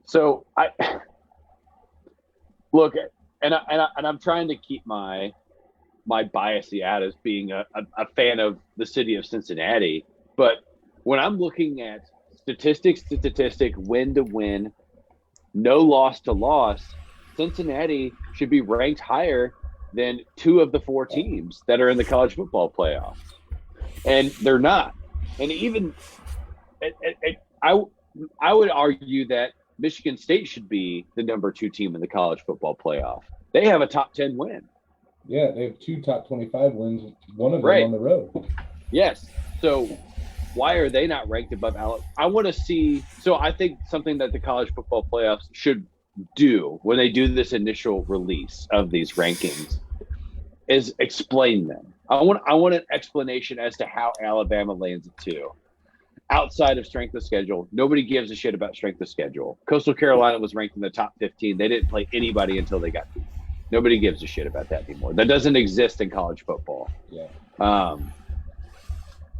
So I look, and I'm trying to keep my bias out as being a fan of the city of Cincinnati. But when I'm looking at statistics to statistic, win to win, no loss to loss, Cincinnati should be ranked higher than 2 of the 4 teams that are in the college football playoff. And they're not. And even I would argue that Michigan State should be the number 2 team in the college football playoff. They have a top 10 win. Yeah, they have 2 top 25 wins, one of them on the road. Yes. So why are they not ranked above Alabama? I want to see. So I think something that the college football playoffs should do when they do this initial release of these rankings is explain them. I want an explanation as to how Alabama lands at 2. Outside of strength of schedule, nobody gives a shit about strength of schedule. Coastal Carolina was ranked in the top 15. They didn't play anybody until they got beat. Nobody gives a shit about that anymore. That doesn't exist in college football. Yeah.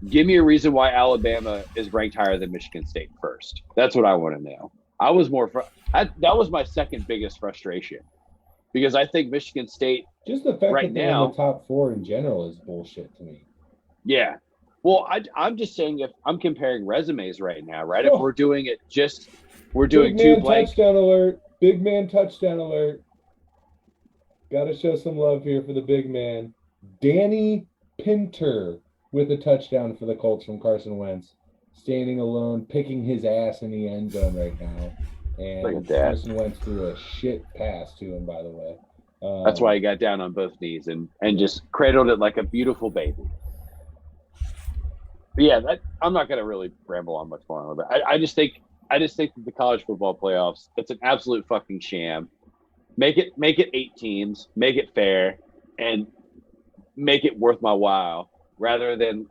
Give me a reason why Alabama is ranked higher than Michigan State first. That's what I want to know. I was that was my second biggest frustration because I think Michigan State just the fact that they're in the top 4 in general is bullshit to me. Yeah. Well, I'm just saying if I'm comparing resumes right now, right? If we're doing it we're doing big 2 blank. Touchdown alert. Big man touchdown alert. Got to show some love here for the big man. Danny Pinter with a touchdown for the Colts from Carson Wentz. Standing alone, picking his ass in the end zone right now. And Carson Wentz threw a shit pass to him, by the way. That's why he got down on both knees and just cradled it like a beautiful baby. But yeah, I'm not going to really ramble on much more on it. I just think that the college football playoffs, it's an absolute fucking sham. Make it 8 teams, make it fair, and make it worth my while, rather than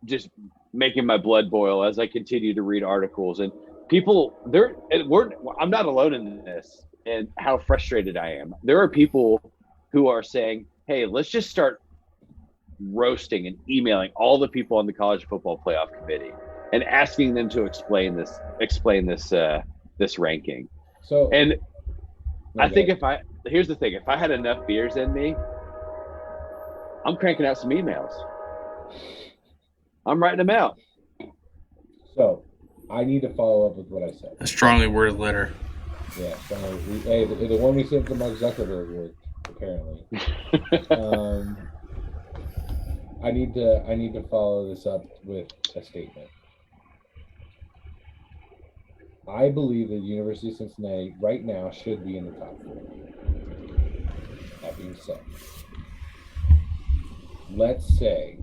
just making my blood boil as I continue to read articles. And people, I'm not alone in this and how frustrated I am. There are people who are saying, hey, let's just start roasting and emailing all the people on the college football playoff committee and asking them to explain this ranking. So, and I think here's the thing, if I had enough beers in me, I'm cranking out some emails. I'm writing them out. So I need to follow up with what I said. A strongly worded letter. Yeah. The one we sent to Mark Zuckerberg worked, apparently. I need to follow this up with a statement. I believe that the University of Cincinnati right now should be in the top 4. That being said, let's say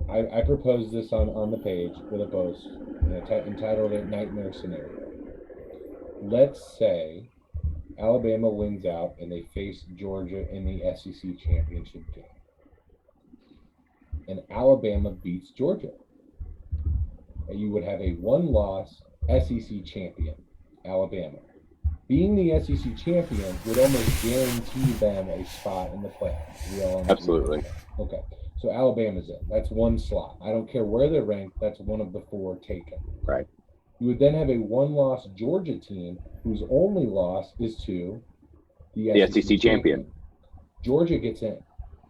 I proposed this on the page with a post entitled "A Nightmare Scenario." Let's say Alabama wins out and they face Georgia in the SEC championship game. And Alabama beats Georgia. And you would have a one-loss SEC champion, Alabama. Being the SEC champion would almost guarantee them a spot in the playoffs. Absolutely. Okay. So Alabama's in. That's one slot. I don't care where they're ranked. That's one of the 4 taken. Right. You would then have a one-loss Georgia team whose only loss is to the SEC champion. Georgia gets in.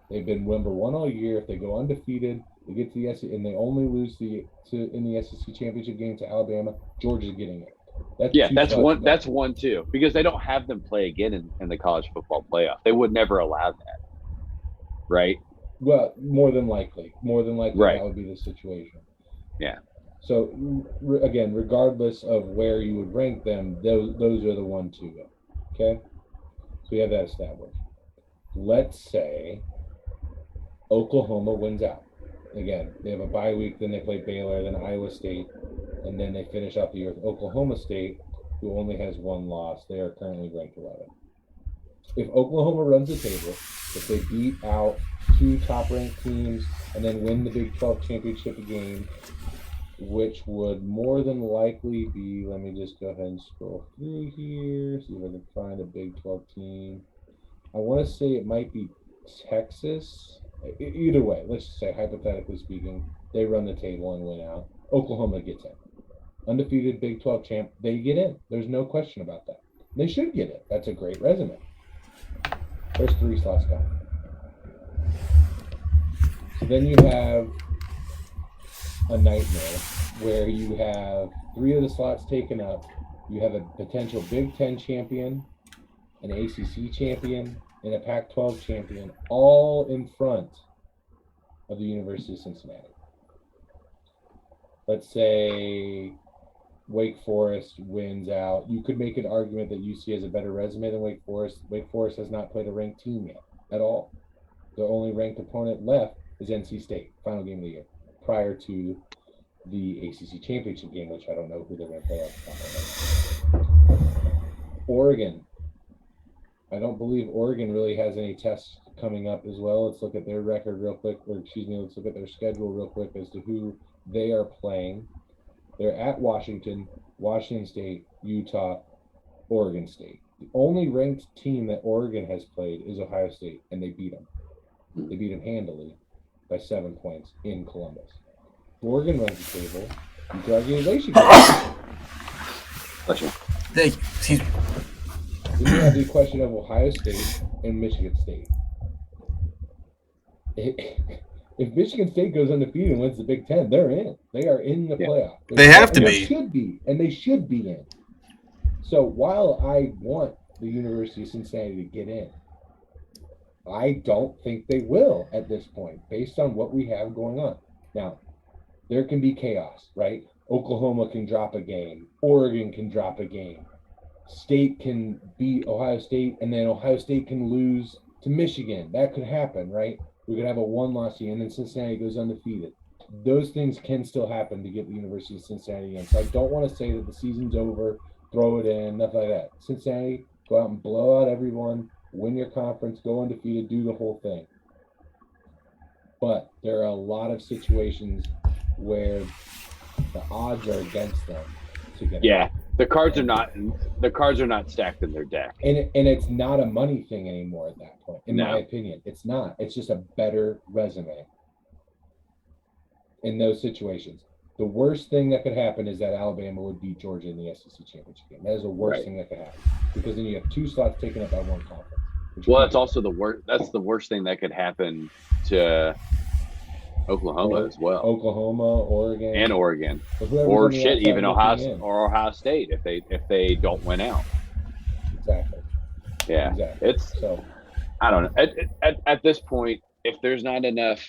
They've been number 1 all year. If they go undefeated, they get to the SEC, and they only lose in the SEC championship game to Alabama. Georgia's getting it. That's one. That's one too, because they don't have them play again in the college football playoff. They would never allow that, right? Well, more than likely, right. That would be the situation. Yeah. So again, regardless of where you would rank them, those are the 1, 2. Okay, so we have that established. Let's say Oklahoma wins out. Again, they have a bye week, then they play Baylor, then Iowa State, and then they finish off the year with Oklahoma State, who only has 1 loss. They are currently ranked 11. If Oklahoma runs the table, if they beat out 2 top-ranked teams and then win the Big 12 championship game, which would more than likely be, let me just go ahead and scroll through here, see if I can find a Big 12 team. I want to say it might be Texas. Either way, let's just say, hypothetically speaking, they run the table and win out. Oklahoma gets in. Undefeated Big 12 champ, they get in. There's no question about that. They should get it. That's a great resume. There's 3 slots gone. So then you have a nightmare where you have 3 of the slots taken up. You have a potential Big 10 champion, an ACC champion, and a Pac-12 champion, all in front of the University of Cincinnati. Let's say Wake Forest wins out. You could make an argument that UC has a better resume than Wake Forest. Wake Forest has not played a ranked team yet at all. The only ranked opponent left is NC State, final game of the year, prior to the ACC championship game, which I don't know who they're going to play on. Oregon. I don't believe Oregon really has any tests coming up as well. Let's look at their record real quick, let's look at their schedule real quick as to who they are playing. They're at Washington, Washington State, Utah, Oregon State. The only ranked team that Oregon has played is Ohio State, and they beat them. They beat them handily by 7 points in Columbus. Oregon runs the table. You could argue they should get it. Thank you. Excuse me. Then you have the question of Ohio State and Michigan State. If Michigan State goes undefeated and wins the Big Ten, they're in. They are in the playoff. They have to be. They should be, and they should be in. So while I want the University of Cincinnati to get in, I don't think they will at this point, based on what we have going on. Now, there can be chaos, right? Oklahoma can drop a game. Oregon can drop a game. State can beat Ohio State, and then Ohio State can lose to Michigan. That could happen, right? We could have a 1-loss team, and then Cincinnati goes undefeated. Those things can still happen to get the University of Cincinnati in. So I don't want to say that the season's over, throw it in, nothing like that. Cincinnati, go out and blow out everyone, win your conference, go undefeated, do the whole thing. But there are a lot of situations where the odds are against them to get out. The cards are not stacked in their deck. And it's not a money thing anymore at that point, in my opinion. It's not. It's just a better resume in those situations. The worst thing that could happen is that Alabama would beat Georgia in the SEC championship game. That is the worst thing that could happen, because then you have 2 slots taken up by one conference. Well, that's also the worst. That's the worst thing that could happen to Oklahoma as well. Oklahoma, Oregon, or shit, even Ohio State if they don't win out. Exactly. Yeah, exactly. It's so. I don't know. At this point, if there's not enough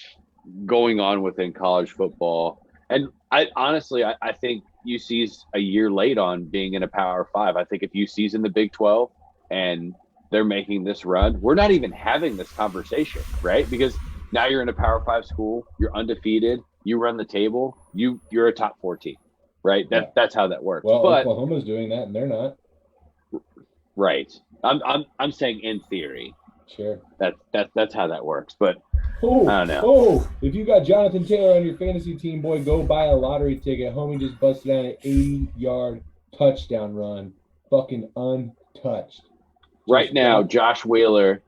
going on within college football, and I think UC's a year late on being in a Power 5. I think if UC's in the Big 12 and they're making this run, we're not even having this conversation, right? Because now you're in a Power 5 school, you're undefeated, you run the table, you're a top 4 team, right? That's how that works. Well, but Oklahoma's doing that, and they're not. Right. I'm saying in theory. Sure. That's how that works. But Oh, I don't know. Oh, if you got Jonathan Taylor on your fantasy team, boy, go buy a lottery ticket. Homie just busted out an 80-yard touchdown run. Fucking untouched. Right now, Josh Wheeler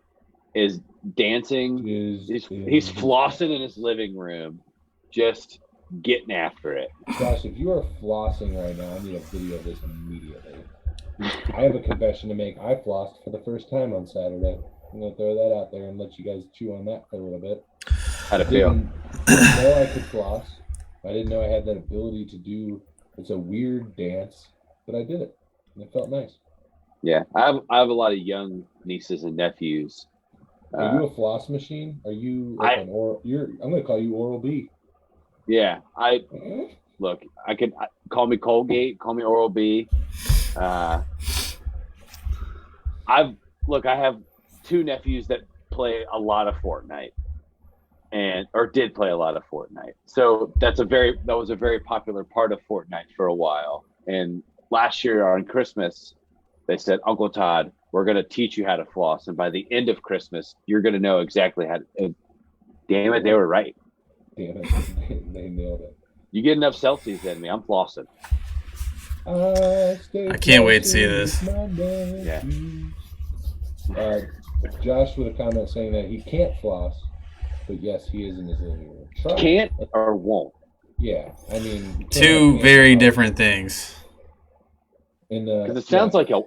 is dancing. He's flossing in his living room, just getting after it. Josh, if you are flossing right now, I need a video of this immediately. I have a confession to make. I flossed for the first time on Saturday. I'm going to throw that out there and let you guys chew on that for a little bit. How'd it feel? I didn't know I could floss. I didn't know I had that ability to do. It's a weird dance, but I did it, and it felt nice. Yeah, I have a lot of young nieces and nephews. Are you a floss machine? Are you like an oral? I'm going to call you Oral B. Yeah, look. I can call me Colgate, call me Oral B. I have 2 nephews that play a lot of Fortnite, or did play a lot of Fortnite. So that was a very popular part of Fortnite for a while. And last year on Christmas, they said, Uncle Todd, we're going to teach you how to floss. And by the end of Christmas, you're going to know exactly how to. Damn it, they were right. Damn it, they nailed it. You get enough Celsius in me, I'm flossing. I can't wait to see this. Yeah. Josh with a comment saying that he can't floss, but yes, he is in his living room. Can't or won't? Yeah, I mean, 2 very different things. Because it sounds like a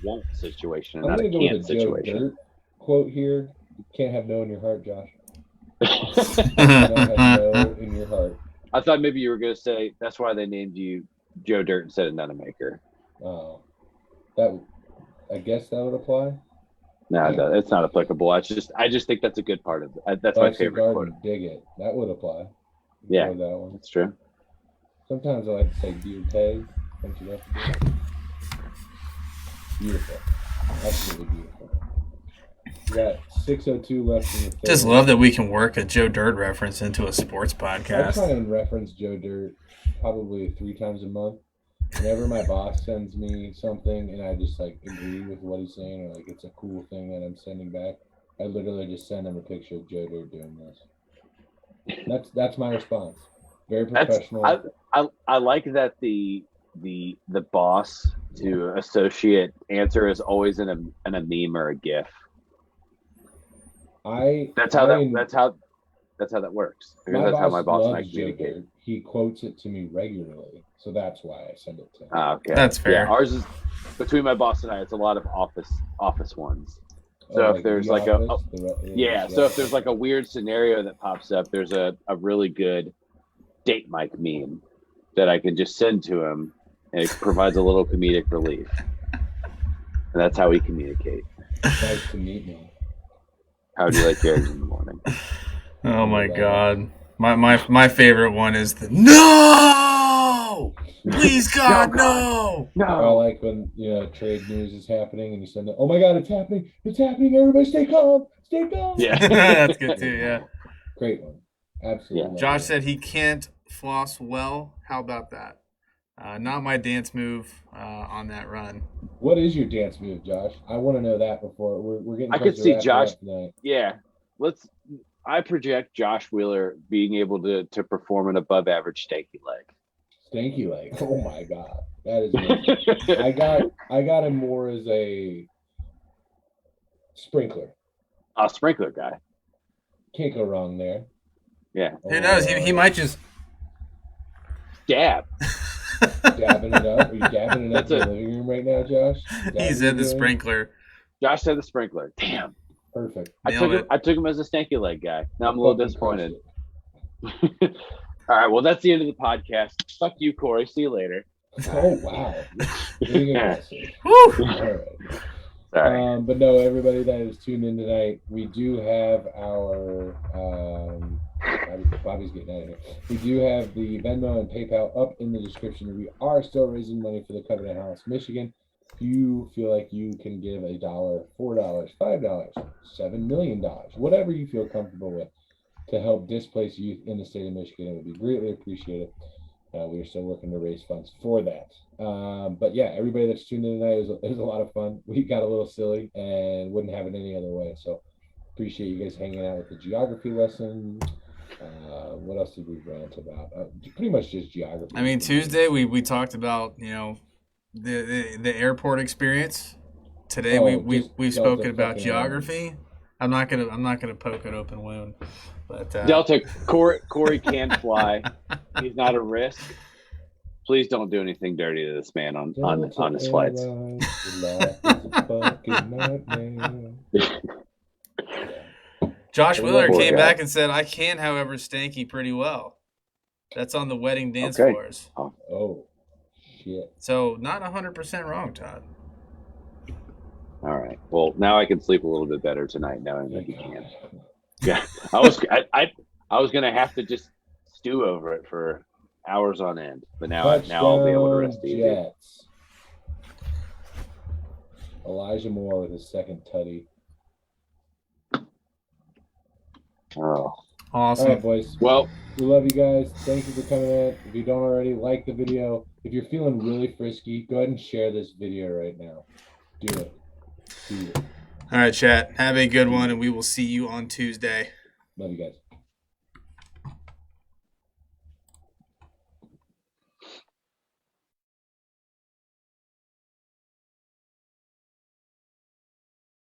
won't situation, I'm not a go can't with a situation. Joe Dirt quote here. You can't have no in your heart, Josh. You can't have no in your heart. I thought maybe you were going to say that's why they named you Joe Dirt instead of Nunamaker. Oh, I guess that would apply. No, it's not applicable. I just think that's a good part of it. That's my favorite quote. Dig it. That would apply. Yeah, that one. That's true. Sometimes I like to say dear Tay. Don't you have to do it? Beautiful. Absolutely beautiful. We got 6:02 left in the third. Just love that we can work a Joe Dirt reference into a sports I podcast. try and reference Joe Dirt probably 3 times a month. Whenever my boss sends me something and I just like agree with what he's saying, or like it's a cool thing that I'm sending back, I literally just send him a picture of Joe Dirt doing this. That's my response. Very professional. I like that the boss to associate answer is always in a meme or a GIF. That's how that works. Because that's how my boss and I communicate. He quotes it to me regularly, so that's why I send it to him. Okay. That's fair. Yeah, ours is between my boss and I. It's a lot of office ones. So if there's like so if there's like a weird scenario that pops up, there's a really good date mic meme that I can just send to him, and it provides a little comedic relief. And that's how we communicate. Nice to meet me. How would you like yours in the morning? Oh my God. My favorite one is the no! Please God, no! I like when trade news is happening and you send it, oh my God, it's happening, everybody stay calm. Yeah. That's good too, yeah. Great one. Absolutely. Yeah. Josh said he can't floss well. How about that? Not my dance move on that run. What is your dance move, Josh? I want to know that before we're getting. I could see Josh. Yeah, I project Josh Wheeler being able to perform an above average stanky leg. Stanky leg. Oh my God, that is. Amazing. I got him more as a sprinkler. A sprinkler guy. Can't go wrong there. Yeah. Who knows? He might just dab. Dabbing it up. Are you dabbing it up in the living room right now, Josh? He said the sprinkler. Josh said the sprinkler. Damn. Perfect. I took him as a stanky leg guy. Now I'm a little disappointed. All right. Well, that's the end of the podcast. Fuck you, Corey. See you later. Oh wow. All right. Sorry. But no, everybody that is tuned in tonight, we do have our Bobby's getting out of here. We do have the Venmo and PayPal up in the description. We are still raising money for the Covenant House, Michigan. If you feel like you can give $1, $4, $5, $7 million, whatever you feel comfortable with, to help displace youth in the state of Michigan, it would be greatly appreciated. We are still working to raise funds for that. But yeah, everybody that's tuned in tonight, it was a lot of fun. We got a little silly and wouldn't have it any other way. So appreciate you guys hanging out with the geography lesson. What else did we rant about? Pretty much just geography. I mean, Tuesday we talked about, you know, the airport experience. Today we've spoken about geography. I'm not gonna poke an open wound, but Delta Corey can fly. He's not a risk. Please don't do anything dirty to this man on his flights. Josh Wheeler came back and said, "I can, however, stanky pretty well." That's on the wedding dance floors. Oh, shit! So not 100% wrong, Todd. All right. Well, now I can sleep a little bit better tonight, knowing that he can. Yeah, I was gonna have to just stew over it for hours on end, but now I'll be able to rest easy. Jets. Elijah Moore with his second tutty. Oh, awesome! All right, boys. Well, we love you guys. Thank you for coming in. If you don't already, like the video. If you're feeling really frisky, go ahead and share this video right now. Do it. All right, chat. Have a good one, and we will see you on Tuesday. Love you guys.